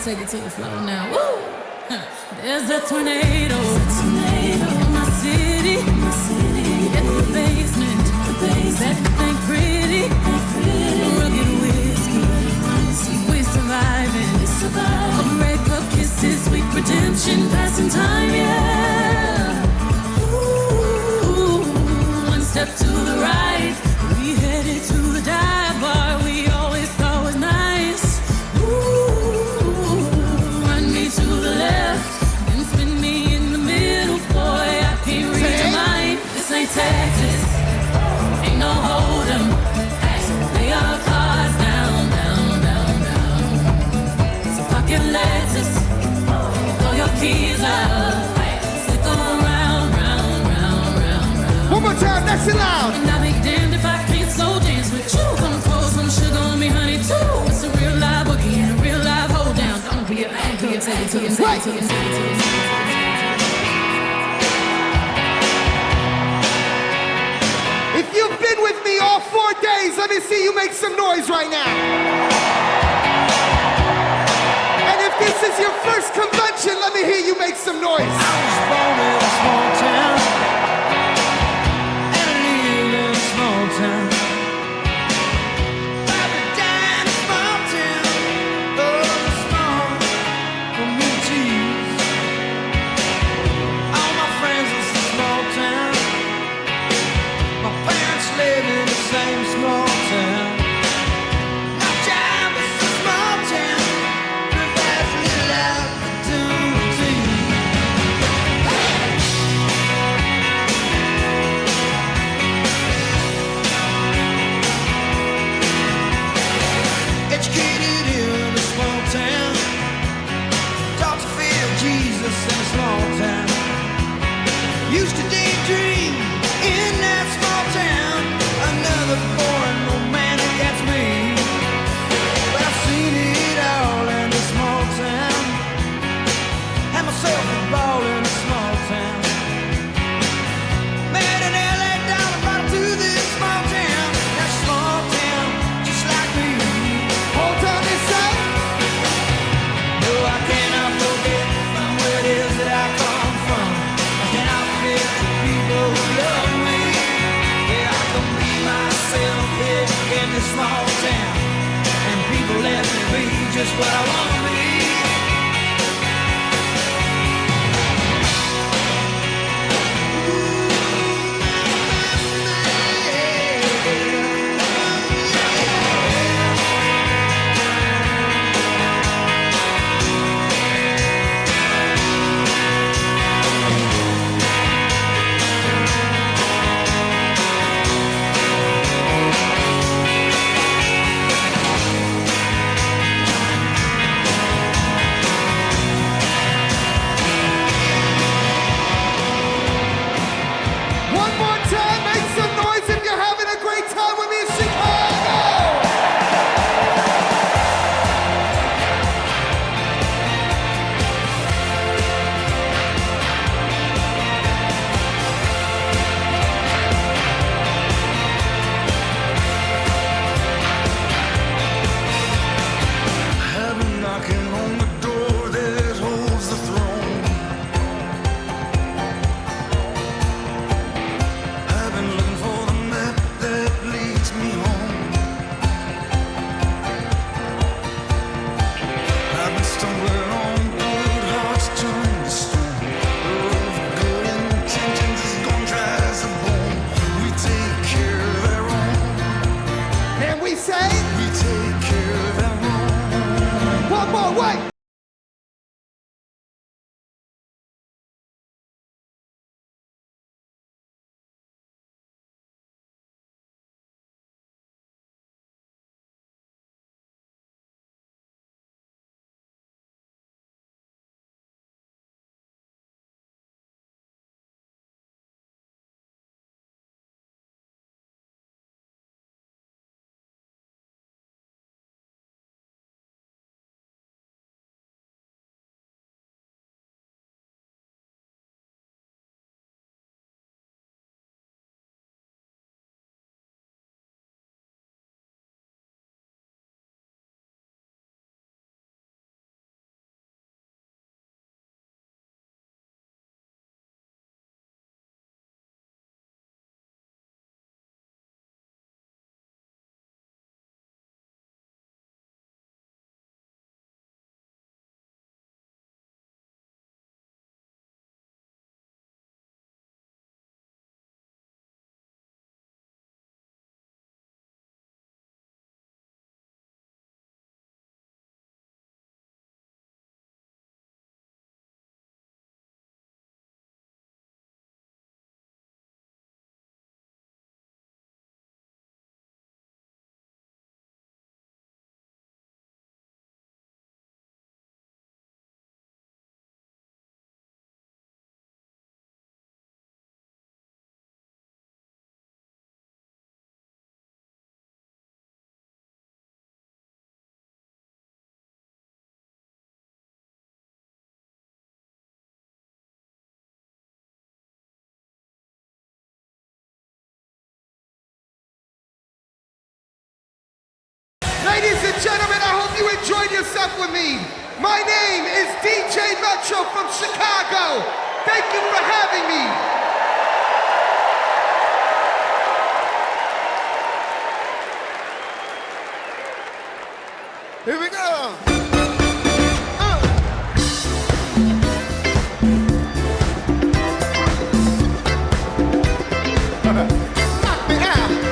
Take it to the floor now. Woo! There's a tornado in my city. In the basement. That thing pretty. Rugged whiskey. We're surviving. A breakup kisses, sweet redemption, passing time, yeah. Ooh, one step to the right. We headed to the dive bar we always thought was nice. To the left and spin me in the middle, boy. I can't read your mind. This ain't Texas, ain't no hold'em. Lay your cards down, down, down, down. So pocket Lexus, throw your keys up, stick around, round, round, round, round. One more time, nice and loud. And I'll be damned if I can't slow dance with you. Come pour some sugar on me, honey, too. It's a real live boogie and a real live hold down. Don't be a take it to the right. If you've been with me all 4 days, let me see you make some noise right now. And if this is your first convention, let me hear you make some noise. I was born in a small town, and I live in a small town. Same small town. My job is a small town. Provides little opportunity. Educated in a small town. Taught to fear Jesus in a small town. Used to daydream in that small town. Another foreign romantic, that's me. But I've seen it all in a small town. Had myself a ball in a small town. Met an LA dollar, brought her to this small town. That small town, just like me. Hold on this side. No, I cannot forget from where it is that I come from. I cannot forget the people who love me. Myself here in this small town, and people let me be just what I want to be. What? Ladies and gentlemen, I hope you enjoyed yourself with me. My name is DJ Metro from Chicago. Thank you for having me. Here we go. Knock me out.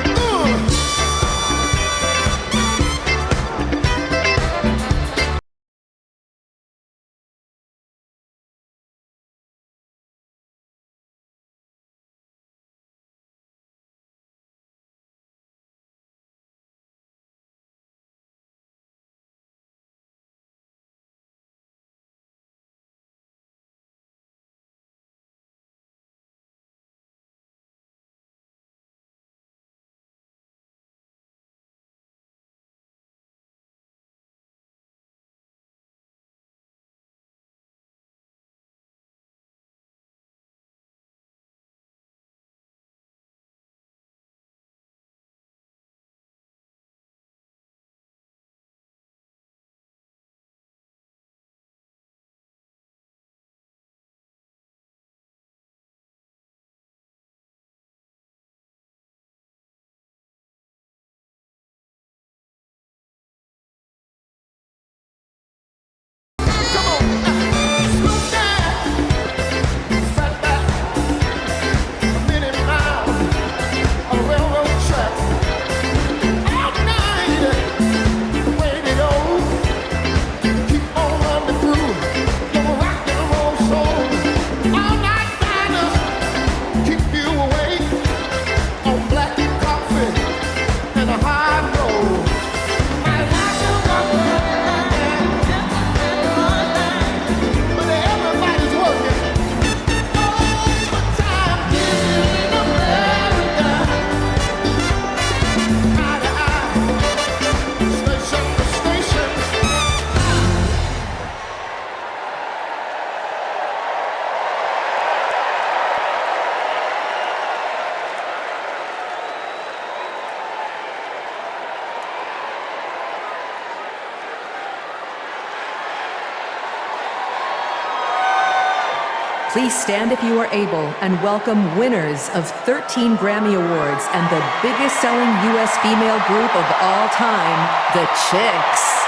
Please stand if you are able and welcome winners of 13 Grammy Awards and the biggest selling U.S. female group of all time, the Chicks.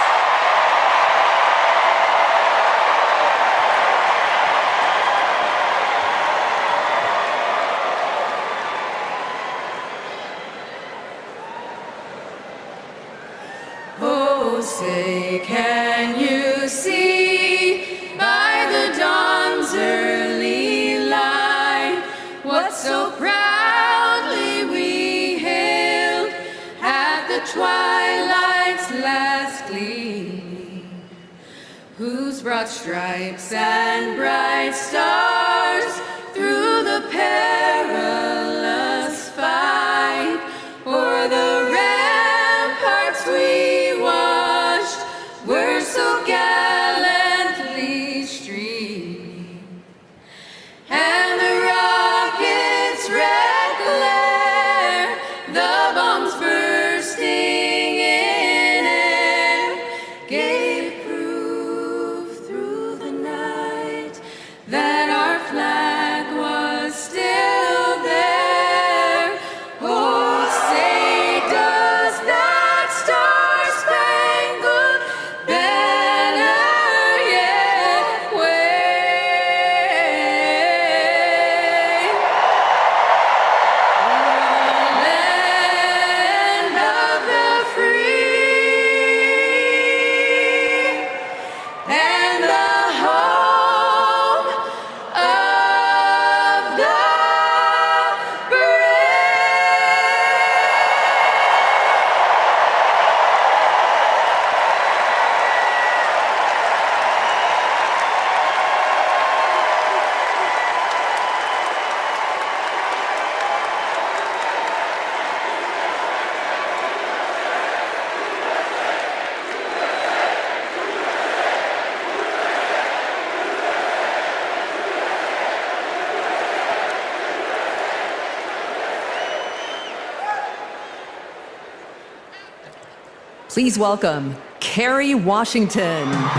Oh. Oh, say, can you see by the dawn's early light what so proudly we hailed at the twilight's last gleaming, whose broad stripes and bright stars through the perilous fight o'er the ramparts we watched were so gallantly streaming, and the rockets' red glare, the bombs bursting in air, gave proof through the night that our flag was still there. Oh, say, does that star-spangled banner yet wave? Land of the free and the home of the brave. Please welcome Kerry Washington. Welcome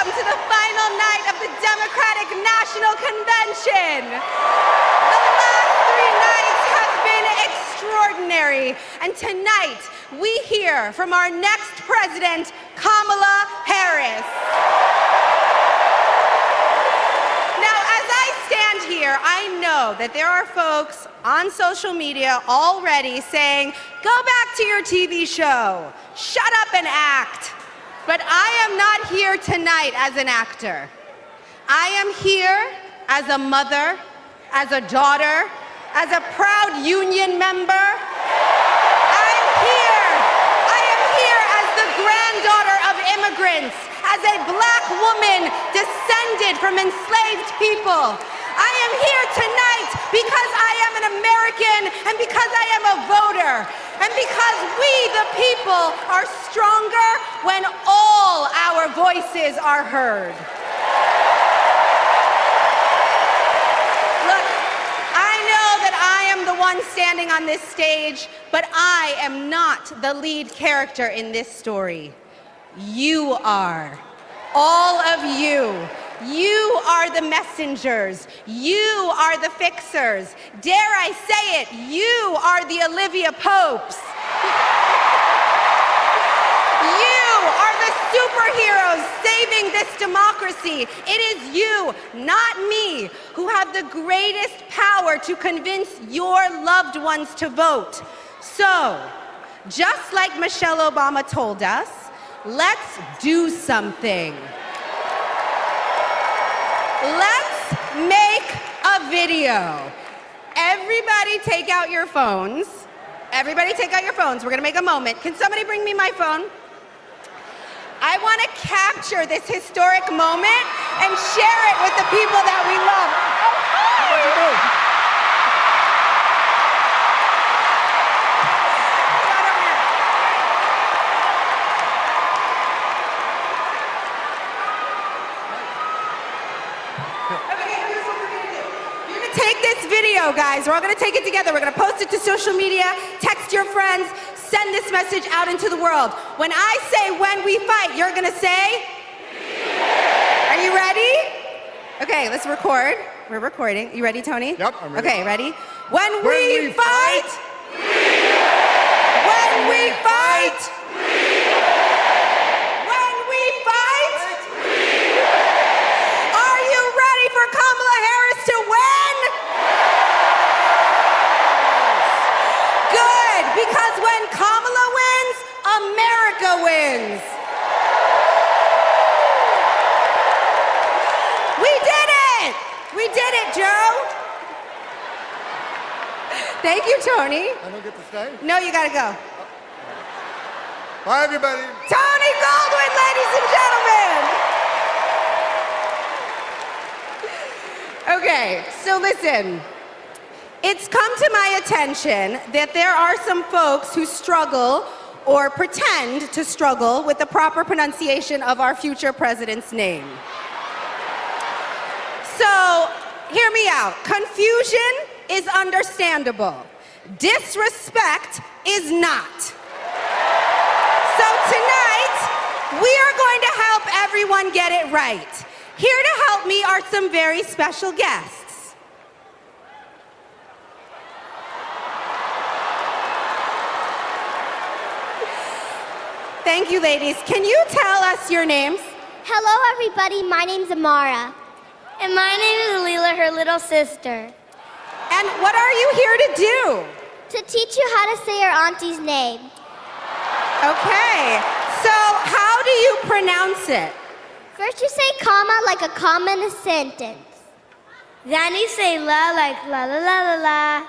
to the final night of the Democratic National Convention. The last 3 nights have been extraordinary, and tonight we hear from our next president, Kamala Harris. Now, as I stand here, I know that there are folks on social media already saying, go back to your TV show, shut up and act. But I am not here tonight as an actor. I am here as a mother, as a daughter, as a proud union member. I am here as the granddaughter of immigrants, as a black woman descended from enslaved people. I am here tonight because I am an American and because I am a voter and because we, the people, are stronger when all our voices are heard. Look, I know that I am the one standing on this stage, but I am not the lead character in this story. You are. All of you. You are the messengers. You are the fixers. Dare I say it, you are the Olivia Popes. You are the superheroes saving this democracy. It is you, not me, who have the greatest power to convince your loved ones to vote. So, just like Michelle Obama told us, let's do something. Let's make a video. Everybody take out your phones. Everybody take out your phones. We're gonna make a moment. Can somebody bring me my phone? I wanna capture this historic moment and share it with the people that we love. Take this video, guys. We're all gonna take it together. We're gonna post it to social media, text your friends, send this message out into the world. When I say when we fight, you're gonna say? Are you ready? Okay, let's record. We're recording. You ready, Tony? Yep, I'm ready. Okay, ready? When we fight! When we fight! When we fight! America wins. We did it! We did it, Joe. Thank you, Tony. I don't get to stay? No, you gotta go. Bye, everybody. Tony Goldwyn, ladies and gentlemen. Okay, so listen. It's come to my attention that there are some folks who struggle or pretend to struggle with the proper pronunciation of our future president's name. So, hear me out. Confusion is understandable. Disrespect is not. So tonight, we are going to help everyone get it right. Here to help me are some very special guests. Thank you, ladies. Can you tell us your names? Hello, everybody. My name's Amara. And my name is Leela, her little sister. And what are you here to do? To teach you how to say your auntie's name. Okay, so how do you pronounce it? First you say comma like a comma in a sentence. Then you say la like la la la la la.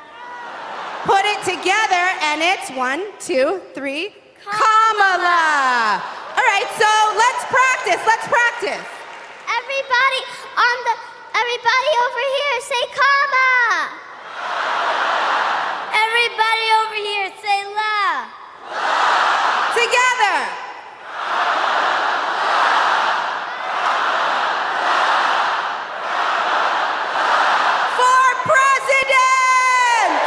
Put it together and it's 1, 2, 3, Kamala. All right, so let's practice. Everybody over here say comma. Everybody over here say la. Together. For president!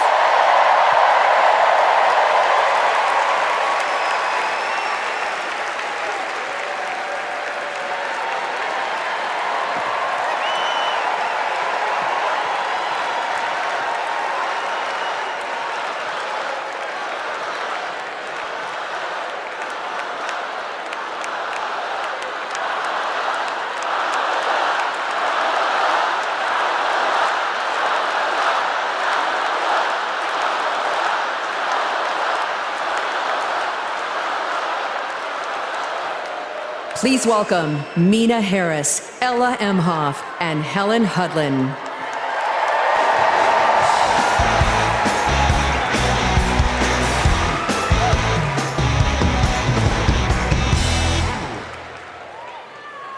Please welcome Mina Harris, Ella Emhoff, and Helen Hudlin.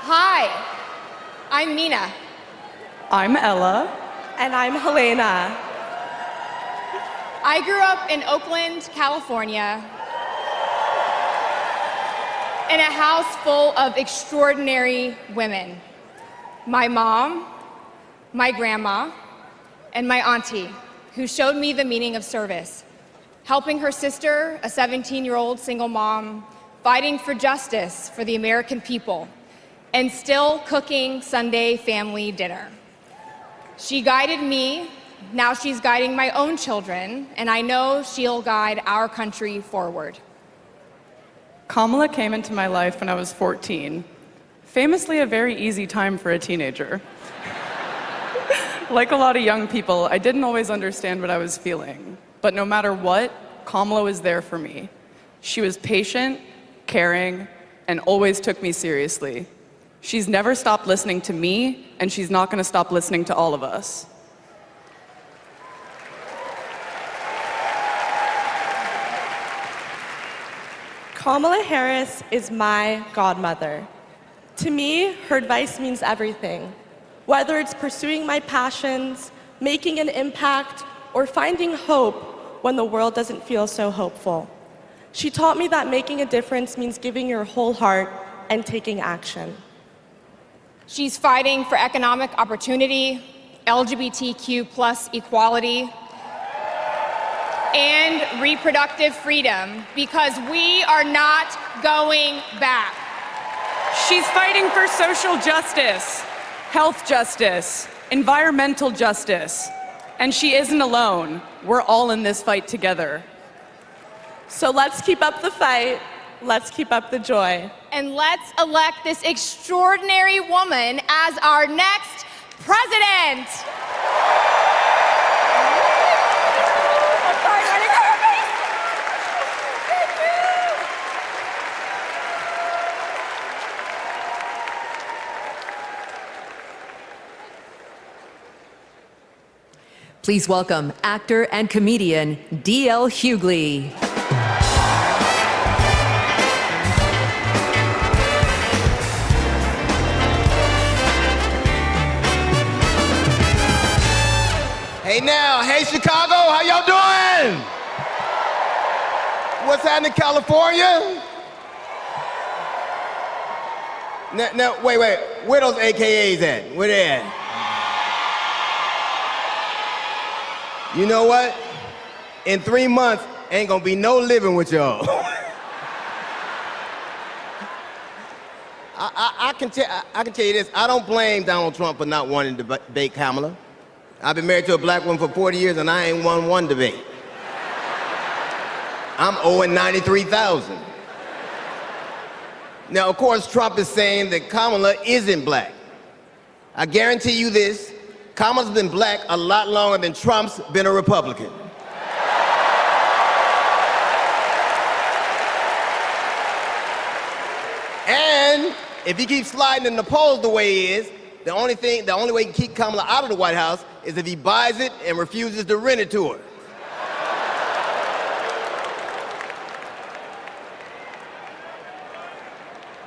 Hi, I'm Mina. I'm Ella. And I'm Helena. I grew up in Oakland, California, in a house full of extraordinary women. My mom, my grandma, and my auntie, who showed me the meaning of service, helping her sister, a 17-year-old single mom, fighting for justice for the American people, and still cooking Sunday family dinner. She guided me, now she's guiding my own children, and I know she'll guide our country forward. Kamala came into my life when I was 14. Famously a very easy time for a teenager. Like a lot of young people, I didn't always understand what I was feeling. But no matter what, Kamala was there for me. She was patient, caring, and always took me seriously. She's never stopped listening to me, and she's not gonna stop listening to all of us. Kamala Harris is my godmother. To me, her advice means everything. Whether it's pursuing my passions, making an impact, or finding hope when the world doesn't feel so hopeful. She taught me that making a difference means giving your whole heart and taking action. She's fighting for economic opportunity, LGBTQ+ equality, and reproductive freedom, because we are not going back. She's fighting for social justice, health justice, environmental justice, and she isn't alone. We're all in this fight together. So let's keep up the fight, let's keep up the joy. And let's elect this extraordinary woman as our next president. Please welcome actor and comedian D.L. Hughley. Hey now, hey Chicago, how y'all doing? What's happening, California? Now, wait, where those AKAs at? Where they at? You know what? In 3 months, ain't gonna be no living with y'all. I can tell you this, I don't blame Donald Trump for not wanting to debate Kamala. I've been married to a black woman for 40 years and I ain't won one debate. I'm owing $93,000. Now, of course, Trump is saying that Kamala isn't black. I guarantee you this, Kamala's been black a lot longer than Trump's been a Republican. And if he keeps sliding in the polls the way he is, the only way he can keep Kamala out of the White House is if he buys it and refuses to rent it to her.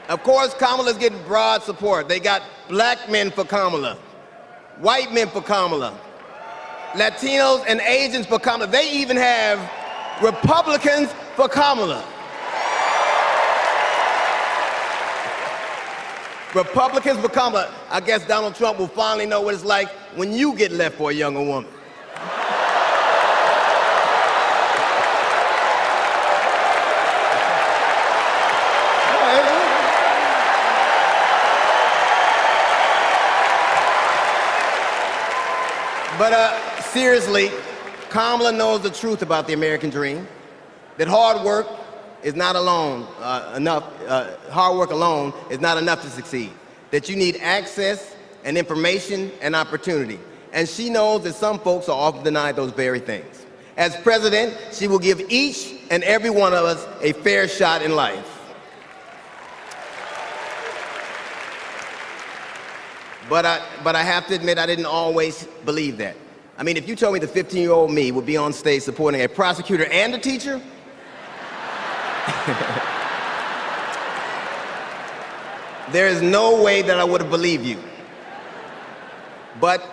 Of course, Kamala's getting broad support. They got black men for Kamala, white men for Kamala, Latinos and Asians for Kamala. They even have Republicans for Kamala. Republicans for Kamala. I guess Donald Trump will finally know what it's like when you get left for a younger woman. But seriously, Kamala knows the truth about the American dream, that hard work is not hard work alone is not enough to succeed, that you need access and information and opportunity. And she knows that some folks are often denied those very things. As president, she will give each and every one of us a fair shot in life. But I have to admit, I didn't always believe that. I mean, if you told me the 15-year-old me would be on stage supporting a prosecutor and a teacher, there is no way that I would have believed you. But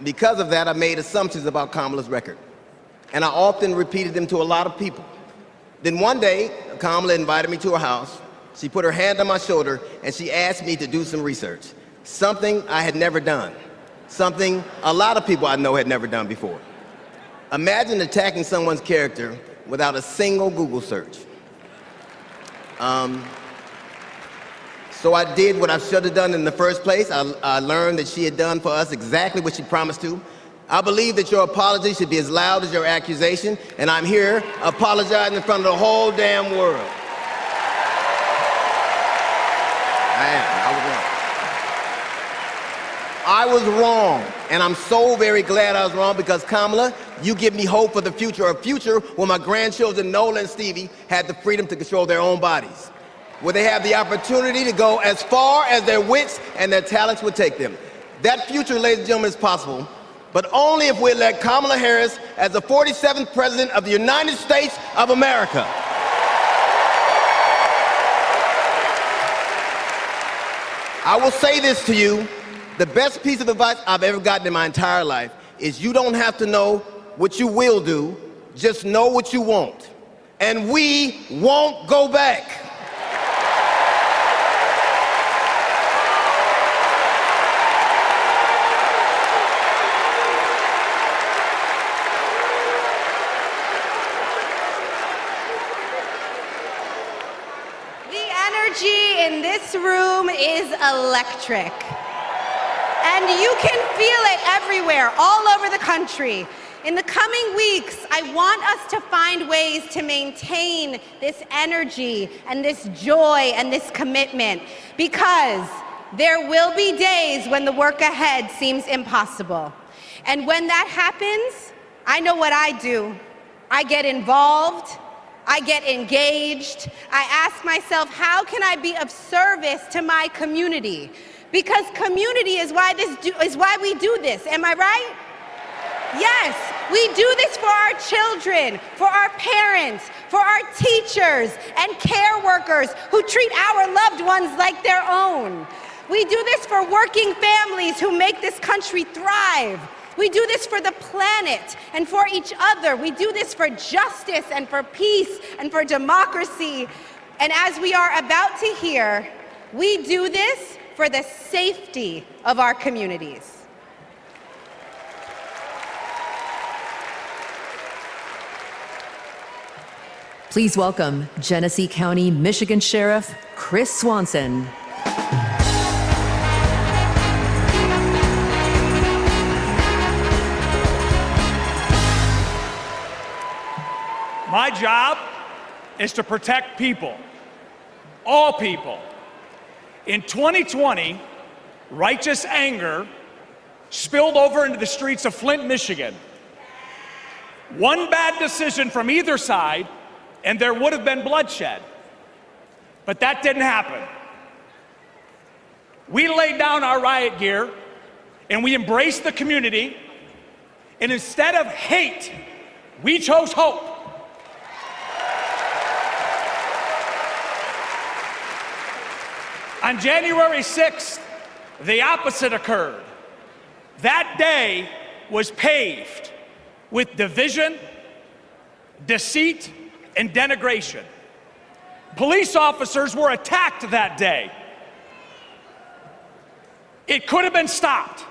because of that, I made assumptions about Kamala's record. And I often repeated them to a lot of people. Then one day, Kamala invited me to her house. She put her hand on my shoulder and she asked me to do some research. Something I had never done. Something a lot of people I know had never done before. Imagine attacking someone's character without a single Google search. So I did what I should have done in the first place. I learned that she had done for us exactly what she promised to. I believe that your apology should be as loud as your accusation, and I'm here apologizing in front of the whole damn world. I was wrong, and I'm so very glad I was wrong because Kamala, you give me hope for the future, a future where my grandchildren, Nola and Stevie, had the freedom to control their own bodies, where they have the opportunity to go as far as their wits and their talents would take them. That future, ladies and gentlemen, is possible, but only if we elect Kamala Harris as the 47th President of the United States of America. I will say this to you. The best piece of advice I've ever gotten in my entire life is you don't have to know what you will do, just know what you won't. And we won't go back. The energy in this room is electric. And you can feel it everywhere, all over the country. In the coming weeks, I want us to find ways to maintain this energy and this joy and this commitment, because there will be days when the work ahead seems impossible. And when that happens, I know what I do. I get involved, I get engaged, I ask myself, how can I be of service to my community? Because community is why we do this, am I right? Yes, we do this for our children, for our parents, for our teachers and care workers who treat our loved ones like their own. We do this for working families who make this country thrive. We do this for the planet and for each other. We do this for justice and for peace and for democracy. And as we are about to hear, we do this for the safety of our communities. Please welcome Genesee County, Michigan Sheriff Chris Swanson. My job is to protect people, all people. In 2020, righteous anger spilled over into the streets of Flint, Michigan. One bad decision from either side, and there would have been bloodshed. But that didn't happen. We laid down our riot gear, and we embraced the community, and instead of hate, we chose hope. On January 6th, the opposite occurred. That day was paved with division, deceit, and denigration. Police officers were attacked that day. It could have been stopped.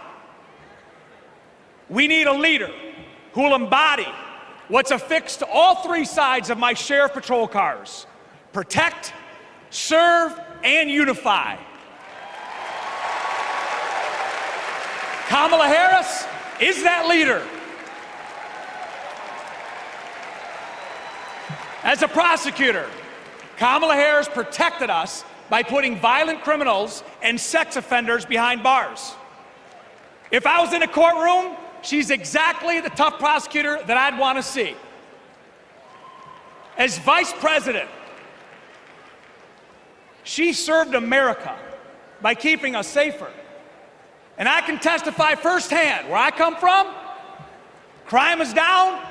We need a leader who will embody what's affixed to all three sides of my sheriff patrol cars: protect, serve, and unify. Kamala Harris is that leader. As a prosecutor, Kamala Harris protected us by putting violent criminals and sex offenders behind bars. If I was in a courtroom, she's exactly the tough prosecutor that I'd want to see. As vice president, she served America by keeping us safer. And I can testify firsthand, where I come from, crime is down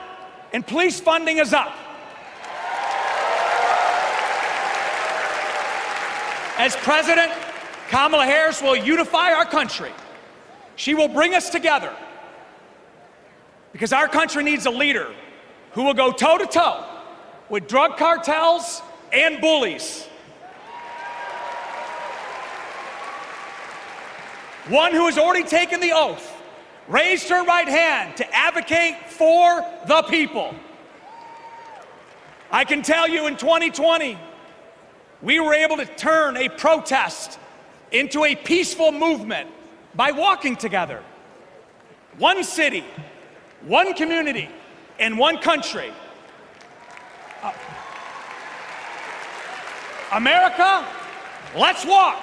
and police funding is up. As president, Kamala Harris will unify our country. She will bring us together because our country needs a leader who will go toe-to-toe with drug cartels and bullies. One who has already taken the oath, raised her right hand to advocate for the people. I can tell you in 2020, we were able to turn a protest into a peaceful movement by walking together. One city, one community, and one country. America, let's walk.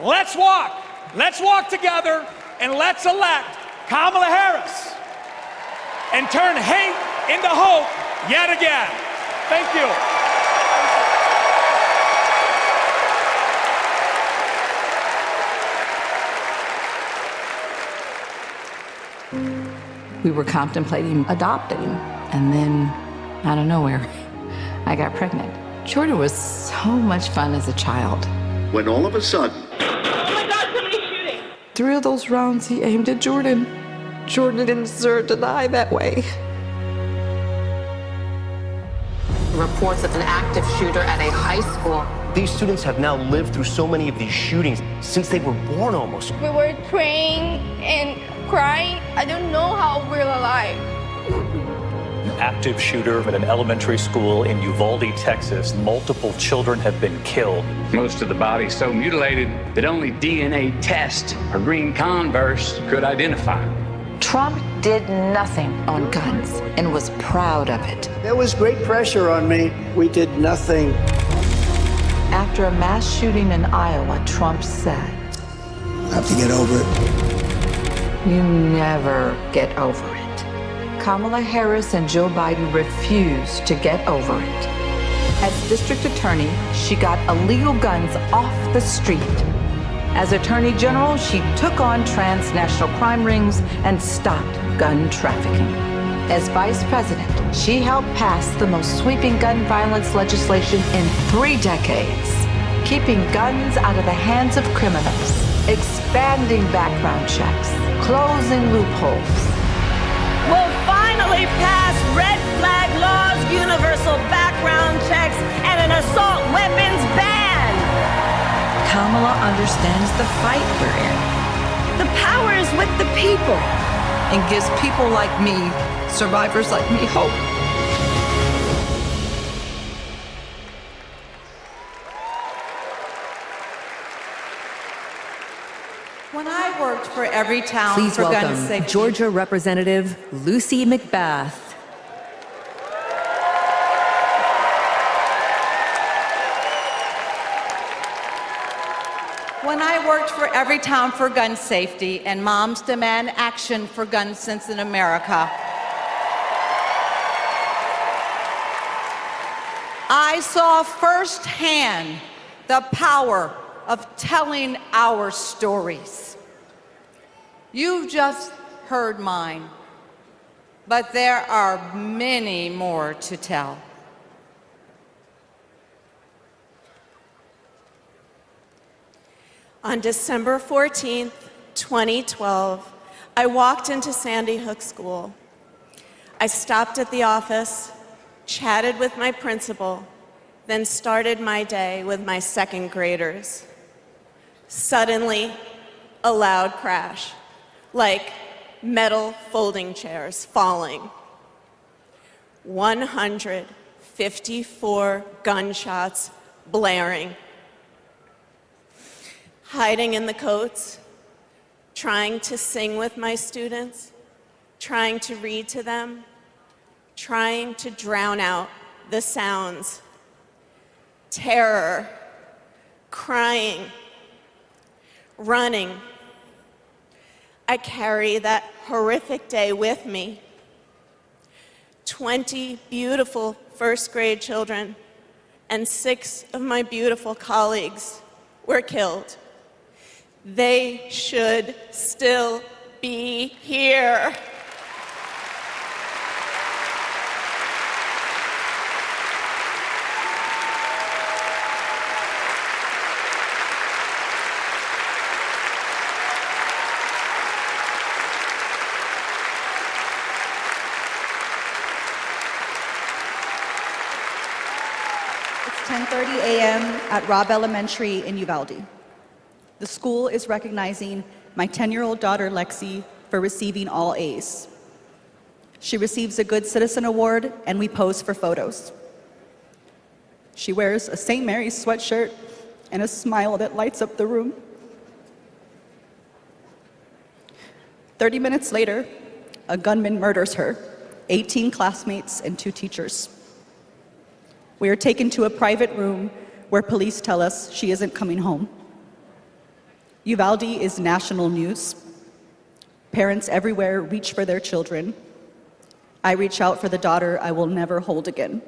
Let's walk. Let's walk together and let's elect Kamala Harris and turn hate into hope yet again. Thank you. We were contemplating adopting, and then out of nowhere, I got pregnant. Jordan was so much fun as a child. When all of a sudden, 3 of those rounds he aimed at Jordan. Jordan didn't deserve to die that way. Reports of an active shooter at a high school. These students have now lived through so many of these shootings since they were born almost. We were praying and crying. I don't know how we're alive. An active shooter at an elementary school in Uvalde, Texas. Multiple children have been killed. Most of the body so mutilated that only DNA test or green Converse could identify. Trump did nothing on guns and was proud of it. There was great pressure on me. We did nothing. After a mass shooting in Iowa, Trump said, I have to get over it. "You never get over it." Kamala Harris and Joe Biden refused to get over it. As district attorney, she got illegal guns off the street. As Attorney General, she took on transnational crime rings and stopped gun trafficking. As Vice President, she helped pass the most sweeping gun violence legislation in 3 decades, keeping guns out of the hands of criminals, expanding background checks, closing loopholes. We'll finally pass red flag laws, universal background checks, and an assault weapons ban. Kamala understands the fight we're in. The power is with the people. And gives people like me, survivors like me, hope. When I worked for every town Please for gun welcome safety. Georgia Representative Lucy McBath. When I worked for every town for gun safety and moms demand action for gun sense in America, I saw firsthand the power of telling our stories. You've just heard mine, but there are many more to tell. On December 14th, 2012, I walked into Sandy Hook School. I stopped at the office, chatted with my principal, then started my day with my second graders. Suddenly, a loud crash, like metal folding chairs falling. 154 gunshots blaring. Hiding in the coats, trying to sing with my students, trying to read to them, trying to drown out the sounds. Terror, crying, running. I carry that horrific day with me. 20 beautiful first grade children and 6 of my beautiful colleagues were killed. They should still be here. It's 10:30 a.m. at Robb Elementary in Uvalde. The school is recognizing my 10-year-old daughter, Lexi, for receiving all A's. She receives a Good Citizen Award, and we pose for photos. She wears a St. Mary's sweatshirt and a smile that lights up the room. 30 minutes later, a gunman murders her, 18 classmates, and 2 teachers. We are taken to a private room where police tell us she isn't coming home. Uvalde is national news. Parents everywhere reach for their children. I reach out for the daughter I will never hold again.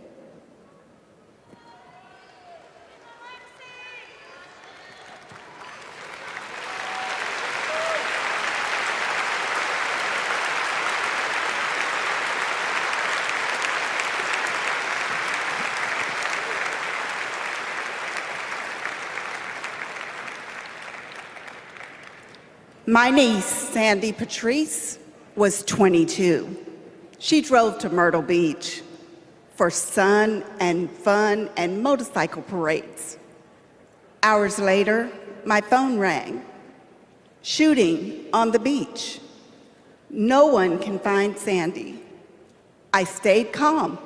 My niece, Sandy Patrice, was 22. She drove to Myrtle Beach for sun and fun and motorcycle parades. Hours later, my phone rang. Shooting on the beach. No one can find Sandy. I stayed calm.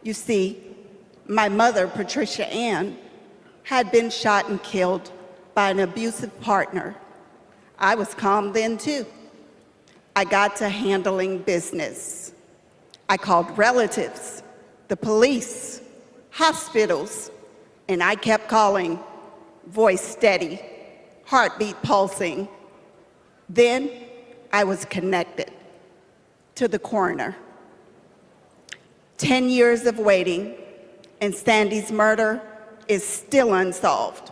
You see, my mother, Patricia Ann, had been shot and killed by an abusive partner. I was calm then too. I got to handling business. I called relatives, the police, hospitals, and I kept calling, voice steady, heartbeat pulsing. Then I was connected to the coroner. 10 years of waiting, and Sandy's murder is still unsolved.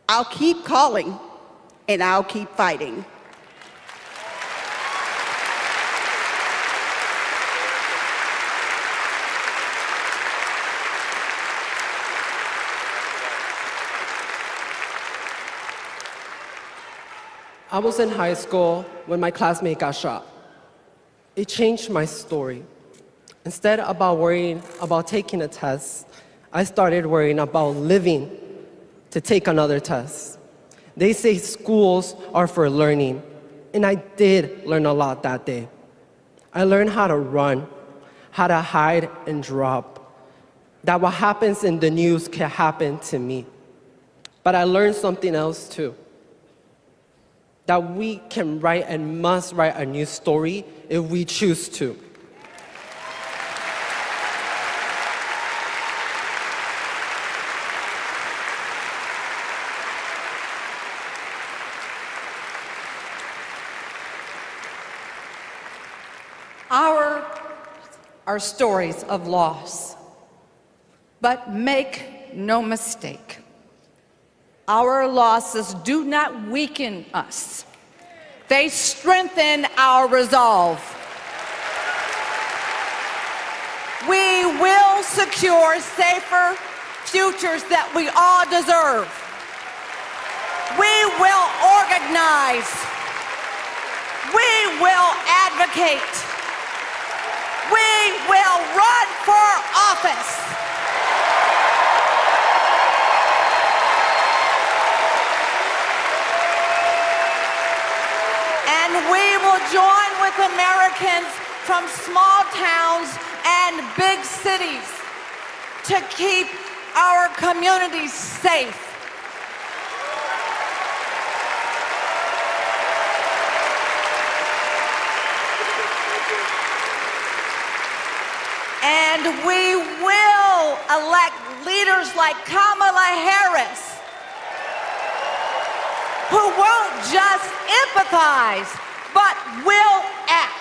I'll keep calling, and I'll keep fighting. I was in high school when my classmate got shot. It changed my story. Instead of worrying about taking a test, I started worrying about living to take another test. They say schools are for learning, and I did learn a lot that day. I learned how to run, how to hide and drop, that what happens in the news can happen to me. But I learned something else too, that we can write and must write a new story if we choose to. Are stories of loss. But make no mistake, our losses do not weaken us. They strengthen our resolve. We will secure safer futures that we all deserve. We will organize. We will advocate. We will run for office. And we will join with Americans from small towns and big cities to keep our communities safe. And we will elect leaders like Kamala Harris, who won't just empathize, but will act.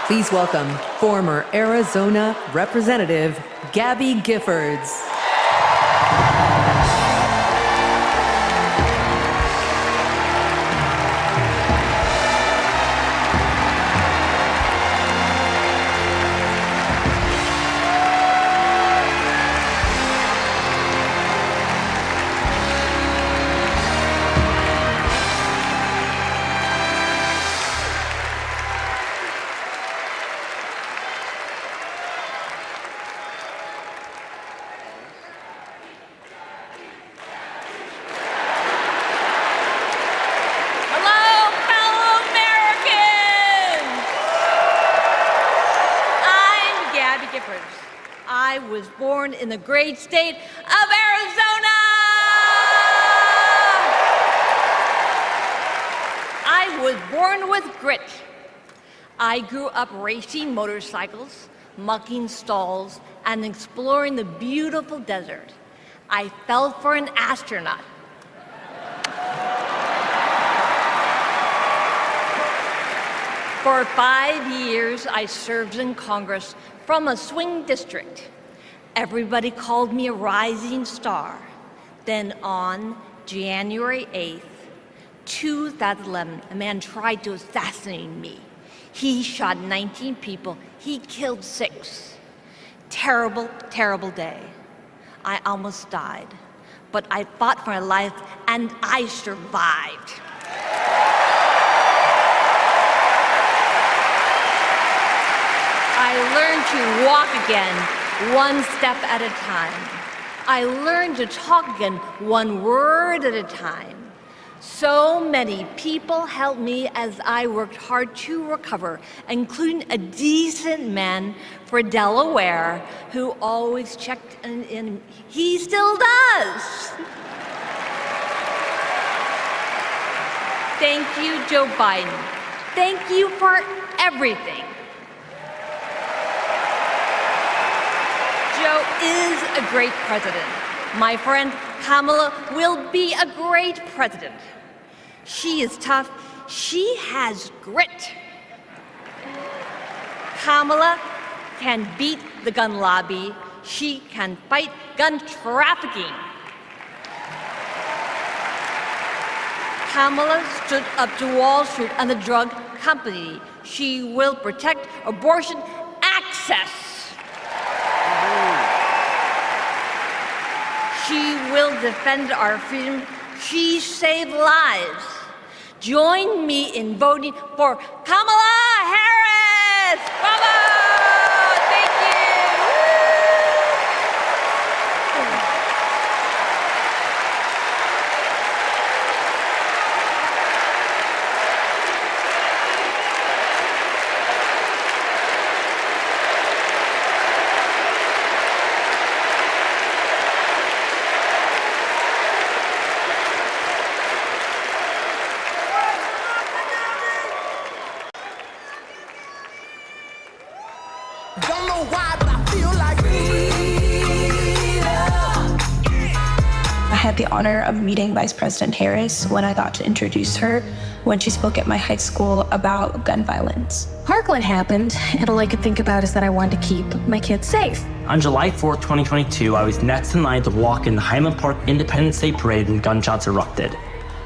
Please welcome former Arizona Representative Gabby Giffords. I was born in the great state of Arizona. I was born with grit. I grew up racing motorcycles, mucking stalls, and exploring the beautiful desert. I fell for an astronaut. For 5 years, I served in Congress from a swing district. Everybody called me a rising star. Then on January 8th, 2011, a man tried to assassinate me. He shot 19 people. He killed 6. Terrible, terrible day. I almost died, but I fought for my life and I survived. I learned to walk again, one step at a time. I learned to talk again, one word at a time. So many people helped me as I worked hard to recover, including a decent man for Delaware who always checked in. He still does. Thank you, Joe Biden. thank you for everything. Joe is a great president. My friend Kamala will be a great president. She is tough. She has grit. Kamala can beat the gun lobby. She can fight gun trafficking. Kamala stood up to Wall Street and the drug company. She will protect abortion access. She will defend our freedom. She saved lives. Join me in voting for Kamala Harris. Bravo! Thank you. Don't know why, but I feel like I had the honor of meeting Vice President Harris when I got to introduce her when she spoke at my high school about gun violence. Parkland happened, and all I could think about is that I wanted to keep my kids safe. On July 4th, 2022, I was next in line to walk in the Highland Park Independence Day Parade when gunshots erupted.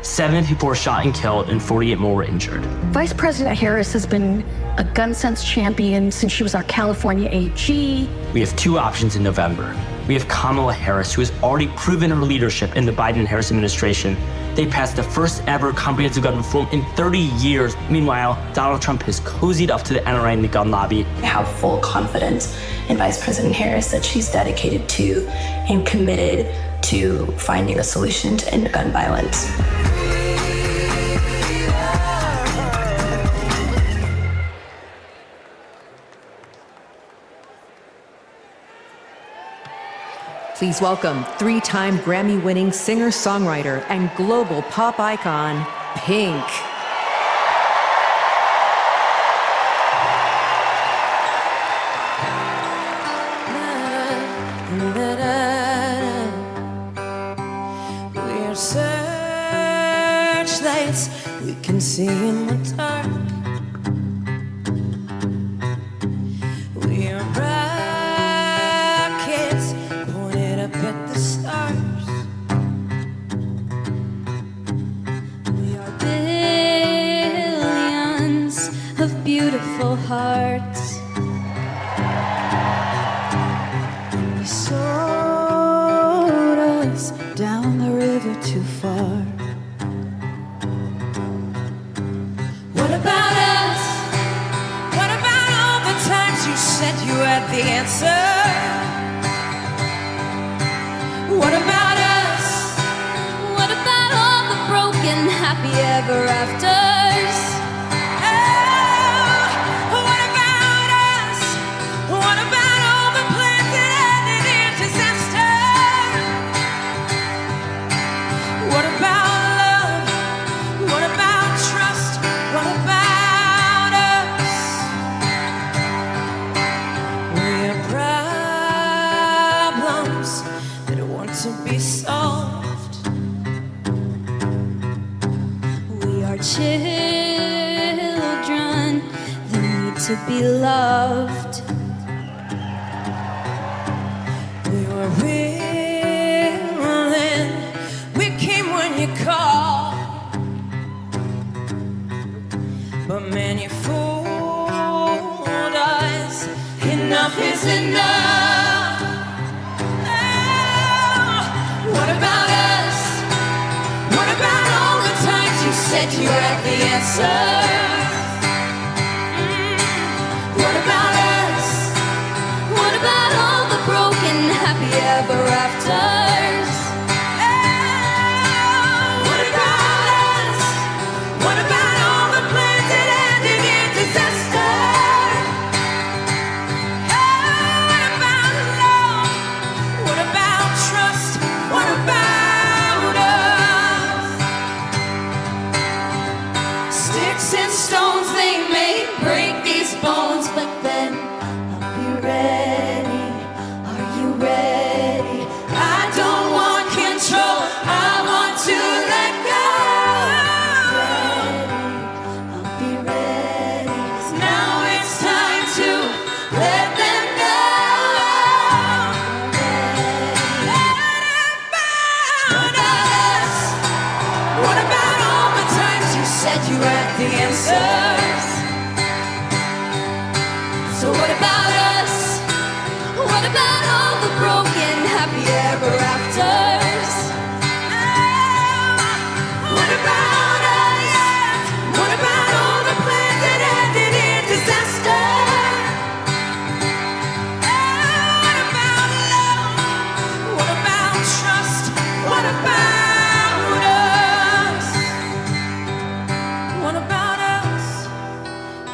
7 people were shot and killed, and 48 more were injured. Vice President Harris has been a gun sense champion since she was our California AG. We have 2 options in November. We have Kamala Harris, who has already proven her leadership in the Biden-Harris administration. They passed the first ever comprehensive gun reform in 30 years. Meanwhile, Donald Trump has cozied up to the NRA and the gun lobby. I have full confidence in Vice President Harris that she's dedicated to and committed to finding a solution to end gun violence. Please welcome 3-time Grammy-winning singer-songwriter and global pop icon, Pink. We're searchlights we can see in the dark. We're rockets pointed up at the stars. We are billions of beautiful hearts. You sold us down the river too far. What about us? What about all the times you said you had the answer? What about us? What about all the broken happy ever afters? Oh, what about us? What about all the plans that ended in disaster? What about love? What about trust? What about us? We're problems that want to be solved. We are children that need to be loved. We were willing, we came when you called. But man, you fooled us. Enough is enough. Oh, what about us? What about all the times you said you had the answer? What about us? What about all the broken happy ever afters? What about us? What about all the plans that ended in disaster? What about love? What about trust? What about us? Sticks and stones, they the answers. So what about us? What about all the broken happy ever afters? What about us? What about all the plans that ended in disaster? What about love? What about trust? What about us? What about us?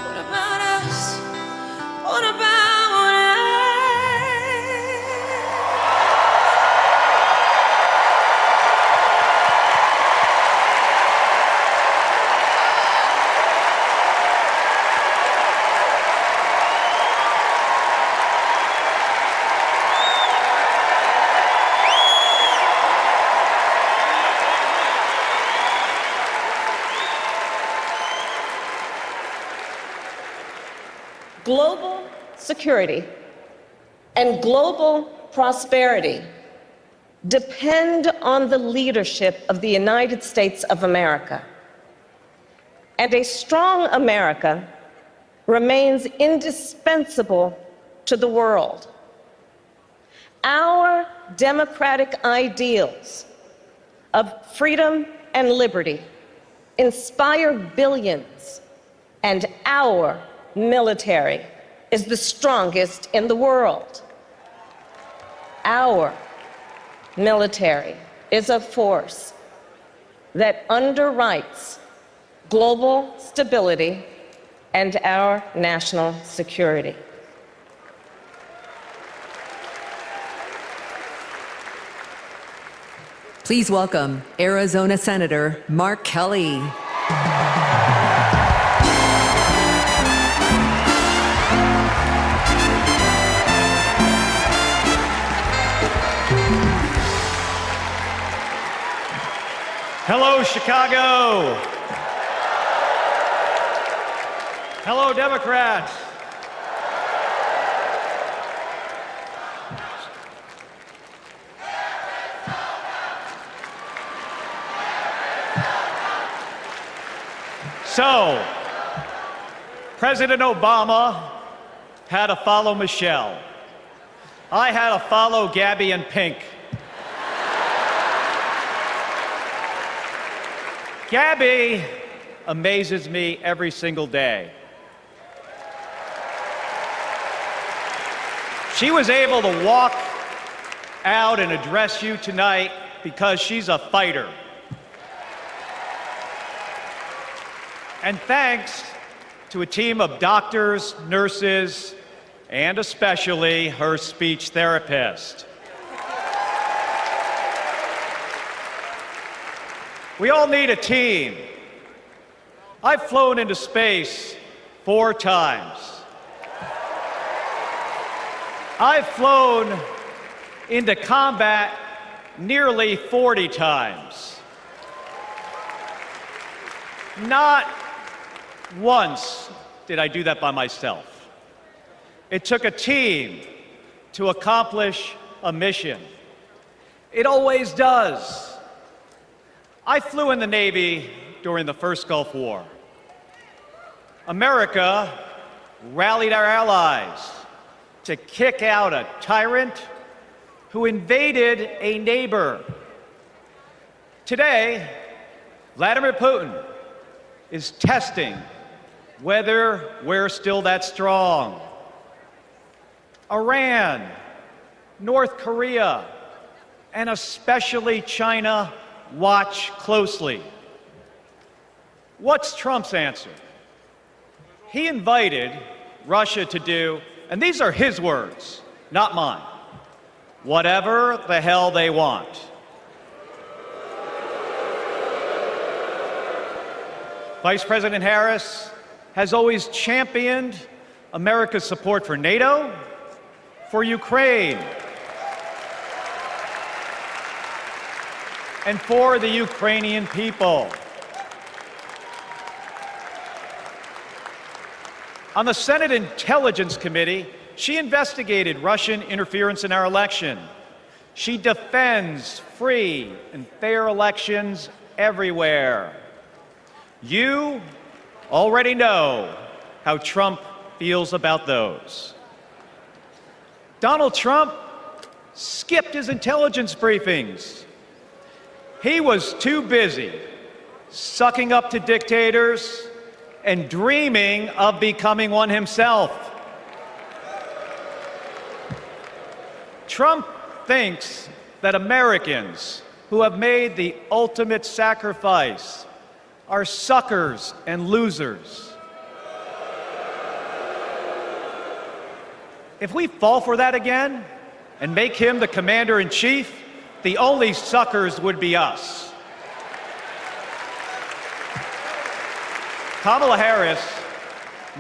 What about us? What about us? Global security and global prosperity depend on the leadership of the United States of America. And a strong America remains indispensable to the world. Our democratic ideals of freedom and liberty inspire billions, and our military is the strongest in the world. Our military is a force that underwrites global stability and our national security. Please welcome Arizona Senator Mark Kelly. Hello, Chicago. Hello, Democrats. So, President Obama had to follow Michelle. I had to follow Gabby and Pink. Gabby amazes me every single day. She was able to walk out and address you tonight because she's a fighter. And thanks to a team of doctors, nurses, and especially her speech therapist. We all need a team. I've flown into space 4 times. I've flown into combat nearly 40 times. Not once did I do that by myself. It took a team to accomplish a mission. It always does. I flew in the Navy during the first Gulf War. America rallied our allies to kick out a tyrant who invaded a neighbor. Today, Vladimir Putin is testing whether we're still that strong. Iran, North Korea, and especially China watch closely. What's Trump's answer? He invited Russia to do, and these are his words, not mine, whatever the hell they want. Vice President Harris has always championed America's support for NATO, for Ukraine, and for the Ukrainian people. On the Senate Intelligence Committee, she investigated Russian interference in our election. She defends free and fair elections everywhere. You already know how Trump feels about those. Donald Trump skipped his intelligence briefings. He was too busy sucking up to dictators and dreaming of becoming one himself. Trump thinks that Americans who have made the ultimate sacrifice are suckers and losers. If we fall for that again and make him the commander-in-chief, the only suckers would be us. Kamala Harris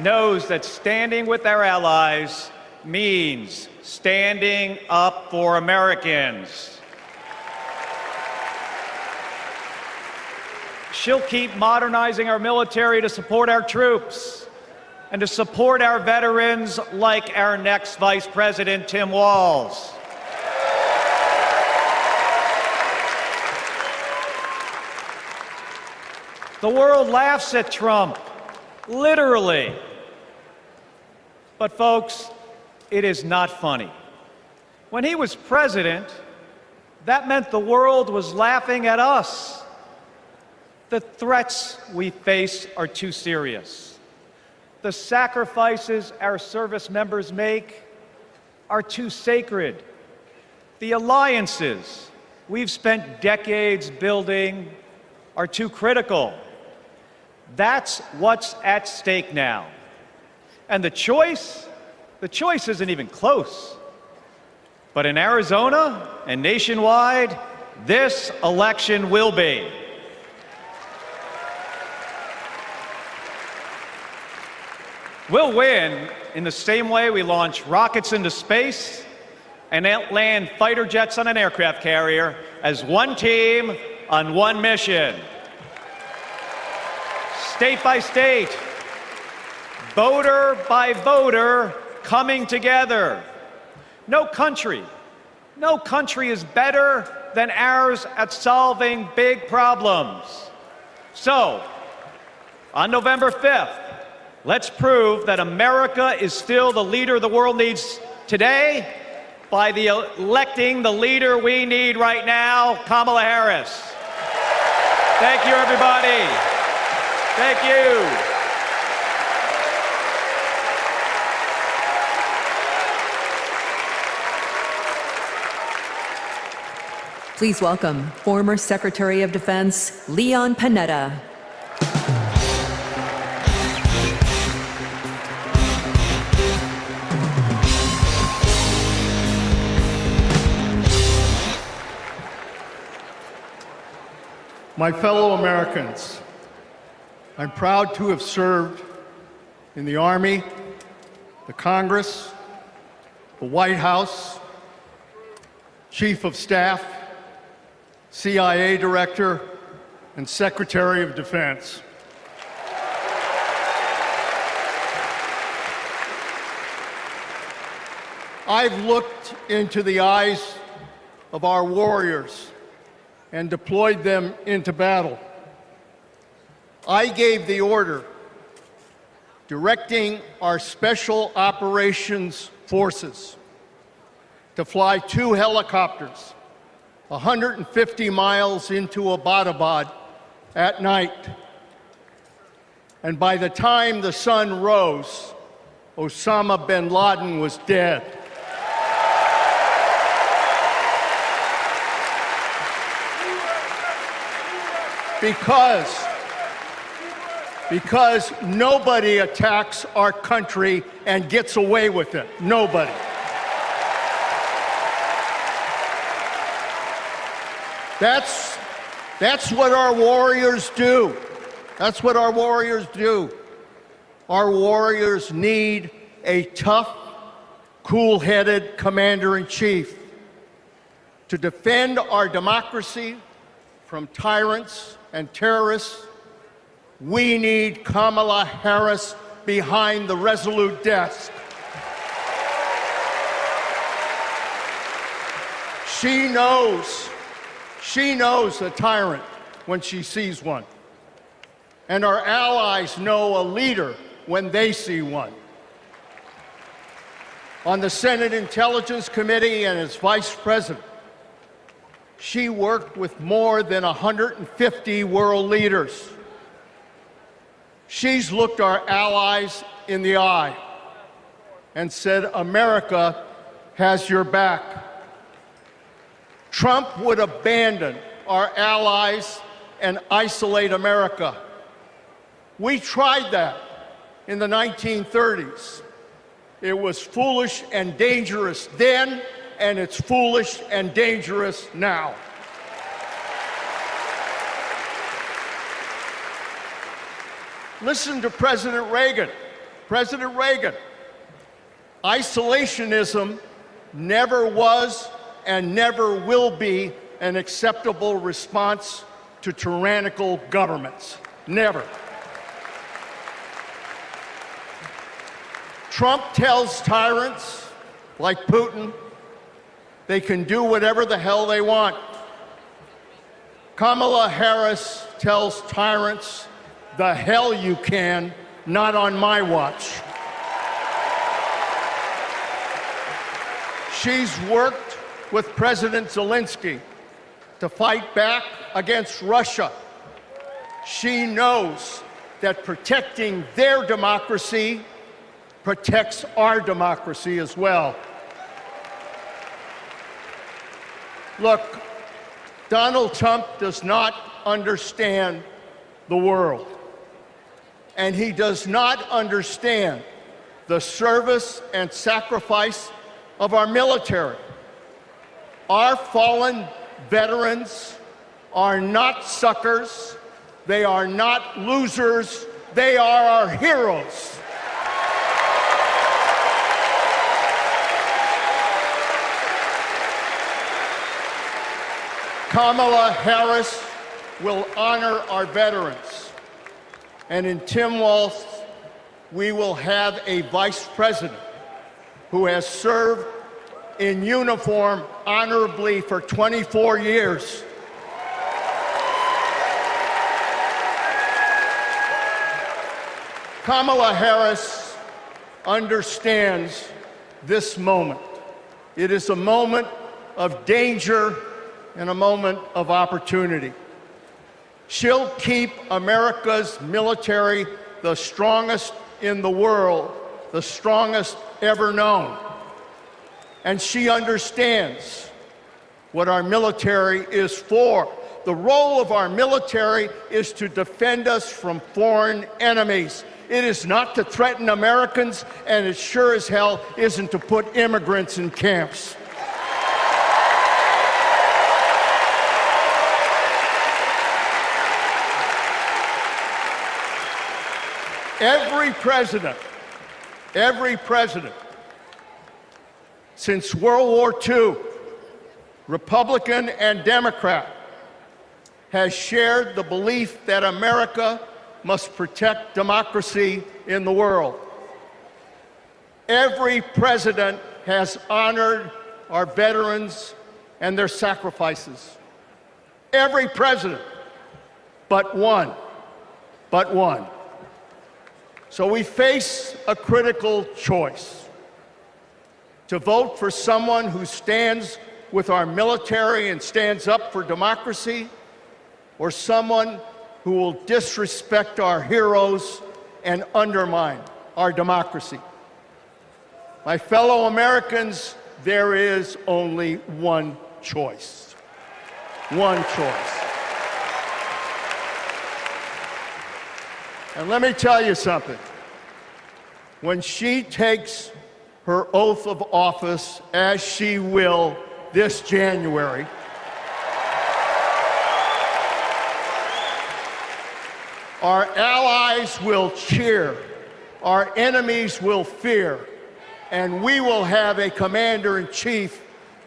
knows that standing with our allies means standing up for Americans. She'll keep modernizing our military to support our troops and to support our veterans like our next Vice President, Tim Walz. The world laughs at Trump, literally. But folks, it is not funny. When he was president, that meant the world was laughing at us. The threats we face are too serious. The sacrifices our service members make are too sacred. The alliances we've spent decades building are too critical. That's what's at stake now. And the choice isn't even close. But in Arizona and nationwide, this election will be. We'll win in the same way we launch rockets into space and land fighter jets on an aircraft carrier as one team on one mission. State by state, voter by voter, coming together. No country is better than ours at solving big problems. So, on November 5th, let's prove that America is still the leader the world needs today by electing the leader we need right now, Kamala Harris. Thank you, everybody. Thank you. Please welcome former Secretary of Defense Leon Panetta. My fellow Americans, I'm proud to have served in the Army, the Congress, the White House, Chief of Staff, CIA Director, and Secretary of Defense. I've looked into the eyes of our warriors and deployed them into battle. I gave the order directing our Special Operations Forces to fly 2 helicopters 150 miles into Abbottabad at night. And by the time the sun rose, Osama bin Laden was dead. Because nobody attacks our country and gets away with it. Nobody. That's what our warriors do. That's what our warriors do. Our warriors need a tough, cool-headed commander-in-chief to defend our democracy from tyrants and terrorists. We need Kamala Harris behind the resolute desk. She knows a tyrant when she sees one. And our allies know a leader when they see one. On the Senate Intelligence Committee and as vice president, she worked with more than 150 world leaders. She's looked our allies in the eye and said, America has your back. Trump would abandon our allies and isolate America. We tried that in the 1930s. It was foolish and dangerous then, and it's foolish and dangerous now. Listen to President Reagan. President Reagan. Isolationism never was and never will be an acceptable response to tyrannical governments. Never. Trump tells tyrants like Putin they can do whatever the hell they want. Kamala Harris tells tyrants, the hell you can, not on my watch. She's worked with President Zelensky to fight back against Russia. She knows that protecting their democracy protects our democracy as well. Look, Donald Trump does not understand the world, and he does not understand the service and sacrifice of our military. Our fallen veterans are not suckers, they are not losers, they are our heroes. Kamala Harris will honor our veterans. And in Tim Walz, we will have a vice president who has served in uniform honorably for 24 years. Kamala Harris understands this moment. It is a moment of danger and a moment of opportunity. She'll keep America's military the strongest in the world, the strongest ever known. And she understands what our military is for. The role of our military is to defend us from foreign enemies. It is not to threaten Americans, and it sure as hell isn't to put immigrants in camps. Every president since World War II, Republican and Democrat, has shared the belief that America must protect democracy in the world. Every president has honored our veterans and their sacrifices. Every president, but one. So we face a critical choice: to vote for someone who stands with our military and stands up for democracy, or someone who will disrespect our heroes and undermine our democracy. My fellow Americans, there is only one choice. One choice. And let me tell you something. When she takes her oath of office, as she will this January, our allies will cheer, our enemies will fear, and we will have a commander-in-chief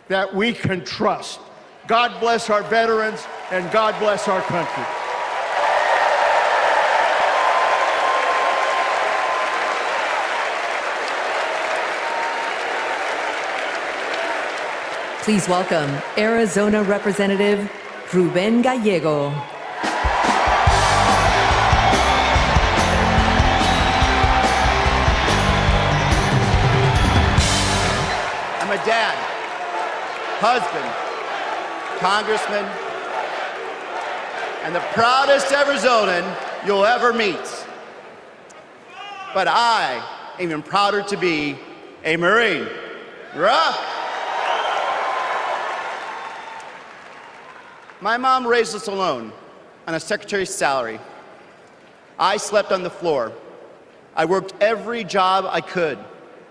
that we can trust. God bless our veterans, and God bless our country. Please welcome Arizona Representative Ruben Gallego. husband, congressman, and the proudest Arizonan you'll ever meet. But I am even prouder to be a Marine. Rah! My mom raised us alone on a secretary's salary. I slept on the floor. I worked every job I could,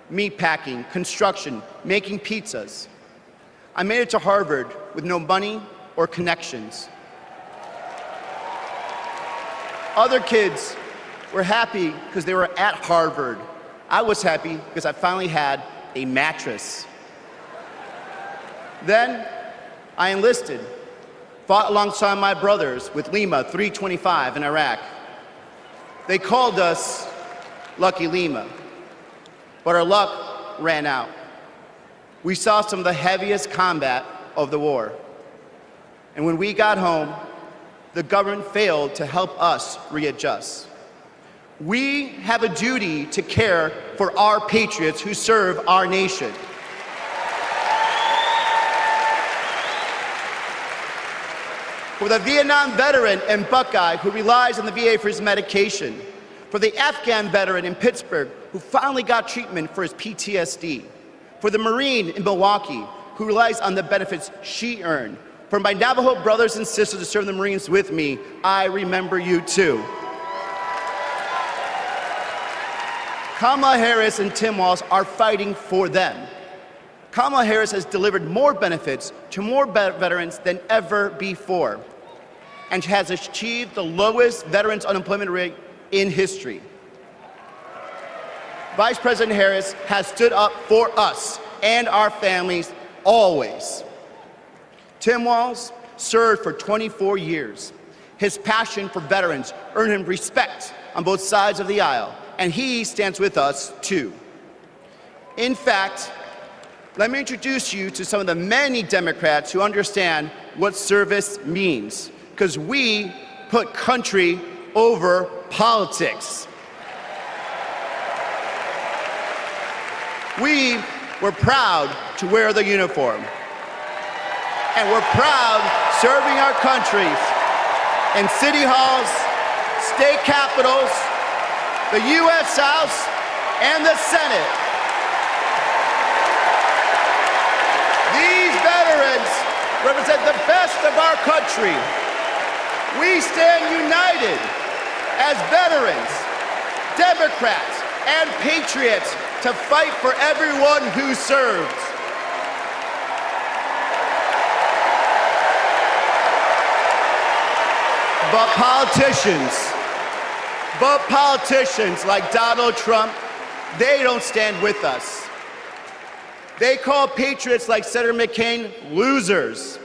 meat packing, construction, making pizzas. I made it to Harvard with no money or connections. Other kids were happy because they were at Harvard. I was happy because I finally had a mattress. Then I enlisted, fought alongside my brothers with Lima 325 in Iraq. They called us Lucky Lima, but our luck ran out. We saw some of the heaviest combat of the war. And when we got home, the government failed to help us readjust. We have a duty to care for our patriots who serve our nation. For the Vietnam veteran in Buckeye who relies on the VA for his medication. For the Afghan veteran in Pittsburgh who finally got treatment for his PTSD. For the Marine in Milwaukee who relies on the benefits she earned. For my Navajo brothers and sisters who serve the Marines with me, I remember you too. Kamala Harris and Tim Walz are fighting for them. Kamala Harris has delivered more benefits to more veterans than ever before, and has achieved the lowest veterans unemployment rate in history. Vice President Harris has stood up for us and our families always. Tim Walz served for 24 years. His passion for veterans earned him respect on both sides of the aisle, and he stands with us too. In fact, let me introduce you to some of the many Democrats who understand what service means, because we put country over politics. We were proud to wear the uniform, and we're proud serving our countries in city halls, state capitals, the U.S. House, and the Senate. These veterans represent the best of our country. We stand united as veterans, Democrats, and patriots to fight for everyone who serves. But politicians like Donald Trump, they don't stand with us. They call patriots like Senator McCain losers.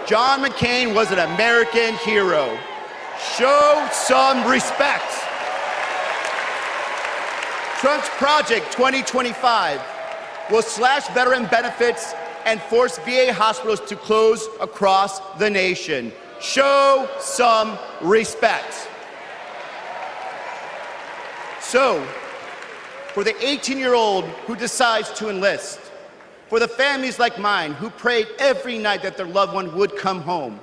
John McCain was an American hero. Show some respect. Trump's Project 2025 will slash veteran benefits and force VA hospitals to close across the nation. Show some respect. So, for the 18-year-old who decides to enlist, for the families like mine who prayed every night that their loved one would come home,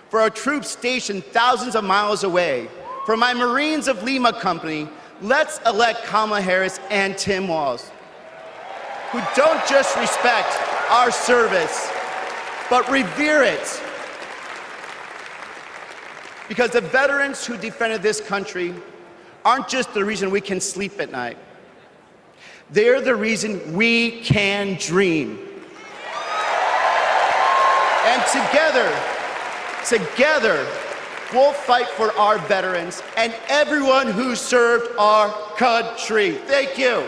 for our troops stationed thousands of miles away, for my Marines of Lima Company, let's elect Kamala Harris and Tim Walz, who don't just respect our service, but revere it. Because the veterans who defended this country aren't just the reason we can sleep at night. They're the reason we can dream. And together, we'll fight for our veterans and everyone who served our country. Thank you.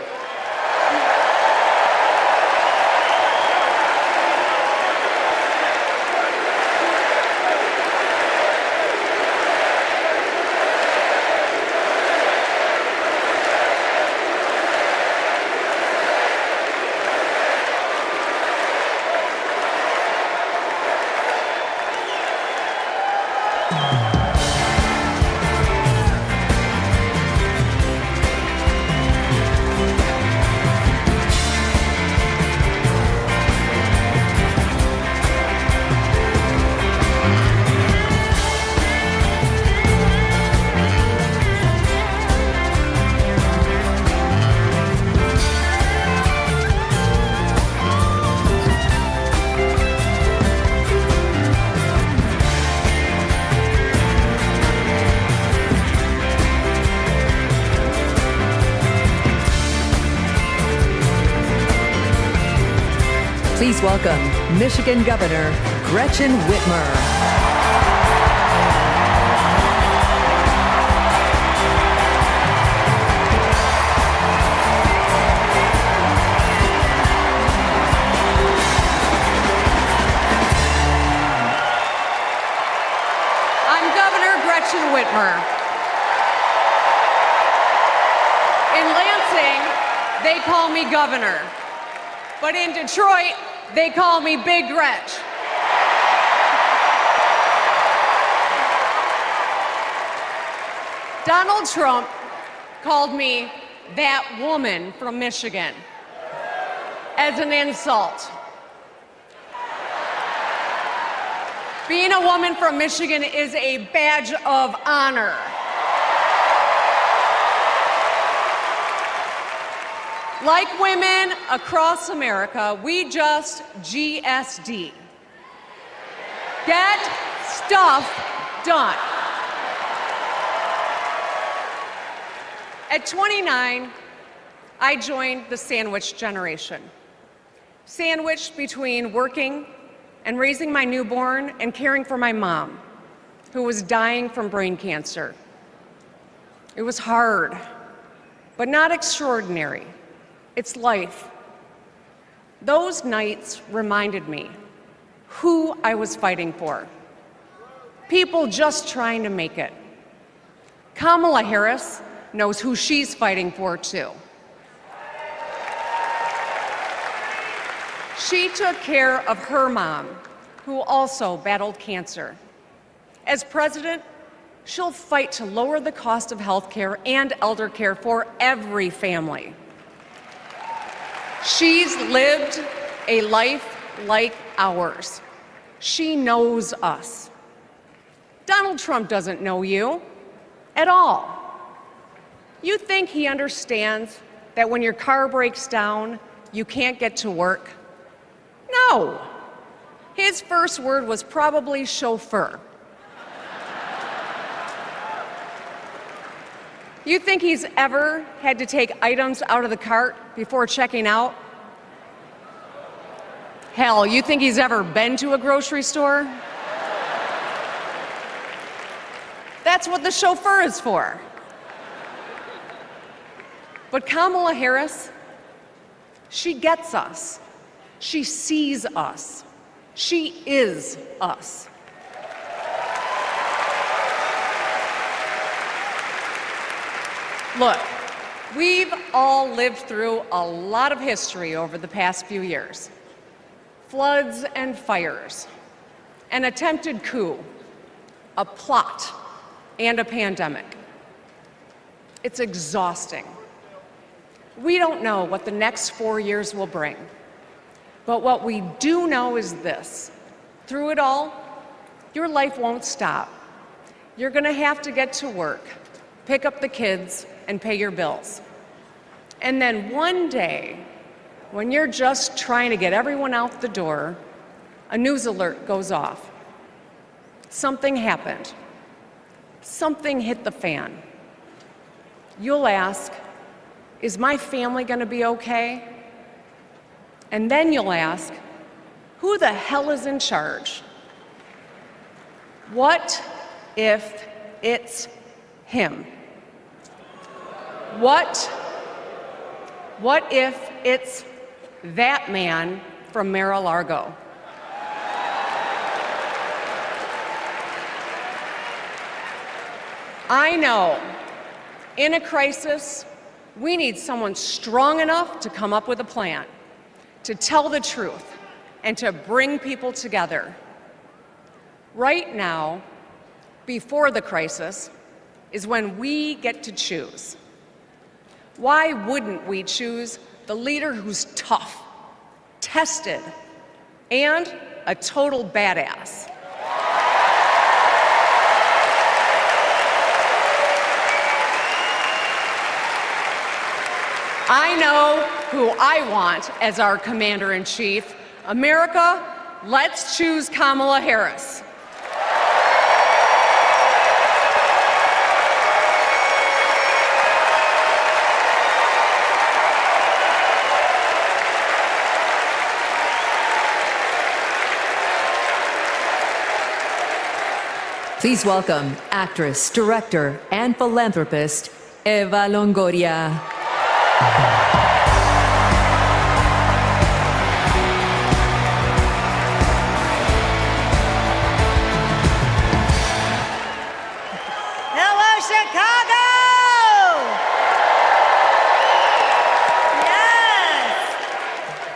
welcome Michigan Governor Gretchen Whitmer. Whitmer. In Lansing, they call me governor. But in Detroit, they call me Big Gretch. Donald Trump called me that woman from Michigan as an insult. Being a woman from Michigan is a badge of honor. Like women across America, we just GSD. Get stuff done. At 29, I joined the sandwich generation. Sandwiched between working and raising my newborn and caring for my mom, who was dying from brain cancer. It was hard, but not extraordinary. It's life. Those nights reminded me who I was fighting for. People just trying to make it. Kamala Harris knows who she's fighting for, too. She took care of her mom, who also battled cancer. As president, she'll fight to lower the cost of health care and elder care for every family. She's lived a life like ours. She knows us. Donald Trump doesn't know you at all. You think he understands that when your car breaks down, you can't get to work? No. His first word was probably chauffeur. You think he's ever had to take items out of the cart before checking out? Hell, you think he's ever been to a grocery store? That's what the chauffeur is for. But Kamala Harris, she gets us. She sees us. She is us. Look, we've all lived through a lot of history over the past few years. Floods and fires, an attempted coup, a plot, and a pandemic. It's exhausting. We don't know what the next 4 years will bring. But what we do know is this. Through it all, your life won't stop. You're gonna have to get to work, pick up the kids, and pay your bills. And then one day, when you're just trying to get everyone out the door, a news alert goes off. Something happened. Something hit the fan. You'll ask, is my family gonna be okay? And then you'll ask, who the hell is in charge? What if it's him? What if it's that man from Mar-a-Lago? I know, in a crisis, we need someone strong enough to come up with a plan, to tell the truth, and to bring people together. Right now, before the crisis, is when we get to choose. Why wouldn't we choose the leader who's tough, tested, and a total badass? I know who I want as our commander-in-chief. America, let's choose Kamala Harris. Please welcome actress, director, and philanthropist, Eva Longoria. Hello, Chicago! Yes!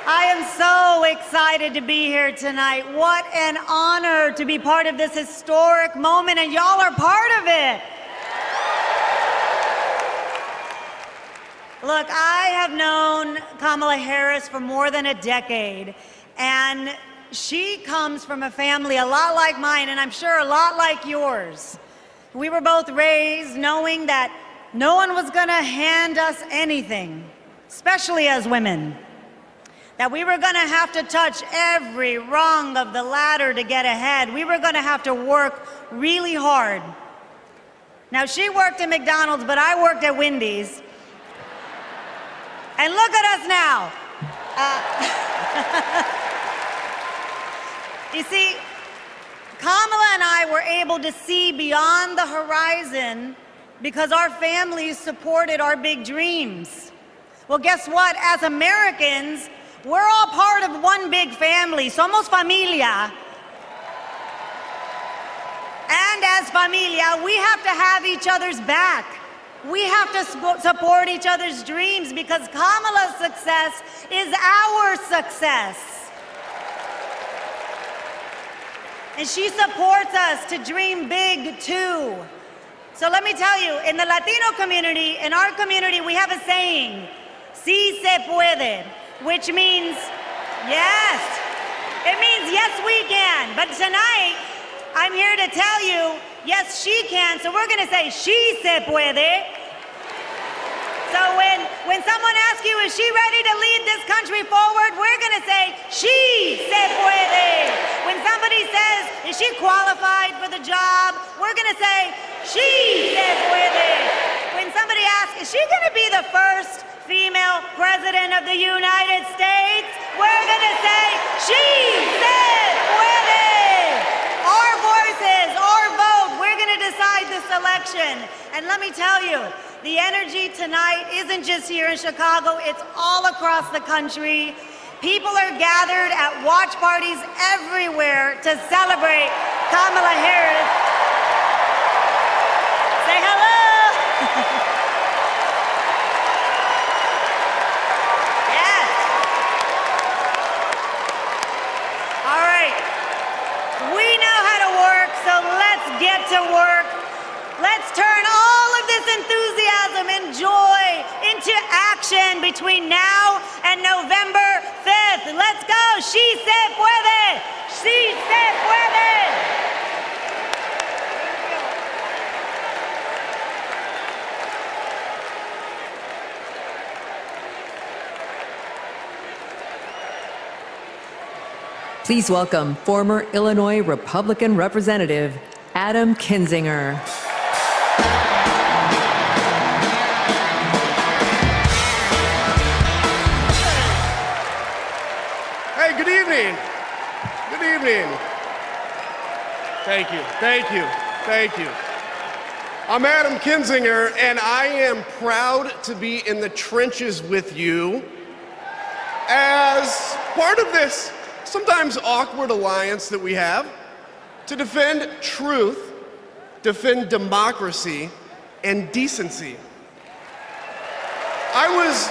I am so excited to be here tonight. What an honor to be part of this historic moment, and y'all are part of it. Look, I have known Kamala Harris for more than a decade, and she comes from a family a lot like mine, and I'm sure a lot like yours. We were both raised knowing that no one was gonna hand us anything, especially as women. That we were gonna have to touch every rung of the ladder to get ahead. We were gonna have to work really hard. Now, she worked at McDonald's, but I worked at Wendy's. And look at us now. You see, Kamala and I were able to see beyond the horizon because our families supported our big dreams. Well, guess what? As Americans, we're all part of one big family. Somos familia. And as familia, we have to have each other's back. We have to support each other's dreams because Kamala's success is our success. And she supports us to dream big too. So let me tell you, in the Latino community, in our community, we have a saying, sí se puede, which means yes. It means yes, we can. But tonight, I'm here to tell you, yes, she can. So we're going to say, she se puede. So when someone asks you, is she ready to lead this country forward? We're going to say, she se puede. When somebody says, is she qualified for the job? We're going to say, she se puede. When somebody asks, is she going to be the first female president of the United States? We're going to say, she se puede. Our voices, our vote, we're going to decide this election. And let me tell you, the energy tonight isn't just here in Chicago, it's all across the country. People are gathered at watch parties everywhere to celebrate Kamala Harris. Say hello. Yes. All right. We know how to work, so let's get to work. Let's turn all of this enthusiasm and joy into action between now and November 5th. Let's go. She se puede. She se puede. Please welcome former Illinois Republican Representative Adam Kinzinger. Hey, good evening. Good evening. Thank you, thank you, thank you. I'm Adam Kinzinger, and I am proud to be in the trenches with you as part of this sometimes awkward alliance that we have to defend truth, defend democracy, and decency. I was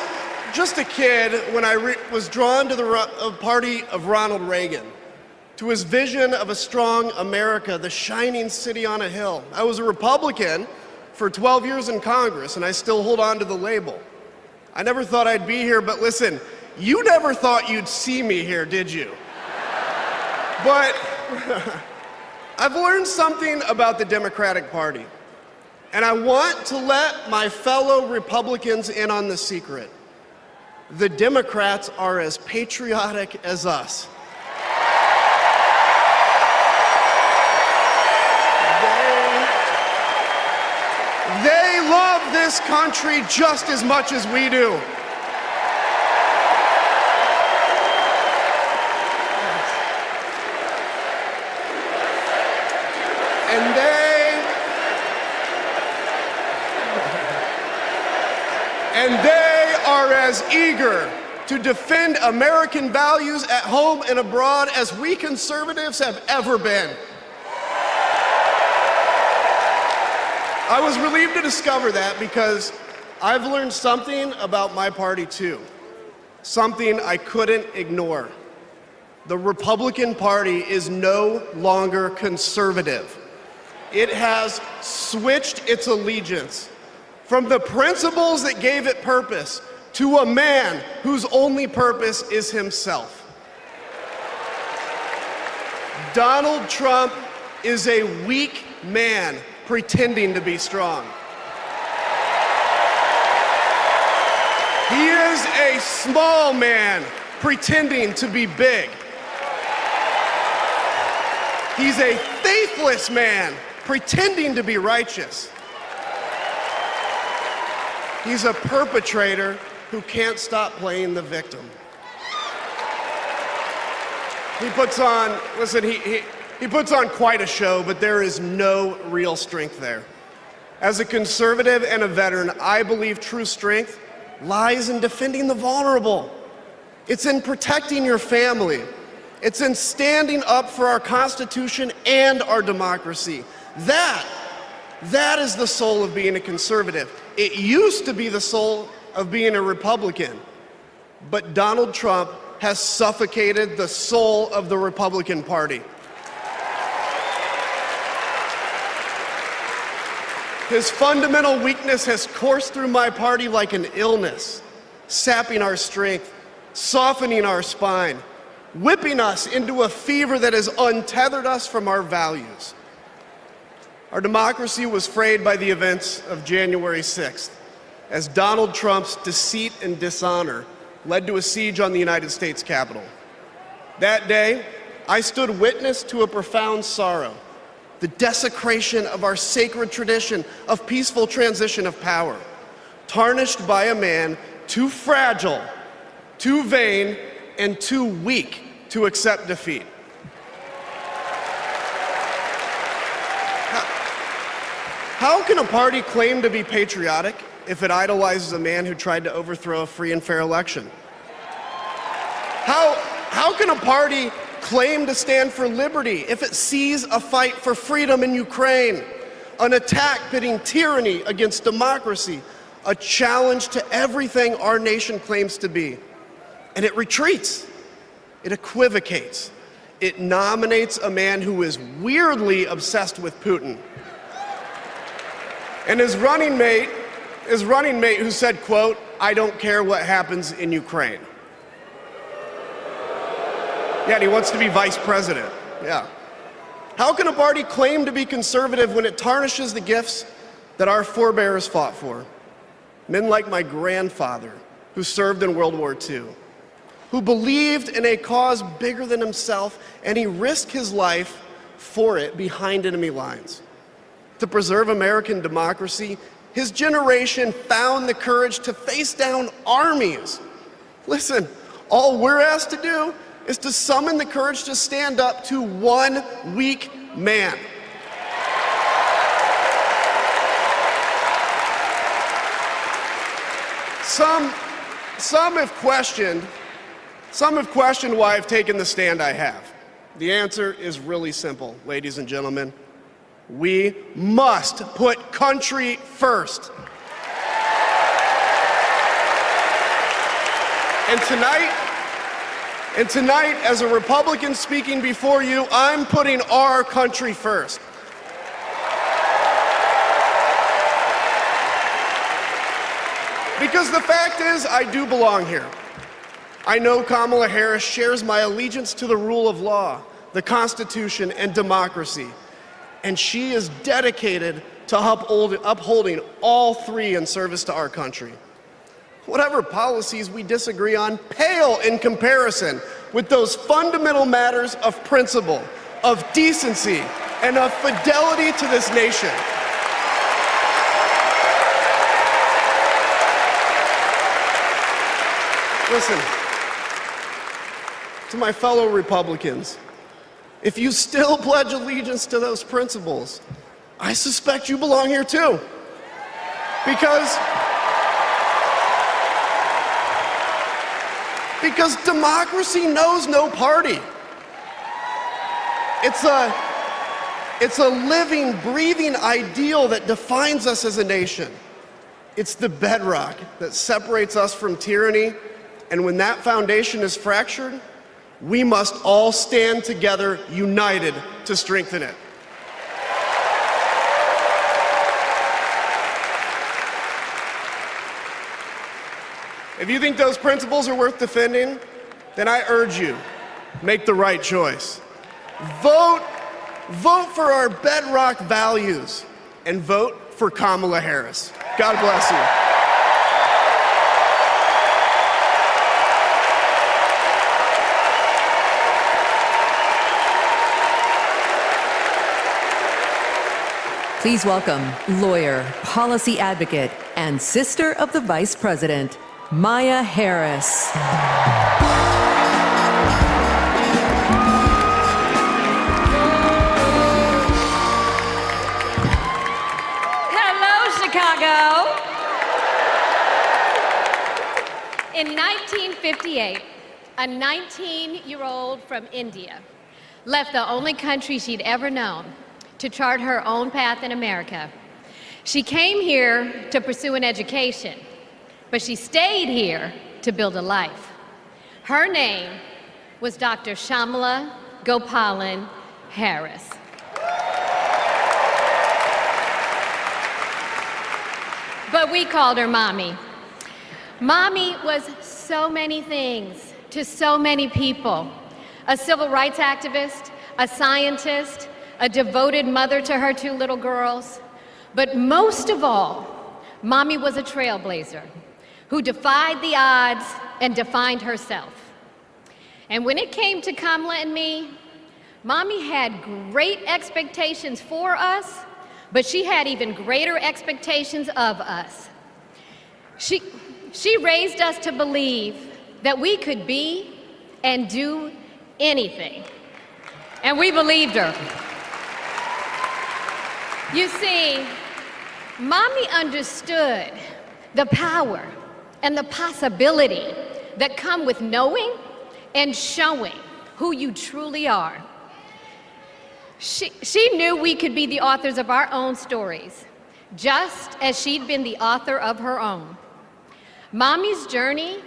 just a kid when I was drawn to the party of Ronald Reagan, to his vision of a strong America, the shining city on a hill. I was a Republican for 12 years in Congress, and I still hold on to the label. I never thought I'd be here, but listen, you never thought you'd see me here, did you? But I've learned something about the Democratic Party, and I want to let my fellow Republicans in on the secret. The Democrats are as patriotic as us. They love this country just as much as we do. And they And they are as eager to defend American values at home and abroad as we conservatives have ever been. I was relieved to discover that because I've learned something about my party too, something I couldn't ignore. The Republican Party is no longer conservative. It has switched its allegiance from the principles that gave it purpose to a man whose only purpose is himself. Donald Trump is a weak man pretending to be strong. He is a small man pretending to be big. He's a faithless man pretending to be righteous. He's a perpetrator who can't stop playing the victim. He puts on, listen, he puts on quite a show, but there is no real strength there. As a conservative and a veteran, I believe true strength lies in defending the vulnerable. It's in protecting your family. It's in standing up for our Constitution and our democracy. That is the soul of being a conservative. It used to be the soul of being a Republican, but Donald Trump has suffocated the soul of the Republican Party. His fundamental weakness has coursed through my party like an illness, sapping our strength, softening our spine, whipping us into a fever that has untethered us from our values. Our democracy was frayed by the events of January 6th, as Donald Trump's deceit and dishonor led to a siege on the United States Capitol. That day, I stood witness to a profound sorrow, the desecration of our sacred tradition of peaceful transition of power, tarnished by a man too fragile, too vain, and too weak to accept defeat. How can a party claim to be patriotic if it idolizes a man who tried to overthrow a free and fair election? How can a party claim to stand for liberty if it sees a fight for freedom in Ukraine, an attack pitting tyranny against democracy, a challenge to everything our nation claims to be, and it retreats, it equivocates, it nominates a man who is weirdly obsessed with Putin? And his running mate who said, quote, "I don't care what happens in Ukraine." Yeah, and he wants to be vice president. Yeah. How can a party claim to be conservative when it tarnishes the gifts that our forebears fought for? Men like my grandfather, who served in World War II, who believed in a cause bigger than himself, and he risked his life for it behind enemy lines. To preserve American democracy, his generation found the courage to face down armies. Listen, all we're asked to do is to summon the courage to stand up to one weak man. Some have questioned why I've taken the stand I have. The answer is really simple, ladies and gentlemen. We must put country first. And tonight, as a Republican speaking before you, I'm putting our country first. Because the fact is, I do belong here. I know Kamala Harris shares my allegiance to the rule of law, the Constitution, and democracy. And she is dedicated to upholding all three in service to our country. Whatever policies we disagree on pale in comparison with those fundamental matters of principle, of decency, and of fidelity to this nation. Listen, to my fellow Republicans, if you still pledge allegiance to those principles, I suspect you belong here too. Because Because democracy knows no party. It's a living, breathing ideal that defines us as a nation. It's the bedrock that separates us from tyranny, and when that foundation is fractured, we must all stand together, united, to strengthen it. If you think those principles are worth defending, then I urge you, make the right choice. Vote for our bedrock values, and vote for Kamala Harris. God bless you. Please welcome lawyer, policy advocate, and sister of the Vice President, Maya Harris. Hello, Chicago. In 1958, a 19-year-old from India left the only country she'd ever known to chart her own path in America. She came here to pursue an education, but she stayed here to build a life. Her name was Dr. Kamala Gopalan Harris. But we called her Mommy. Mommy was so many things to so many people. A civil rights activist, a scientist, a devoted mother to her 2 little girls. But most of all, Mommy was a trailblazer who defied the odds and defined herself. And when it came to Kamala and me, Mommy had great expectations for us, but she had even greater expectations of us. She raised us to believe that we could be and do anything. And we believed her. You see, Mommy understood the power and the possibility that come with knowing and showing who you truly are. She knew we could be the authors of our own stories, just as she'd been the author of her own. Mommy's journey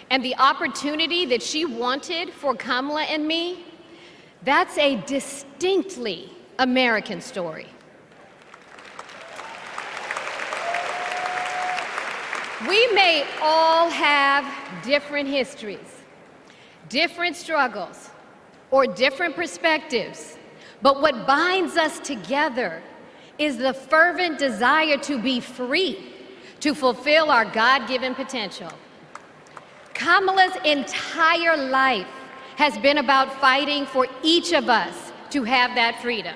and the opportunity that she wanted for Kamala and me, that's a distinctly American story. We may all have different histories, different struggles, or different perspectives, but what binds us together is the fervent desire to be free, to fulfill our God-given potential. Kamala's entire life has been about fighting for each of us to have that freedom.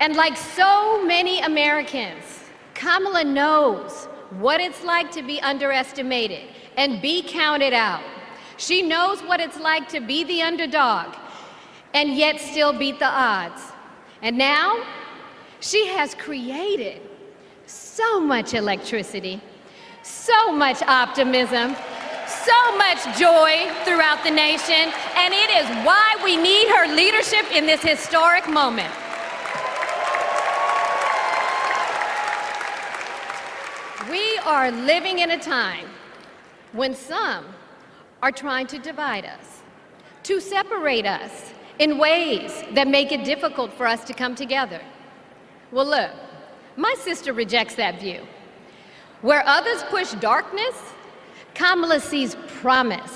And like so many Americans, Kamala knows what it's like to be underestimated and be counted out. She knows what it's like to be the underdog and yet still beat the odds. And now, she has created so much electricity, so much optimism, so much joy throughout the nation, and it is why we need her leadership in this historic moment. We are living in a time when some are trying to divide us, to separate us in ways that make it difficult for us to come together. Well, look, my sister rejects that view. Where others push darkness, Kamala sees promise.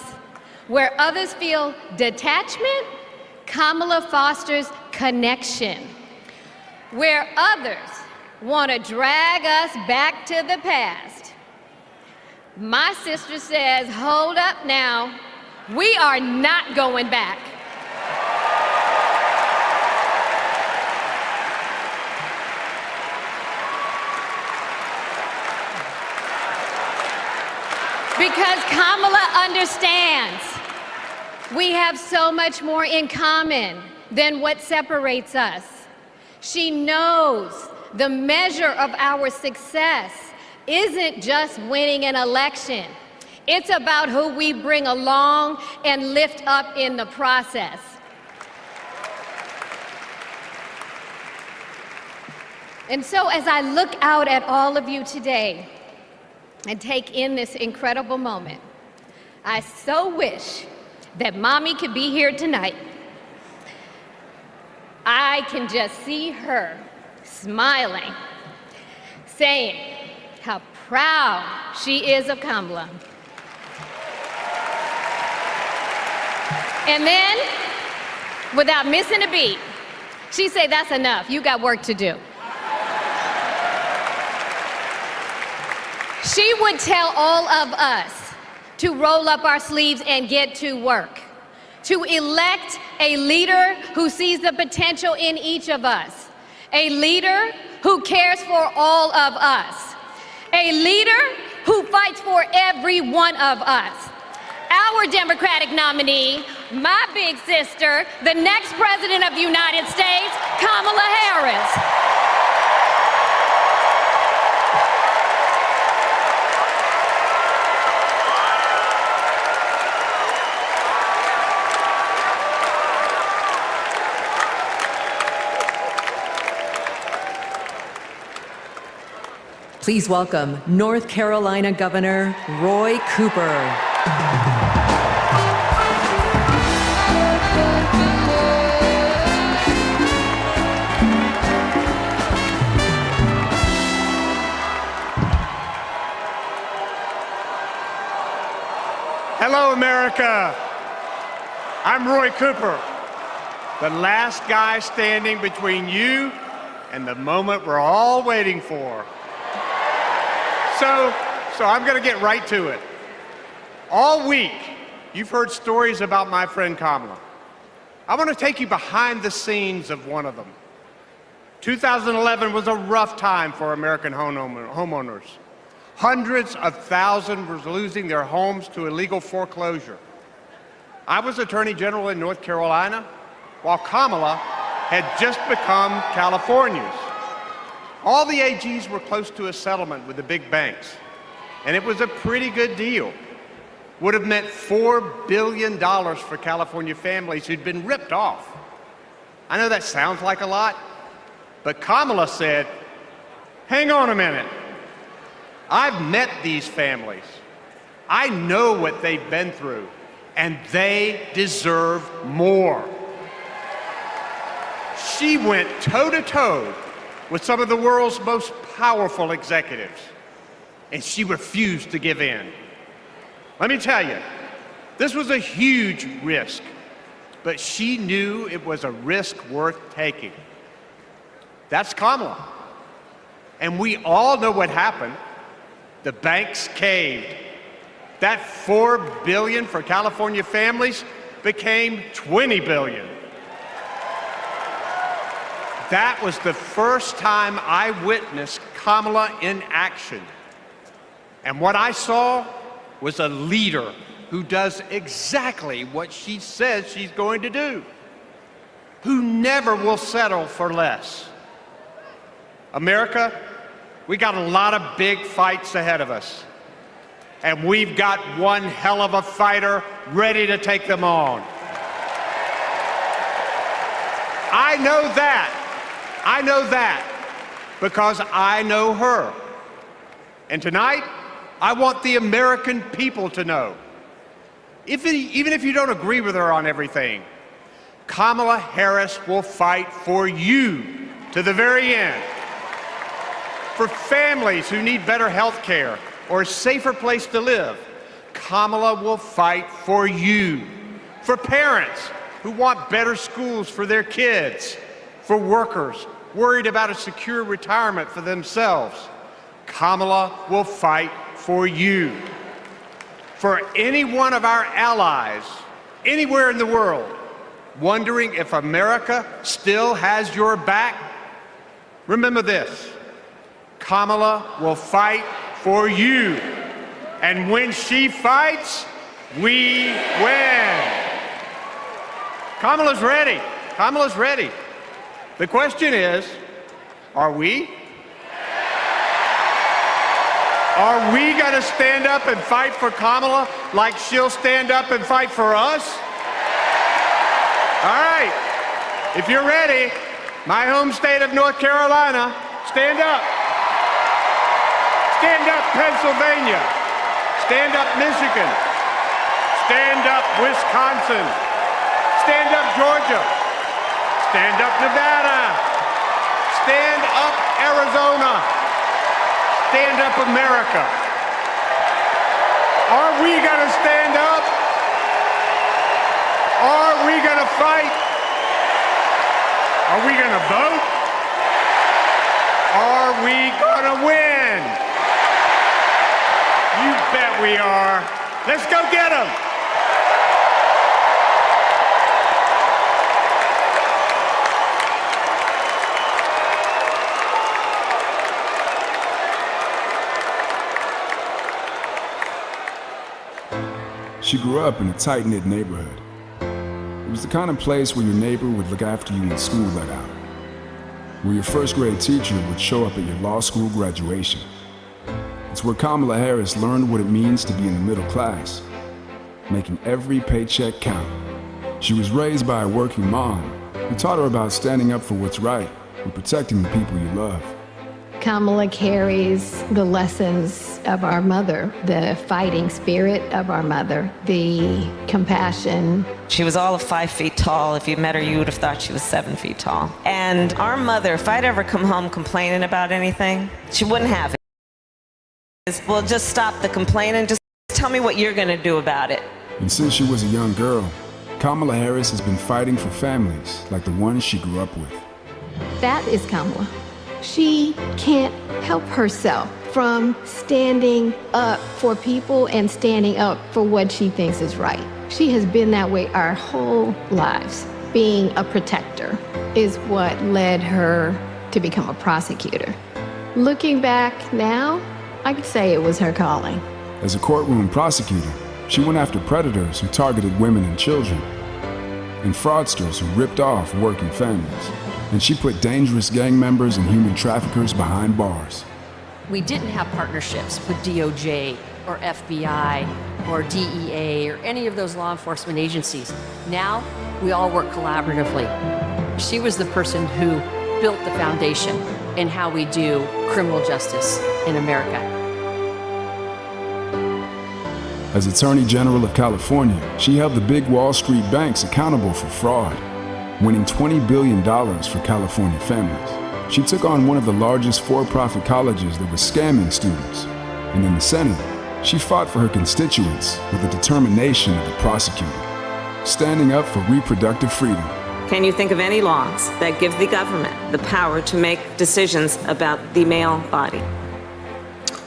Where others feel detachment, Kamala fosters connection. Where others want to drag us back to the past, my sister says, hold up now, we are not going back. Because Kamala understands we have so much more in common than what separates us. She knows the measure of our success isn't just winning an election. It's about who we bring along and lift up in the process. And so as I look out at all of you today and take in this incredible moment, I so wish that Mommy could be here tonight. I can just see her smiling, saying how proud she is of Kamala. And then, without missing a beat, she say, "That's enough, you got work to do." She would tell all of us to roll up our sleeves and get to work, to elect a leader who sees the potential in each of us, a leader who cares for all of us, a leader who fights for every one of us. Our Democratic nominee, my big sister, the next President of the United States, Kamala Harris. Please welcome North Carolina Governor Roy Cooper. Hello, America. I'm Roy Cooper, the last guy standing between you and the moment we're all waiting for. So I'm going to get right to it. All week, you've heard stories about my friend Kamala. I want to take you behind the scenes of one of them. 2011 was a rough time for American homeowners. Hundreds of thousands were losing their homes to illegal foreclosure. I was Attorney General in North Carolina, while Kamala had just become California's. All the AGs were close to a settlement with the big banks, and it was a pretty good deal. Would have meant $4 billion for California families who'd been ripped off. I know that sounds like a lot, but Kamala said, hang on a minute. I've met these families. I know what they've been through, and they deserve more. She went toe-to-toe with some of the world's most powerful executives, and she refused to give in. Let me tell you, this was a huge risk, but she knew it was a risk worth taking. That's Kamala. And we all know what happened. The banks caved. That $4 billion for California families became $20 billion. That was the first time I witnessed Kamala in action. And what I saw was a leader who does exactly what she says she's going to do, who never will settle for less. America, we got a lot of big fights ahead of us, and we've got one hell of a fighter ready to take them on. I know that because I know her. And tonight, I want the American people to know, even if you don't agree with her on everything, Kamala Harris will fight for you to the very end. For families who need better health care or a safer place to live, Kamala will fight for you. For parents who want better schools for their kids, for workers worried about a secure retirement for themselves, Kamala will fight for you. For any one of our allies, anywhere in the world, wondering if America still has your back, remember this: Kamala will fight for you. And when she fights, we win. Kamala's ready. Kamala's ready. The question is, are we? Are we going to stand up and fight for Kamala like she'll stand up and fight for us? All right. If you're ready, my home state of North Carolina, stand up. Stand up, Pennsylvania. Stand up, Michigan. Stand up, Wisconsin. Stand up, Georgia. Stand up, Nevada. Stand up, Arizona. Stand up, America. Are we going to stand up? Are we going to fight? Are we going to vote? Are we going to win? You bet we are. Let's go get them. She grew up in a tight-knit neighborhood. It was the kind of place where your neighbor would look after you when school let out, where your first grade teacher would show up at your law school graduation. It's where Kamala Harris learned what it means to be in the middle class, making every paycheck count. She was raised by a working mom who taught her about standing up for what's right and protecting the people you love. Kamala carries the lessons of our mother, the fighting spirit of our mother, the compassion. She was all of 5 feet tall. If you met her, you would have thought she was 7 feet tall. And our mother, if I'd ever come home complaining about anything, she wouldn't have it. Well, just stop the complaining. Just tell me what you're going to do about it. And since she was a young girl, Kamala Harris has been fighting for families like the ones she grew up with. That is Kamala. She can't help herself from standing up for people and standing up for what she thinks is right. She has been that way our whole lives. Being a protector is what led her to become a prosecutor. Looking back now, I could say it was her calling. As a courtroom prosecutor, she went after predators who targeted women and children, and fraudsters who ripped off working families. And she put dangerous gang members and human traffickers behind bars. We didn't have partnerships with DOJ or FBI or DEA or any of those law enforcement agencies. Now, we all work collaboratively. She was the person who built the foundation in how we do criminal justice in America. As Attorney General of California, she held the big Wall Street banks accountable for fraud, winning $20 billion for California families. She took on one of the largest for-profit colleges that was scamming students. And in the Senate, she fought for her constituents with the determination of a prosecutor, standing up for reproductive freedom. Can you think of any laws that give the government the power to make decisions about the male body?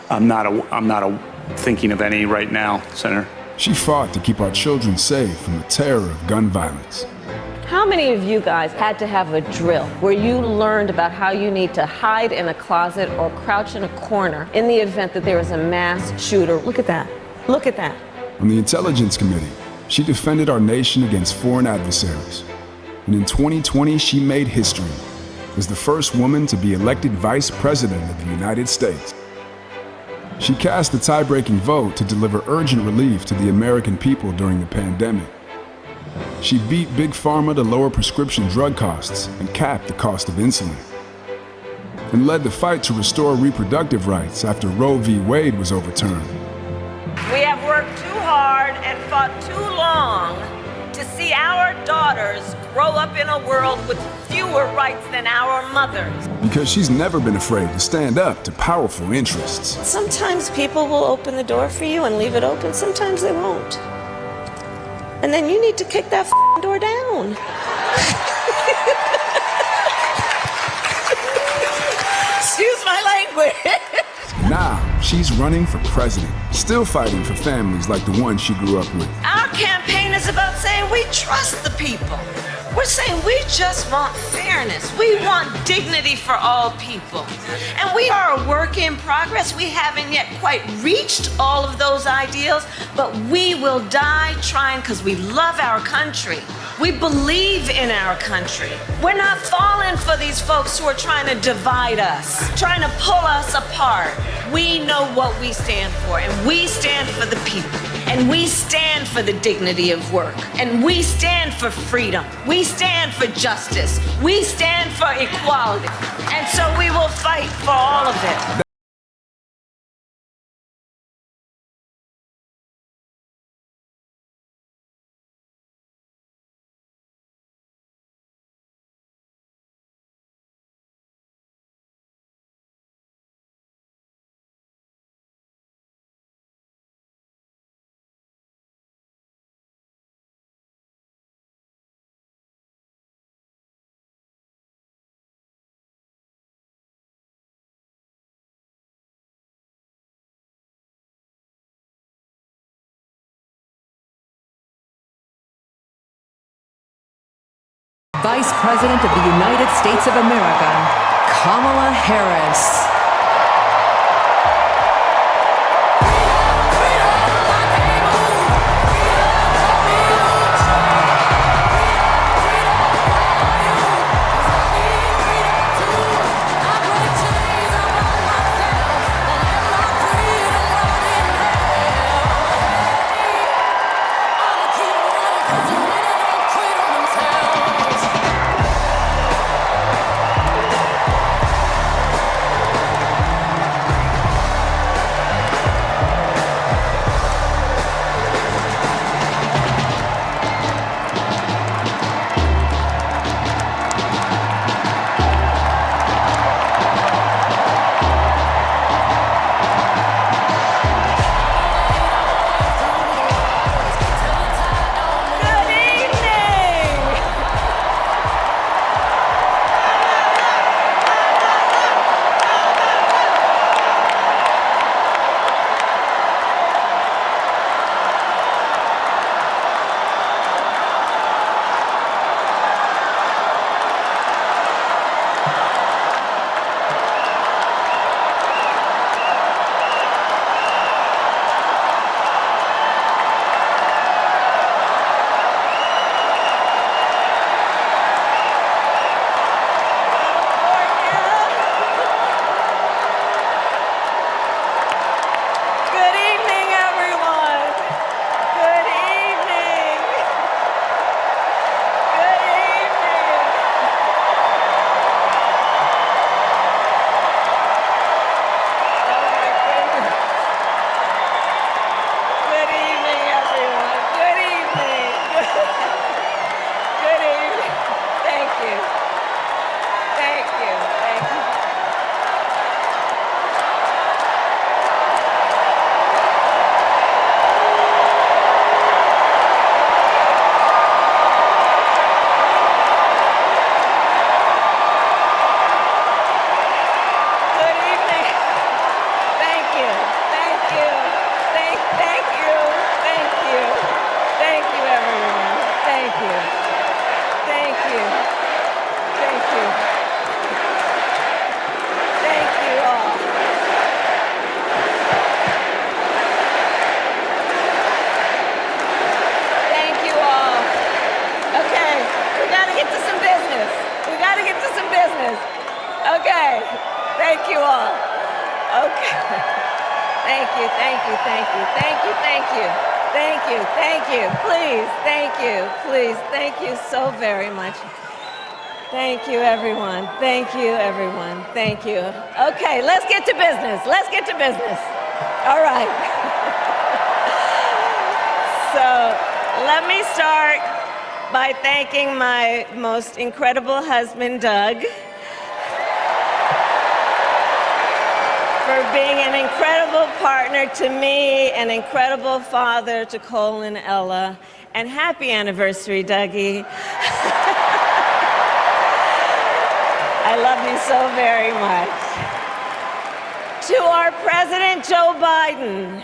I'm not thinking of any right now, Senator. She fought to keep our children safe from the terror of gun violence. How many of you guys had to have a drill where you learned about how you need to hide in a closet or crouch in a corner in the event that there is a mass shooter? Look at that. Look at that. On the Intelligence Committee, she defended our nation against foreign adversaries. And in 2020, she made history as the first woman to be elected Vice President of the United States. She cast the tie-breaking vote to deliver urgent relief to the American people during the pandemic. She beat Big Pharma to lower prescription drug costs and capped the cost of insulin, and led the fight to restore reproductive rights after Roe v. Wade was overturned. We have worked too hard and fought too long to see our daughters grow up in a world with fewer rights than our mothers. Because she's never been afraid to stand up to powerful interests. Sometimes people will open the door for you and leave it open, sometimes they won't. And then you need to kick that door down. Excuse my language. Now, she's running for president, still fighting for families like the one she grew up with. Our campaign is about saying we trust the people. We're saying we just want fairness. We want dignity for all people. And we are a work in progress. We haven't yet quite reached all of those ideals, but we will die trying because we love our country. We believe in our country. We're not falling for these folks who are trying to divide us, trying to pull us apart. We know what we stand for, and we stand for the people. And we stand for the dignity of work. And we stand for freedom. We stand for justice. We stand for equality. And so we will fight for all of it. Vice President of the United States of America, Kamala Harris. Thank you, everyone. Thank you, everyone. Thank you. Okay, let's get to business. Let's get to business. All right. So let me start by thanking my most incredible husband, Doug, for being an incredible partner to me, an incredible father to Cole and Ella, and happy anniversary, Dougie. I love you so very much. To our President Joe Biden,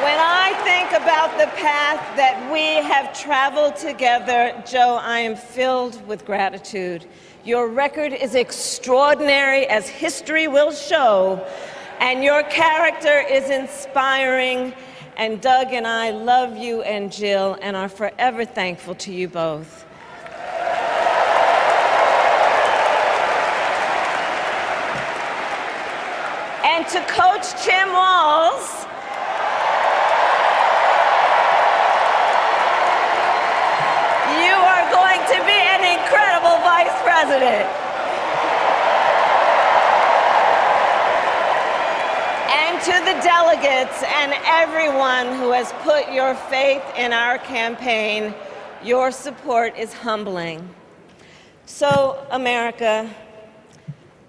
when I think about the path that we have traveled together, Joe, I am filled with gratitude. Your record is extraordinary, as history will show, and your character is inspiring. And Doug and I love you and Jill and are forever thankful to you both. And to Coach Tim Walz, you are going to be an incredible vice president. And to the delegates and everyone who has put your faith in our campaign, your support is humbling. So, America,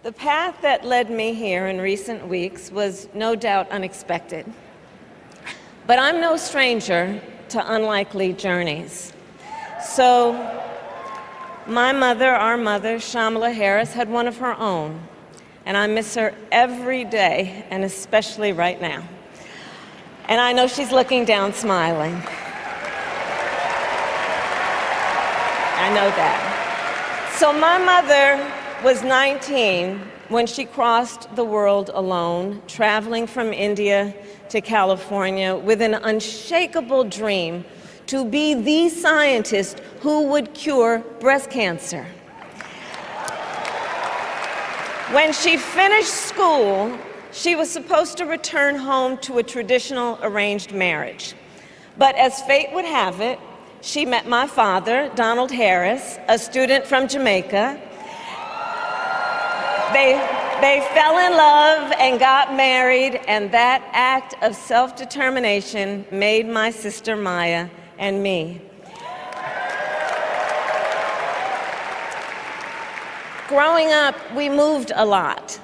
the path that led me here in recent weeks was no doubt unexpected. But I'm no stranger to unlikely journeys. So, my mother, our mother, Kamala Harris, had one of her own. And I miss her every day, and especially right now. And I know she's looking down smiling. I know that. So my mother was 19 when she crossed the world alone, traveling from India to California with an unshakable dream to be the scientist who would cure breast cancer. When she finished school, she was supposed to return home to a traditional arranged marriage. But as fate would have it, she met my father, Donald Harris, a student from Jamaica. They fell in love and got married, and that act of self-determination made my sister Maya and me. Growing up, we moved a lot.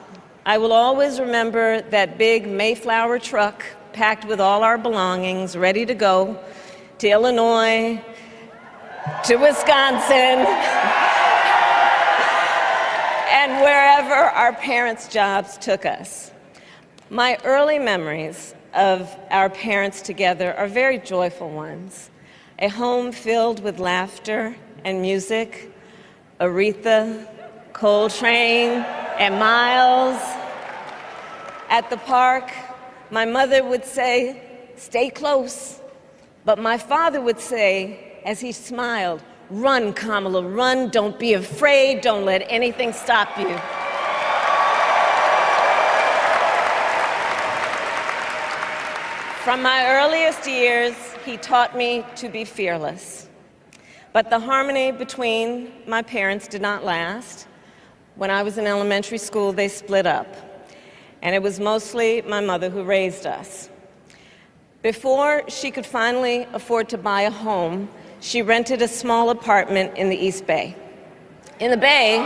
I will always remember that big Mayflower truck packed with all our belongings, ready to go to Illinois, to Wisconsin, and wherever our parents' jobs took us. My early memories of our parents together are very joyful ones. A home filled with laughter and music, Aretha, Coltrane, and Miles. At the park, my mother would say, "Stay close." But my father would say, as he smiled, "Run, Kamala, run. Don't be afraid. Don't let anything stop you." From my earliest years, he taught me to be fearless. But the harmony between my parents did not last. When I was in elementary school, they split up, and it was mostly my mother who raised us. Before she could finally afford to buy a home, she rented a small apartment in the East Bay. In the Bay,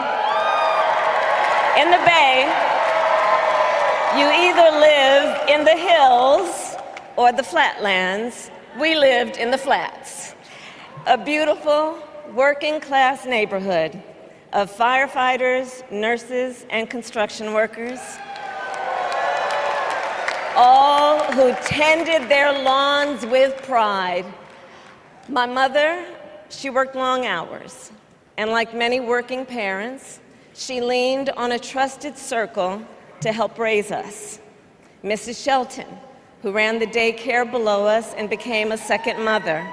you either live in the hills or the flatlands. We lived in the flats. A beautiful working-class neighborhood of firefighters, nurses, and construction workers, all who tended their lawns with pride. My mother, she worked long hours, and like many working parents, she leaned on a trusted circle to help raise us. Mrs. Shelton, who ran the daycare below us and became a second mother.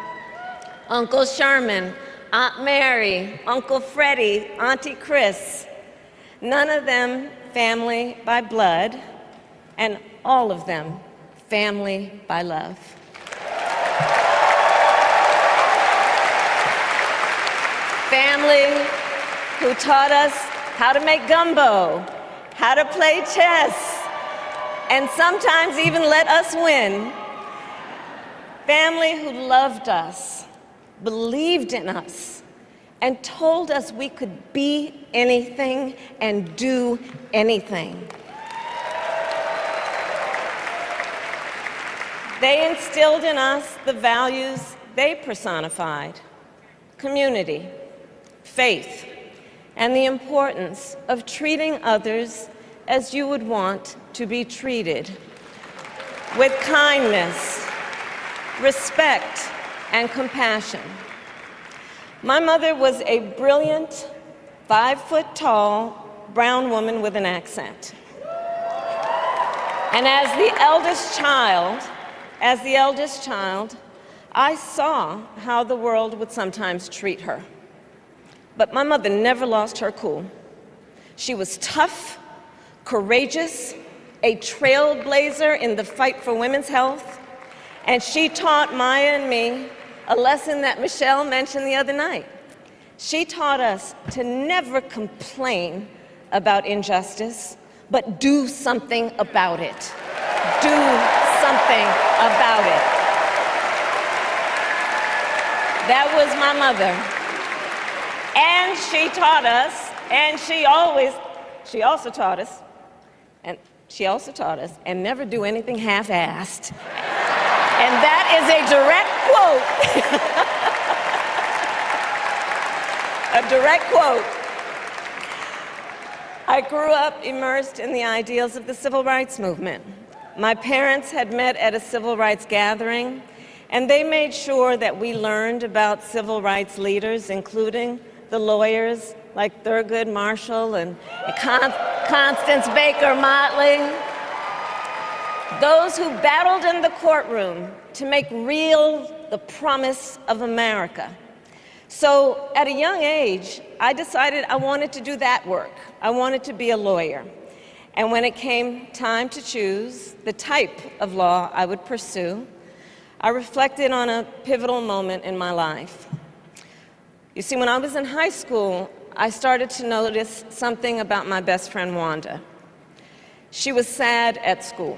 Uncle Sherman, Aunt Mary, Uncle Freddie, Auntie Chris. None of them family by blood, and all of them family by love. Family who taught us how to make gumbo, how to play chess, and sometimes even let us win. Family who loved us, believed in us, and told us we could be anything and do anything. They instilled in us the values they personified: community, faith, and the importance of treating others as you would want to be treated, with kindness, respect, and compassion. My mother was a brilliant, 5-foot-tall, brown woman with an accent. And as the eldest child, I saw how the world would sometimes treat her. But my mother never lost her cool. She was tough, courageous, a trailblazer in the fight for women's health, and she taught Maya and me a lesson that Michelle mentioned the other night. She taught us to never complain about injustice, but do something about it. Do something about it. That was my mother. And she taught us, and she also taught us, and never do anything half-assed. And that is a direct quote. A direct quote. I grew up immersed in the ideals of the civil rights movement. My parents had met at a civil rights gathering, and they made sure that we learned about civil rights leaders, including the lawyers like Thurgood Marshall and Constance Baker Motley, those who battled in the courtroom to make real the promise of America. So at a young age, I decided I wanted to do that work. I wanted to be a lawyer. And when it came time to choose the type of law I would pursue, I reflected on a pivotal moment in my life. You see, when I was in high school, I started to notice something about my best friend, Wanda. She was sad at school,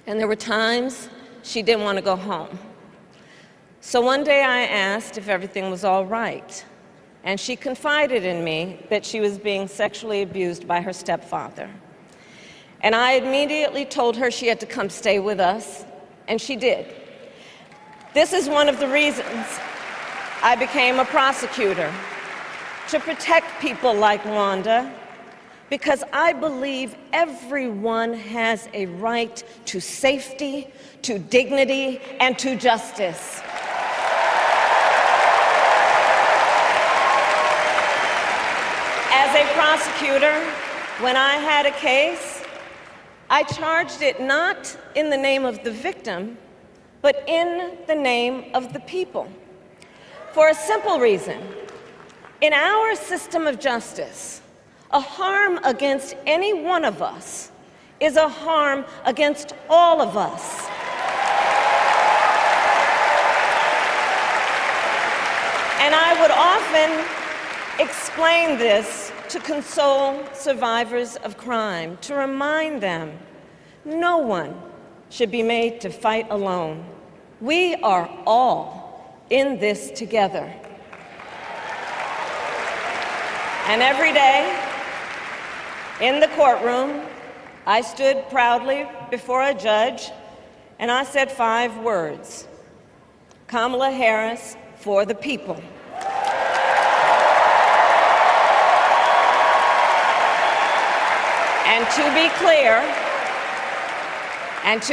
and there were times she didn't want to go home. So one day I asked if everything was all right, and she confided in me that she was being sexually abused by her stepfather. And I immediately told her she had to come stay with us, and she did. This is one of the reasons I became a prosecutor, to protect people like Wanda, because I believe everyone has a right to safety, to dignity, and to justice. As a prosecutor, when I had a case, I charged it not in the name of the victim, but in the name of the people. For a simple reason. In our system of justice, a harm against any one of us is a harm against all of us. And I would often explain this to console survivors of crime, to remind them no one should be made to fight alone. We are all in this together. And every day in the courtroom, I stood proudly before a judge and I said 5 words: Kamala Harris for the people. And to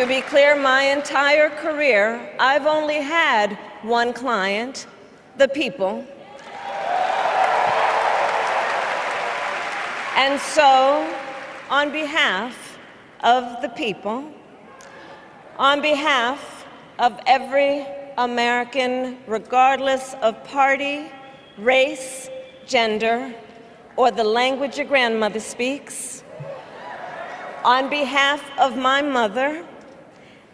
be clear, my entire career, I've only had one client, the people. And so, on behalf of the people, on behalf of every American, regardless of party, race, gender, or the language your grandmother speaks, on behalf of my mother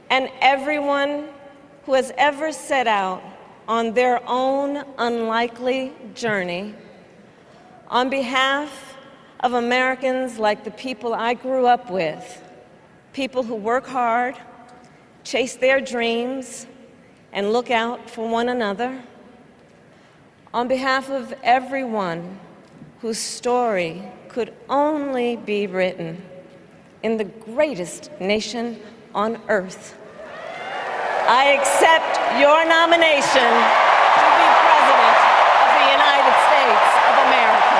and everyone who has ever set out on their own unlikely journey, on behalf of Americans like the people I grew up with, people who work hard, chase their dreams, and look out for one another, on behalf of everyone whose story could only be written in the greatest nation on earth, I accept your nomination to be President of the United States of America.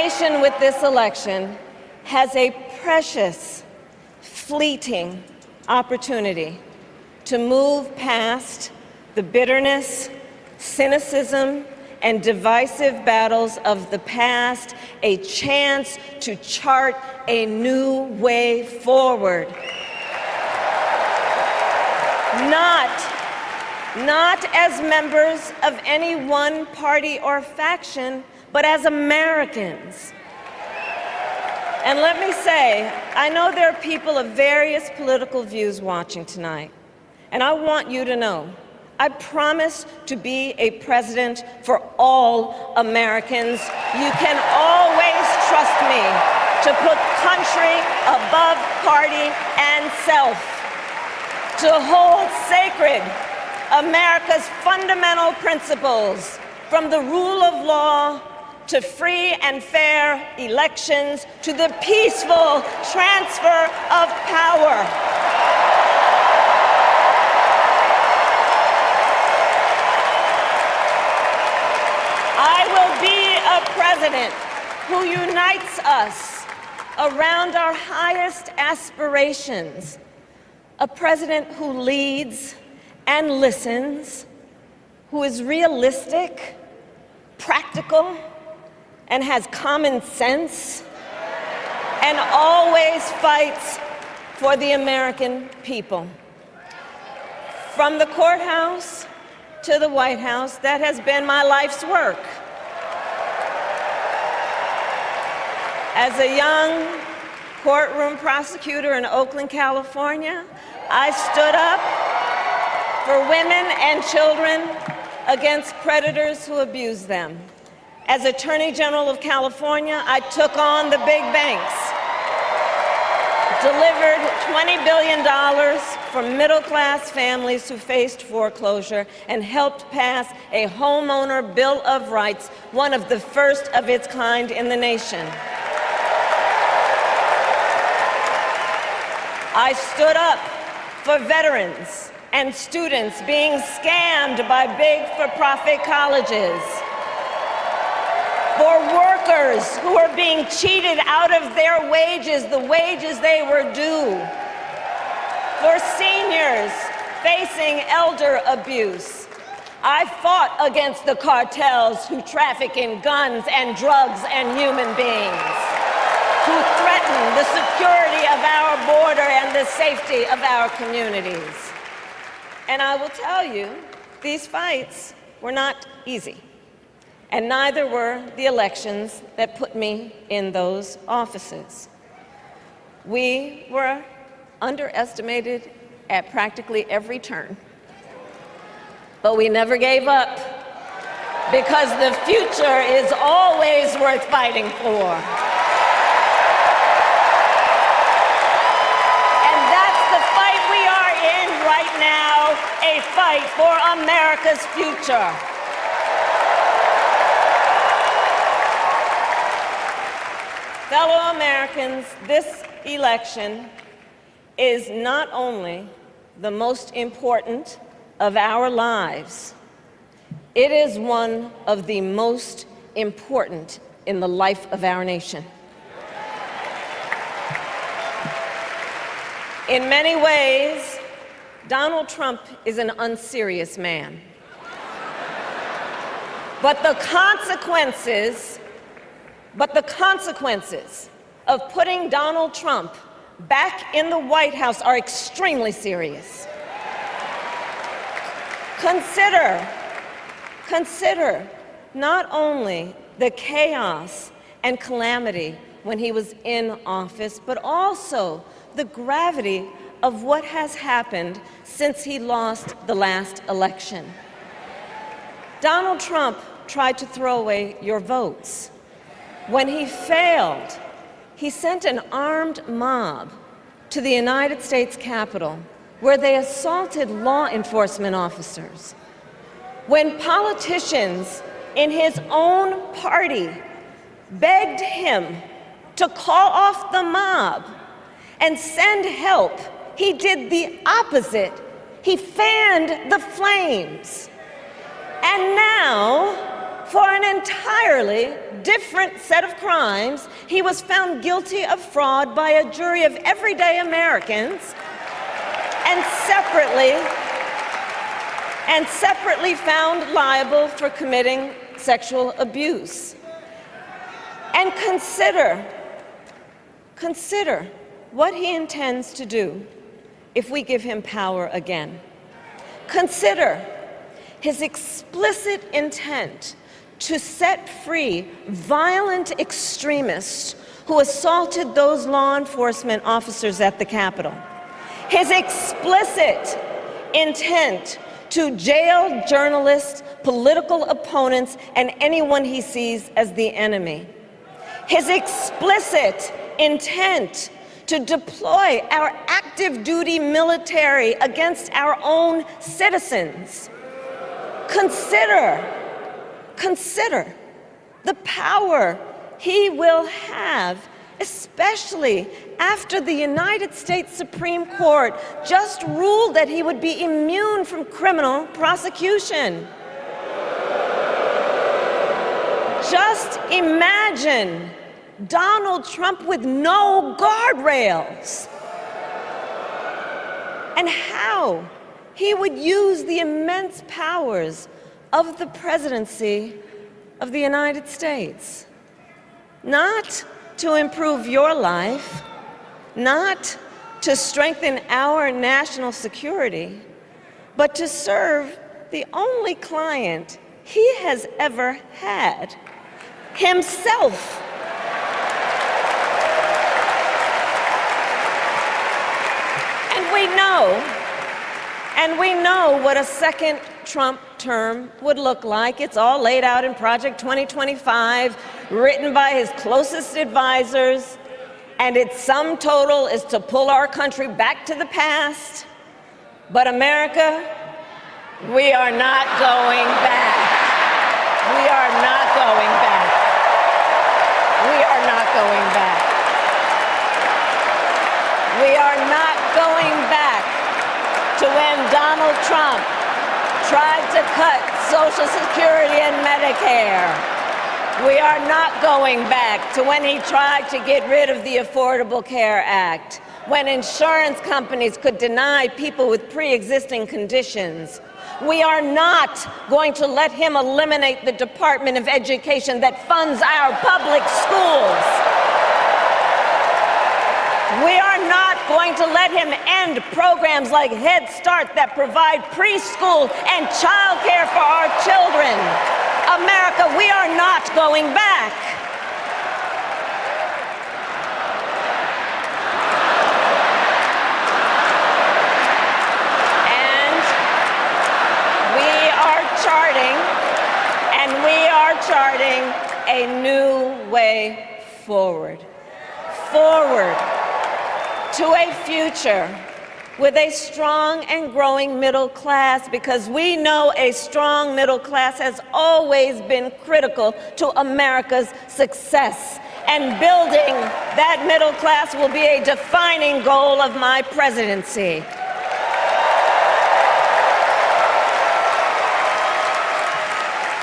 nation with this election has a precious, fleeting opportunity to move past the bitterness, cynicism, and divisive battles of the past, a chance to chart a new way forward. Not as members of any one party or faction, but as Americans. And let me say, I know there are people of various political views watching tonight, and I want you to know, I promise to be a president for all Americans. You can always trust me to put country above party and self, to hold sacred America's fundamental principles, from the rule of law to free and fair elections to the peaceful transfer of power. I will be a president who unites us around our highest aspirations, a president who leads and listens, who is realistic, practical, and has common sense, and always fights for the American people. From the courthouse to the White House, that has been my life's work. As a young courtroom prosecutor in Oakland, California, I stood up for women and children against predators who abuse them. As Attorney General of California, I took on the big banks, delivered $20 billion for middle-class families who faced foreclosure, and helped pass a homeowner Bill of Rights, one of the first of its kind in the nation. I stood up for veterans and students being scammed by big for-profit colleges, for workers who are being cheated out of their wages, the wages they were due, for seniors facing elder abuse. I fought against the cartels who traffic in guns and drugs and human beings, who threaten the security of our border and the safety of our communities. And I will tell you, these fights were not easy. And neither were the elections that put me in those offices. We were underestimated at practically every turn. But we never gave up, because the future is always worth fighting for. And that's the fight we are in right now, a fight for America's future. Fellow Americans, this election is not only the most important of our lives, it is one of the most important in the life of our nation. In many ways, Donald Trump is an unserious man. But the consequences of putting Donald Trump back in the White House are extremely serious. Consider not only the chaos and calamity when he was in office, but also the gravity of what has happened since he lost the last election. Donald Trump tried to throw away your votes. When he failed, he sent an armed mob to the United States Capitol, where they assaulted law enforcement officers. When politicians in his own party begged him to call off the mob and send help, he did the opposite. He fanned the flames. And now, for an entirely different set of crimes, he was found guilty of fraud by a jury of everyday Americans and separately found liable for committing sexual abuse. And consider what he intends to do if we give him power again. Consider his explicit intent to set free violent extremists who assaulted those law enforcement officers at the Capitol. His explicit intent to jail journalists, political opponents, and anyone he sees as the enemy. His explicit intent to deploy our active duty military against our own citizens. Consider the power he will have, especially after the United States Supreme Court just ruled that he would be immune from criminal prosecution. Just imagine Donald Trump with no guardrails, and how he would use the immense powers of the presidency of the United States, not to improve your life, not to strengthen our national security, but to serve the only client he has ever had, himself. And we know what a second Trump term would look like. It's all laid out in Project 2025, written by his closest advisors, and its sum total is to pull our country back to the past. But America, we are not going back. We are not going back. We are not going back. We are not going back to when Donald Trump tried to cut Social Security and Medicare. We are not going back to when he tried to get rid of the Affordable Care Act, when insurance companies could deny people with pre-existing conditions. We are not going to let him eliminate the Department of Education that funds our public schools. We are not going to let him end programs like Head Start that provide preschool and childcare for our children. America, we are not going back. And we are charting a new way forward. Forward to a future with a strong and growing middle class, because we know a strong middle class has always been critical to America's success. And building that middle class will be a defining goal of my presidency.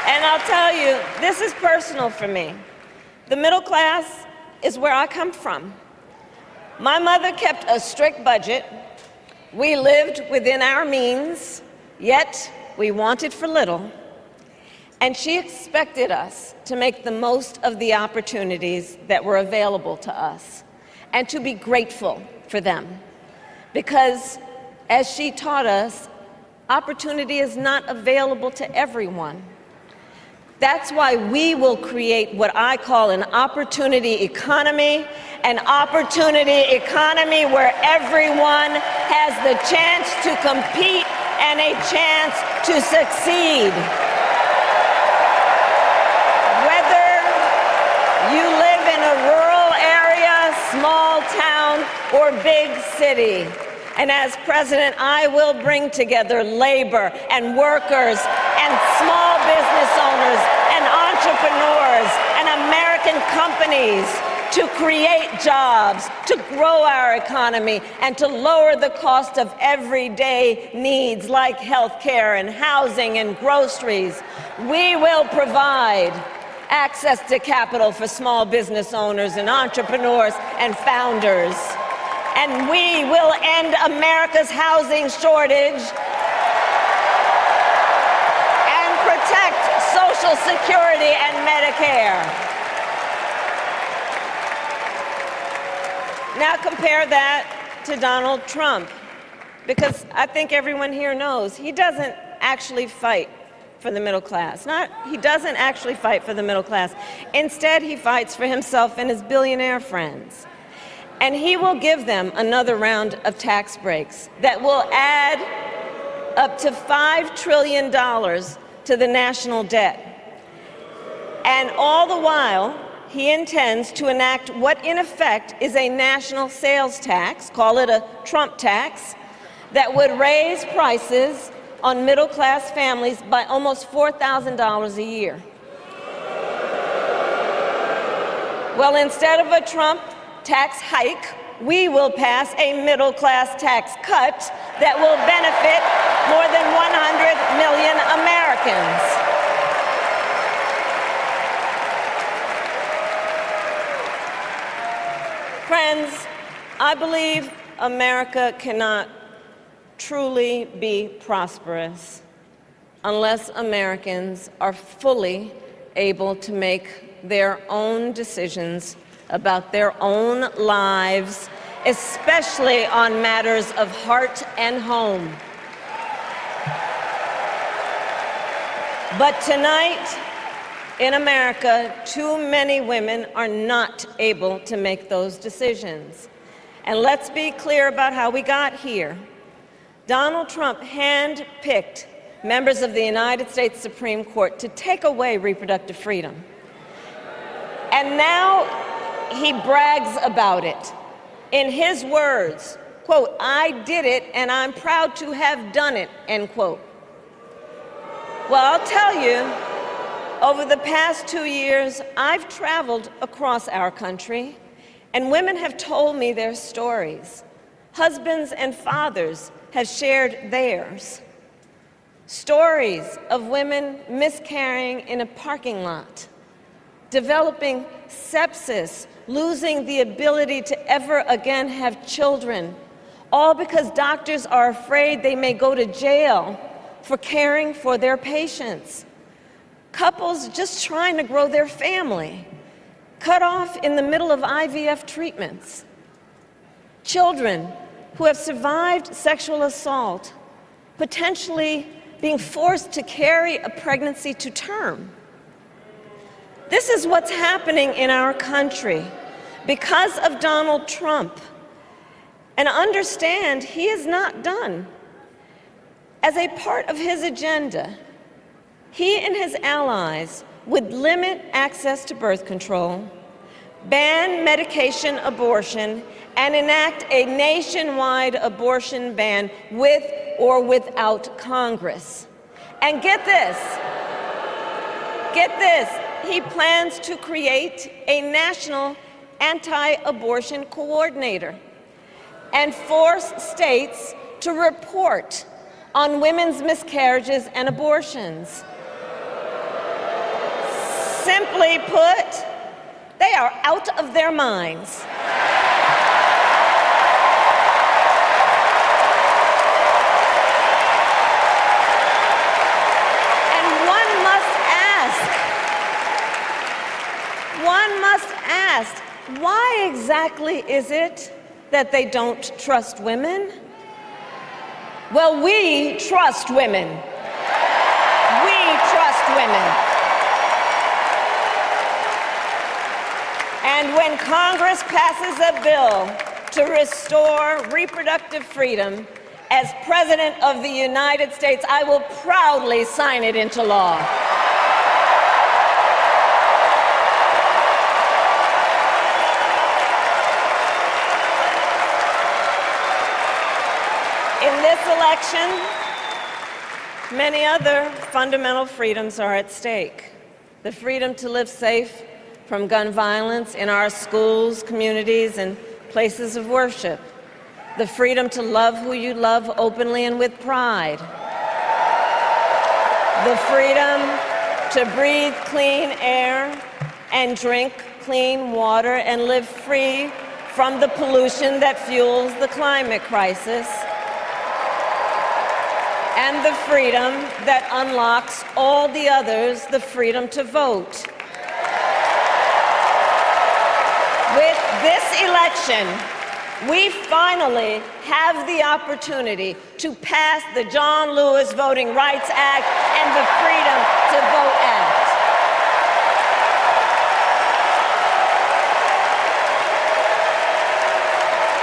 And I'll tell you, this is personal for me. The middle class is where I come from. My mother kept a strict budget. We lived within our means, yet we wanted for little. And she expected us to make the most of the opportunities that were available to us and to be grateful for them. Because, as she taught us, opportunity is not available to everyone. That's why we will create what I call an opportunity economy where everyone has the chance to compete and a chance to succeed. Whether you live in a rural area, small town, or big city. And as president, I will bring together labor and workers and small business owners and entrepreneurs and American companies to create jobs, to grow our economy, and to lower the cost of everyday needs like health care and housing and groceries. We will provide access to capital for small business owners and entrepreneurs and founders. And we will end America's housing shortage and protect Social Security and Medicare. Now compare that to Donald Trump, because I think everyone here knows he doesn't actually fight for the middle class. He doesn't actually fight for the middle class. Instead, he fights for himself and his billionaire friends. And he will give them another round of tax breaks that will add up to $5 trillion to the national debt. And all the while, he intends to enact what in effect is a national sales tax, call it a Trump tax, that would raise prices on middle-class families by almost $4,000 a year. Well, instead of a Trump tax hike, we will pass a middle-class tax cut that will benefit more than 100 million Americans. Friends, I believe America cannot truly be prosperous unless Americans are fully able to make their own decisions about their own lives, especially on matters of heart and home. But tonight, in America, too many women are not able to make those decisions. And let's be clear about how we got here. Donald Trump handpicked members of the United States Supreme Court to take away reproductive freedom. And now he brags about it. In his words, quote, "I did it and I'm proud to have done it," end quote. Well, I'll tell you, over the past 2 years, I've traveled across our country, and women have told me their stories. Husbands and fathers have shared theirs. Stories of women miscarrying in a parking lot, developing sepsis, losing the ability to ever again have children, all because doctors are afraid they may go to jail for caring for their patients. Couples just trying to grow their family, cut off in the middle of IVF treatments. Children who have survived sexual assault, potentially being forced to carry a pregnancy to term. This is what's happening in our country because of Donald Trump. And understand, he is not done. As a part of his agenda, he and his allies would limit access to birth control, ban medication abortion, and enact a nationwide abortion ban with or without Congress. And get this, he plans to create a national anti-abortion coordinator and force states to report on women's miscarriages and abortions. Simply put, they are out of their minds. And one must ask, why exactly is it that they don't trust women? Well, we trust women. We trust women. And when Congress passes a bill to restore reproductive freedom, as President of the United States, I will proudly sign it into law. In this election, many other fundamental freedoms are at stake. The freedom to live safe from gun violence in our schools, communities, and places of worship. The freedom to love who you love openly and with pride. The freedom to breathe clean air and drink clean water and live free from the pollution that fuels the climate crisis. And the freedom that unlocks all the others, the freedom to vote. With this election, we finally have the opportunity to pass the John Lewis Voting Rights Act and the Freedom to Vote Act.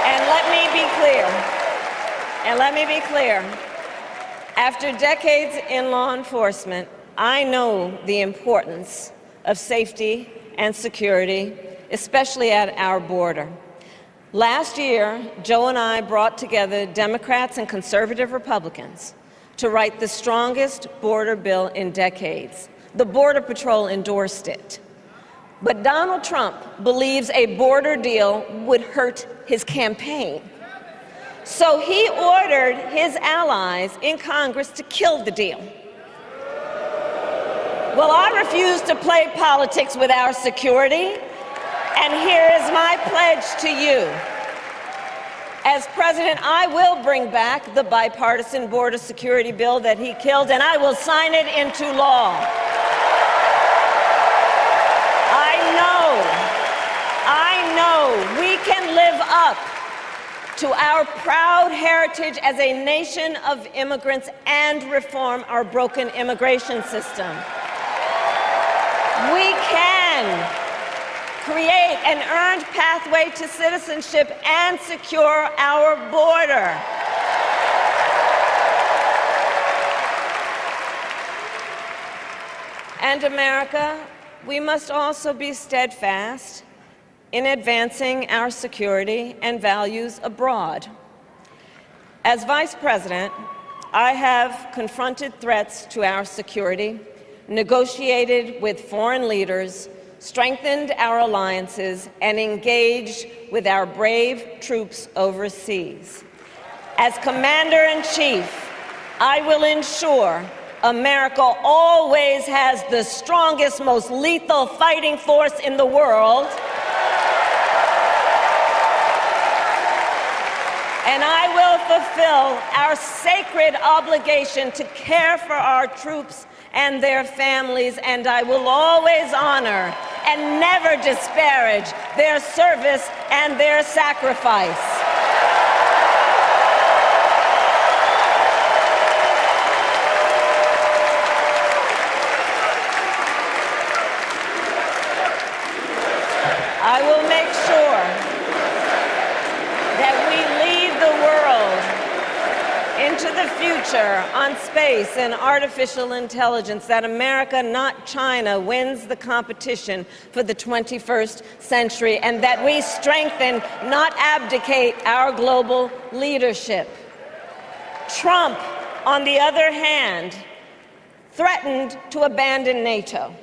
And let me be clear, after decades in law enforcement, I know the importance of safety and security, especially at our border. Last year, Joe and I brought together Democrats and conservative Republicans to write the strongest border bill in decades. The Border Patrol endorsed it. But Donald Trump believes a border deal would hurt his campaign. So he ordered his allies in Congress to kill the deal. Well, I refuse to play politics with our security. And here is my pledge to you. As president, I will bring back the bipartisan border security bill that he killed, and I will sign it into law. I know we can live up to our proud heritage as a nation of immigrants and reform our broken immigration system. We can create an earned pathway to citizenship and secure our border. And America, we must also be steadfast in advancing our security and values abroad. As Vice President, I have confronted threats to our security, negotiated with foreign leaders, strengthened our alliances, and engaged with our brave troops overseas. As Commander-in-Chief, I will ensure America always has the strongest, most lethal fighting force in the world. And I will fulfill our sacred obligation to care for our troops and their families, and I will always honor and never disparage their service and their sacrifice. I will make sure that we lead the world into the future on space and artificial intelligence, that America, not China, wins the competition for the 21st century, and that we strengthen, not abdicate, our global leadership. Trump, on the other hand, threatened to abandon NATO.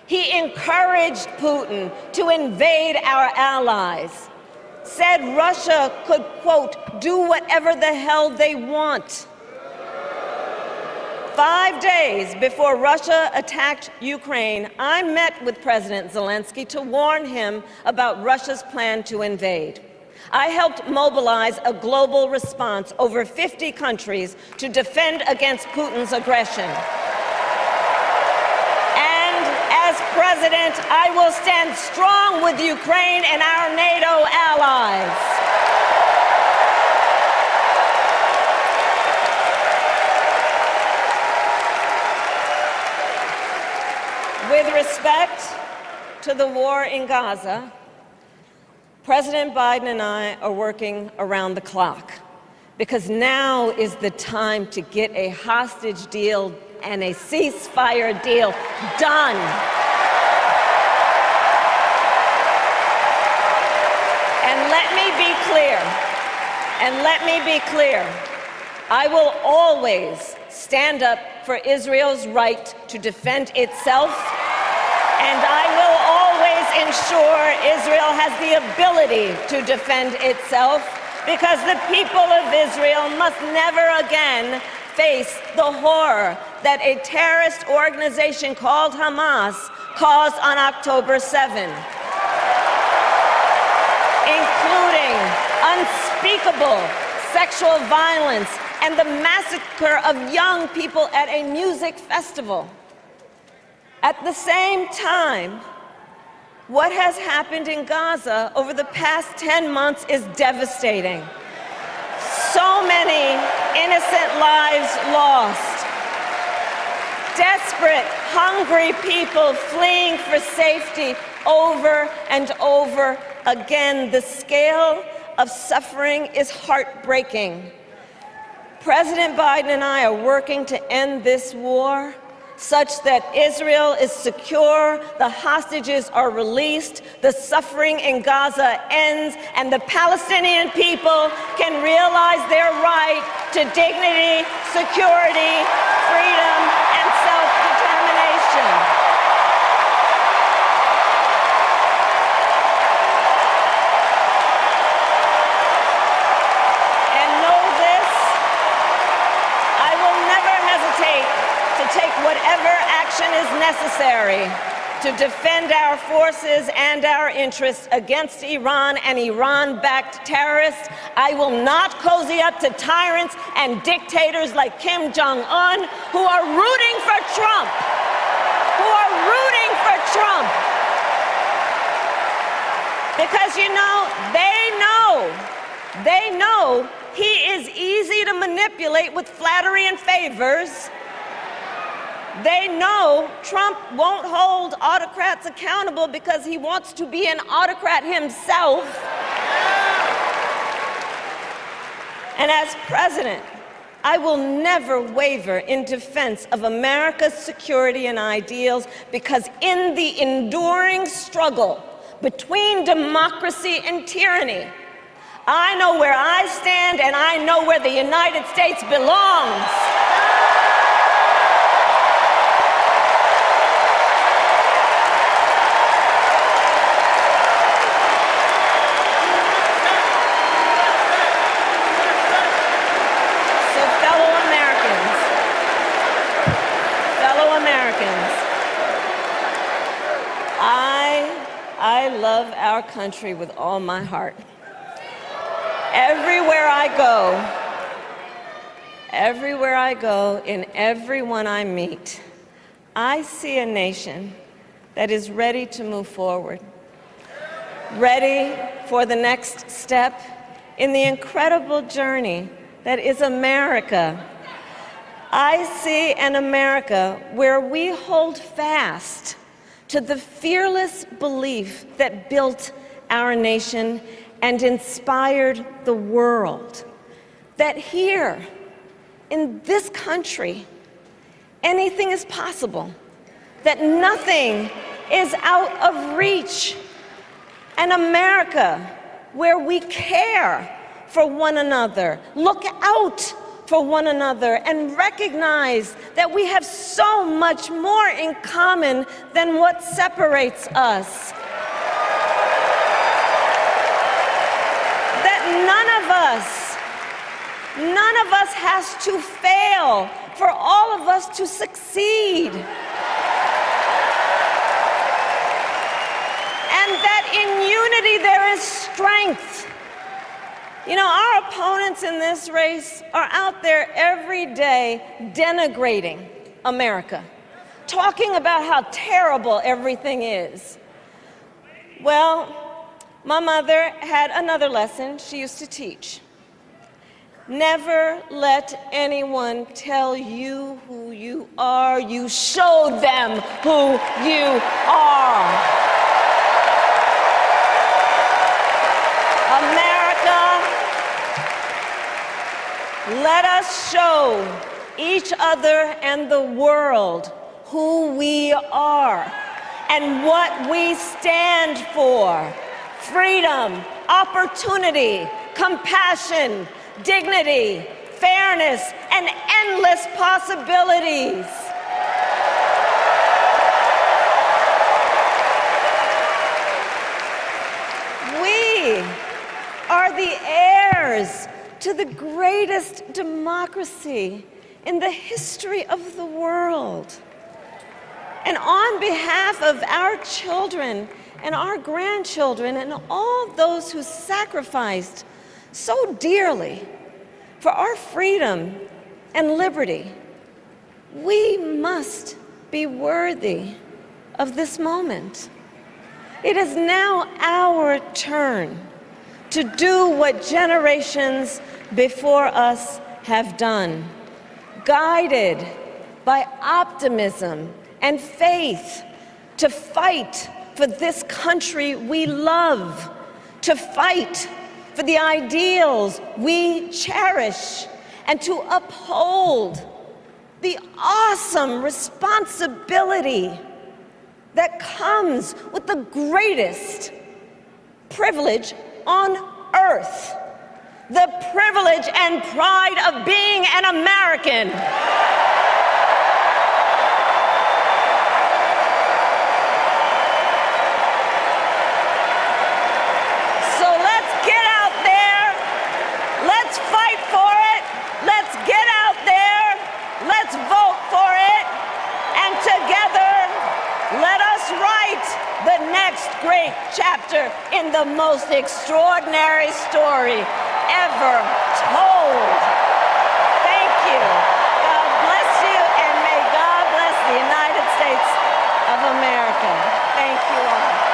He encouraged Putin to invade our allies, said Russia could, quote, do whatever the hell they want. 5 days before Russia attacked Ukraine, I met with President Zelensky to warn him about Russia's plan to invade. I helped mobilize a global response, over 50 countries, to defend against Putin's aggression. As president, I will stand strong with Ukraine and our NATO allies. With respect to the war in Gaza, President Biden and I are working around the clock, because now is the time to get a hostage deal and a ceasefire deal done. And let me be clear, I will always stand up for Israel's right to defend itself, and I will always ensure Israel has the ability to defend itself, because the people of Israel must never again face the horror that a terrorist organization called Hamas caused on October 7, including unspeakable sexual violence and the massacre of young people at a music festival. At the same time, what has happened in Gaza over the past 10 months is devastating. So many innocent lives lost. Desperate, hungry people fleeing for safety over and over again. The scale of suffering is heartbreaking. President Biden and I are working to end this war such that Israel is secure, the hostages are released, the suffering in Gaza ends, and the Palestinian people can realize their right to dignity, security, freedom, and self-determination. And know this, I will never hesitate to take whatever action is necessary to defend our forces and our interests against Iran and Iran-backed terrorists. I will not cozy up to tyrants and dictators like Kim Jong-un who are rooting for Trump, Because, you know, they know he is easy to manipulate with flattery and favors. They know Trump won't hold autocrats accountable because he wants to be an autocrat himself. And as president, I will never waver in defense of America's security and ideals, because in the enduring struggle between democracy and tyranny, I know where I stand and I know where the United States belongs. I love our country with all my heart. Everywhere I go, in everyone I meet, I see a nation that is ready to move forward, ready for the next step in the incredible journey that is America. I see an America where we hold fast to the fearless belief that built our nation and inspired the world, that here in this country, anything is possible, that nothing is out of reach. An America where we care for one another, look out for one another, and recognize that we have so much more in common than what separates us. That none of us has to fail for all of us to succeed. And that in unity there is strength. You know, our opponents in this race are out there every day denigrating America, talking about how terrible everything is. Well, my mother had another lesson she used to teach. Never let anyone tell you who you are. You show them who you are. Let us show each other and the world who we are and what we stand for. Freedom, opportunity, compassion, dignity, fairness, and endless possibilities. heirs to the greatest democracy in the history of the world. And on behalf of our children and our grandchildren and all those who sacrificed so dearly for our freedom and liberty, we must be worthy of this moment. It is now our turn to do what generations before us have done, guided by optimism and faith, to fight for this country we love, to fight for the ideals we cherish, and to uphold the awesome responsibility that comes with the greatest privilege on earth, the privilege and pride of being an American. So let's get out there, let's fight for it, let's get out there, let's vote for it, and together, let us write the next great chapter in the most extraordinary story ever told. Thank you. God bless you, and may God bless the United States of America. Thank you all.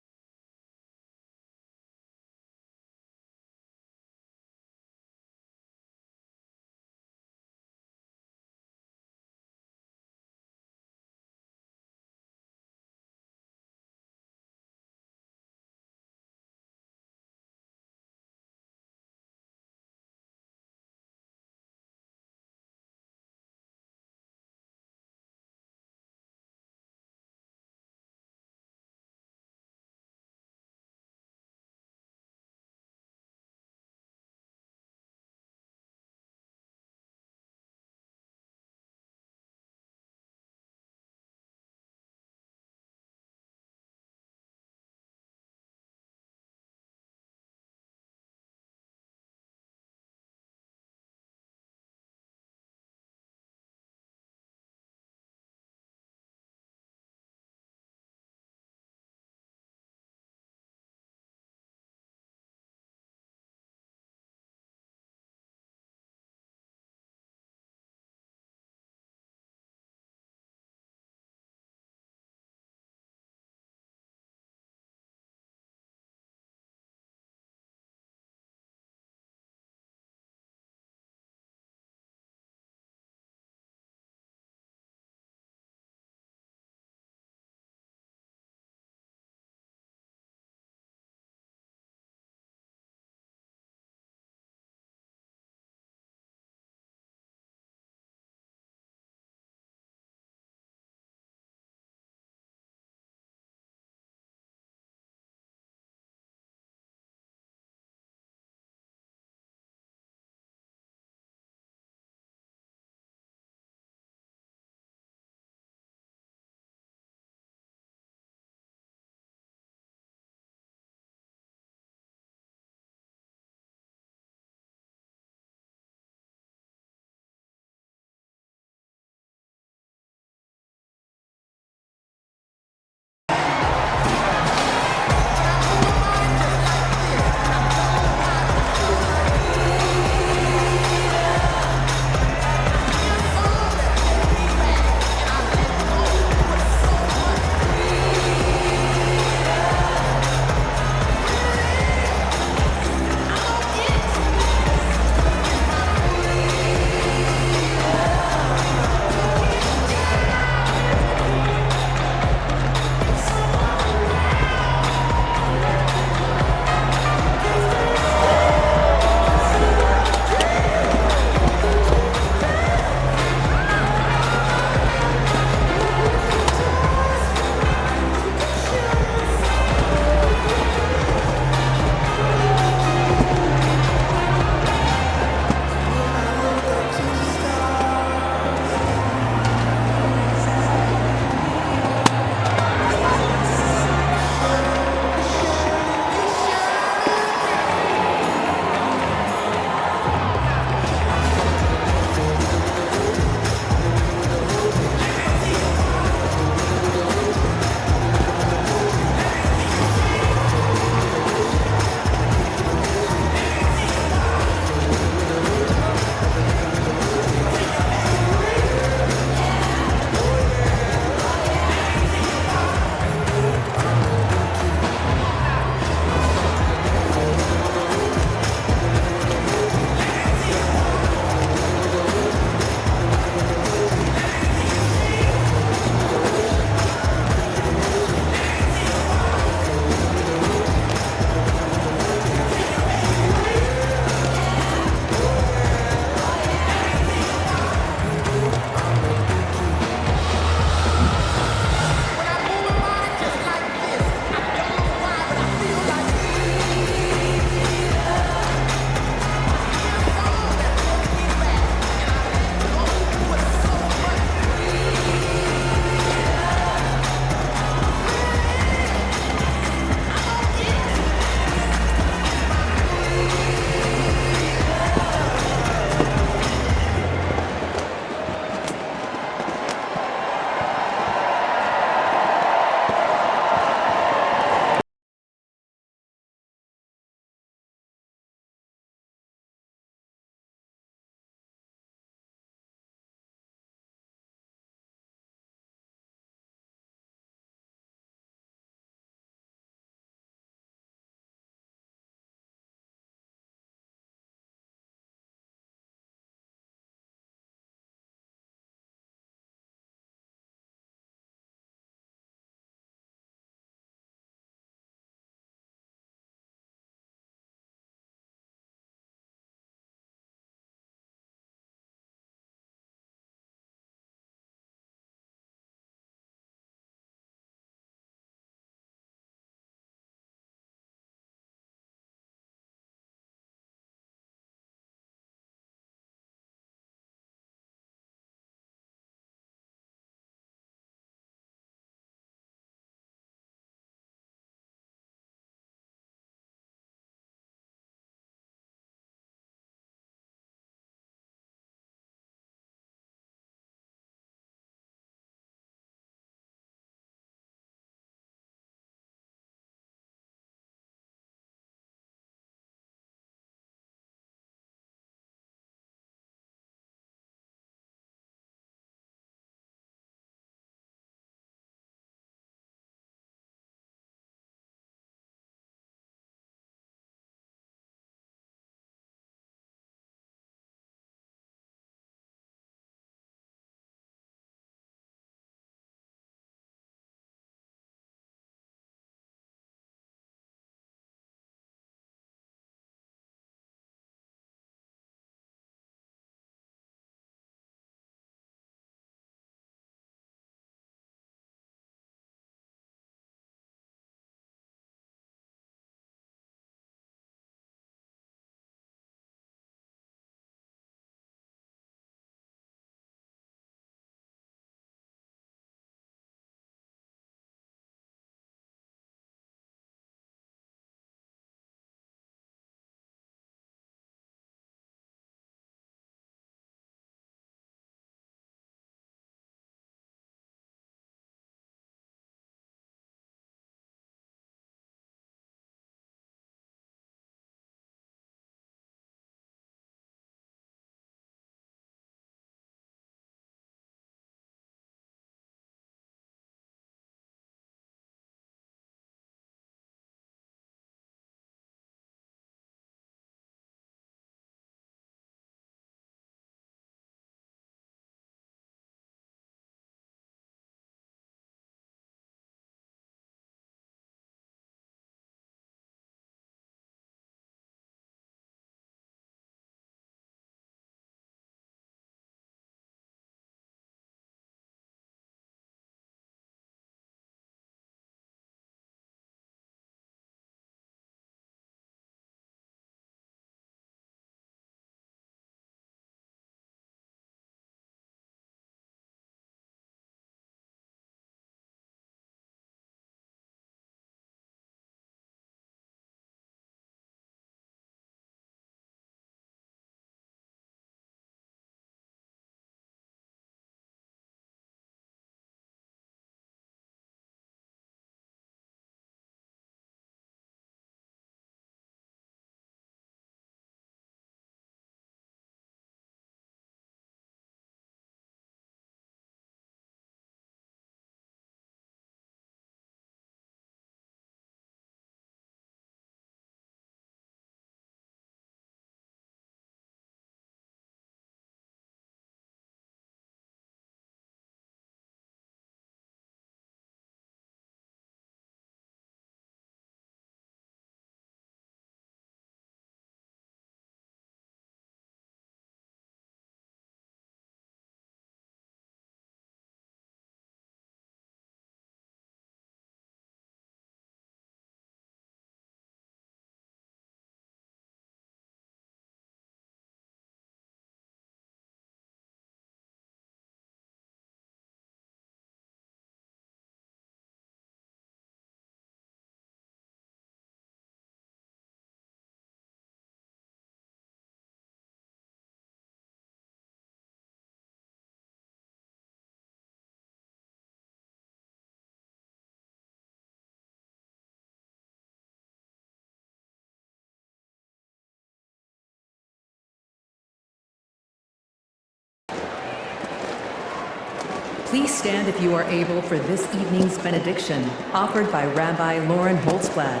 Please stand if you are able for this evening's benediction, offered by Rabbi Lauren Holtzblad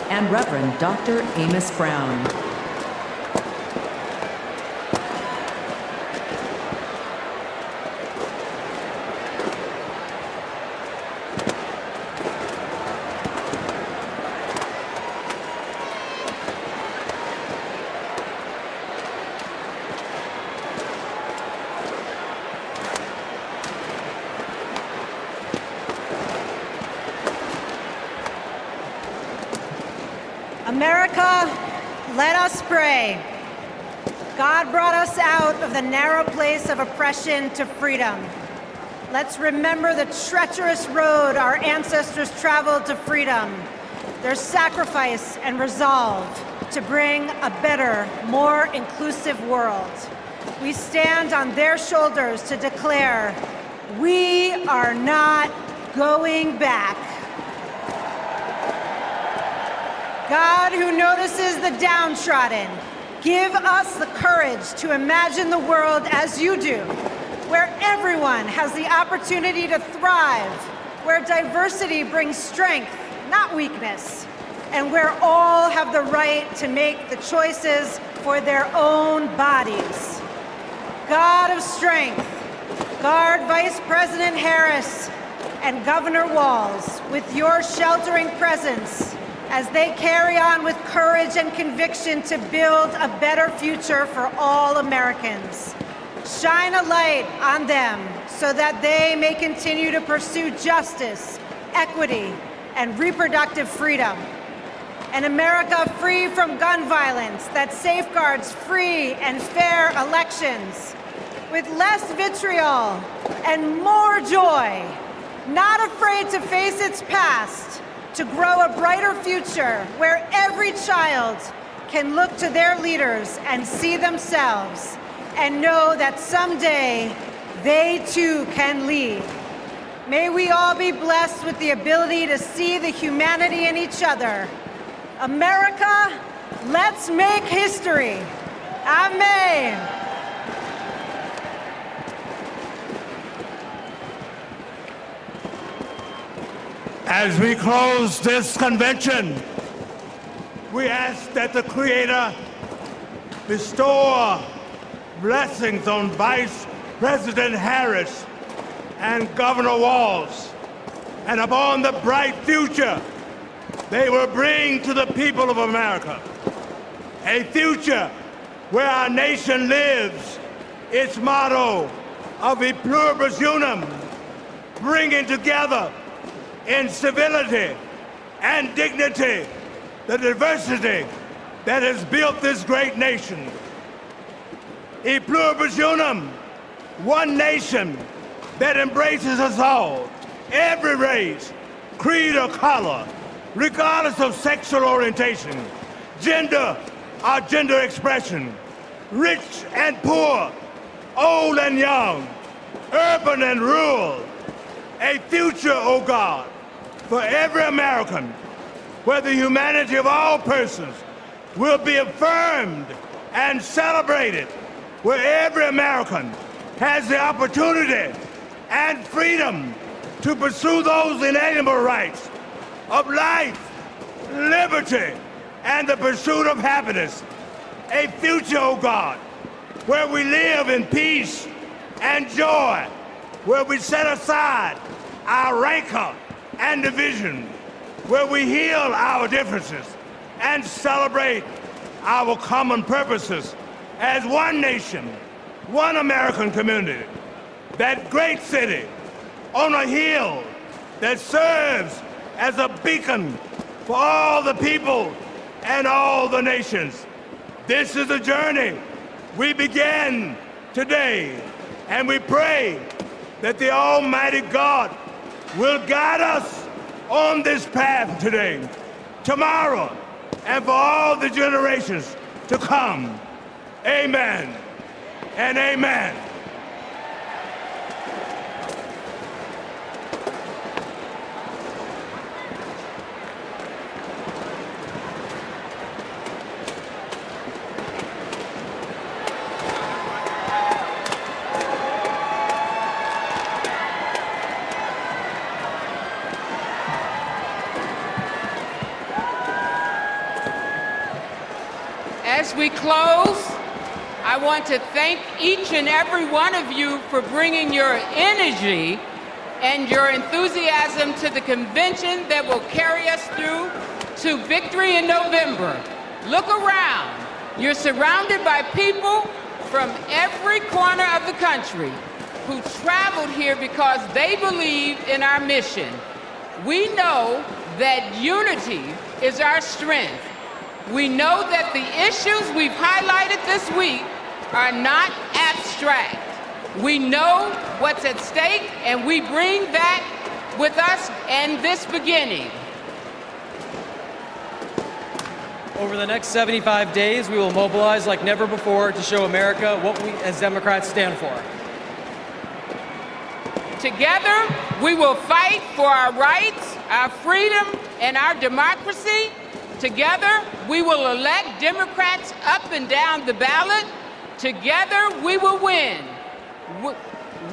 and Reverend Dr. Amos Brown. America, let us pray. God brought us out of the narrow place of oppression to freedom. Let's remember the treacherous road our ancestors traveled to freedom, their sacrifice and resolve to bring a better, more inclusive world. We stand on their shoulders to declare, we are not going back. God, who notices the downtrodden, give us the courage to imagine the world as you do, where everyone has the opportunity to thrive, where diversity brings strength, not weakness, and where all have the right to make the choices for their own bodies. God of strength, guard Vice President Harris and Governor Walz with your sheltering presence as they carry on with courage and conviction to build a better future for all Americans. Shine a light on them so that they may continue to pursue justice, equity, and reproductive freedom. An America free from gun violence that safeguards free and fair elections, with less vitriol and more joy, not afraid to face its past, to grow a brighter future where every child can look to their leaders and see themselves and know that someday they too can lead. May we all be blessed with the ability to see the humanity in each other. America, let's make history. Amen. As we close this convention, we ask that the Creator bestow blessings on Vice President Harris and Governor Walz, and upon the bright future they will bring to the people of America. A future where our nation lives its motto of e pluribus unum, bringing together in civility and dignity the diversity that has built this great nation. E pluribus unum, one nation that embraces us all, every race, creed, or color, regardless of sexual orientation, gender or gender expression, rich and poor, old and young, urban and rural. A future, oh God, for every American, where the humanity of all persons will be affirmed and celebrated, where every American has the opportunity and freedom to pursue those inalienable rights of life, liberty, and the pursuit of happiness. A future, oh God, where we live in peace and joy, where we set aside our rancor and division, where we heal our differences and celebrate our common purposes as one nation, one American community, that great city on a hill that serves as a beacon for all the people and all the nations. This is a journey we begin today, and we pray that the Almighty God will guide us on this path today, tomorrow, and for all the generations to come. Amen and amen. As we close, I want to thank each and every one of you for bringing your energy and your enthusiasm to the convention that will carry us through to victory in November. Look around. You're surrounded by people from every corner of the country who traveled here because they believe in our mission. We know that unity is our strength. We know that the issues we've highlighted this week are not abstract. We know what's at stake, and we bring that with us and this beginning. Over the next 75 days, we will mobilize like never before to show America what we as Democrats stand for. Together, we will fight for our rights, our freedom, and our democracy. Together, we will elect Democrats up and down the ballot. Together, we will win.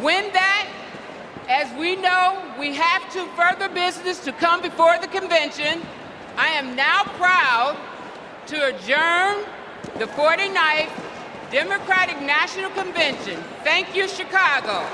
Win that, as we know, we have to further business to come before the convention. I am now proud to adjourn the 49th Democratic National Convention. Thank you, Chicago.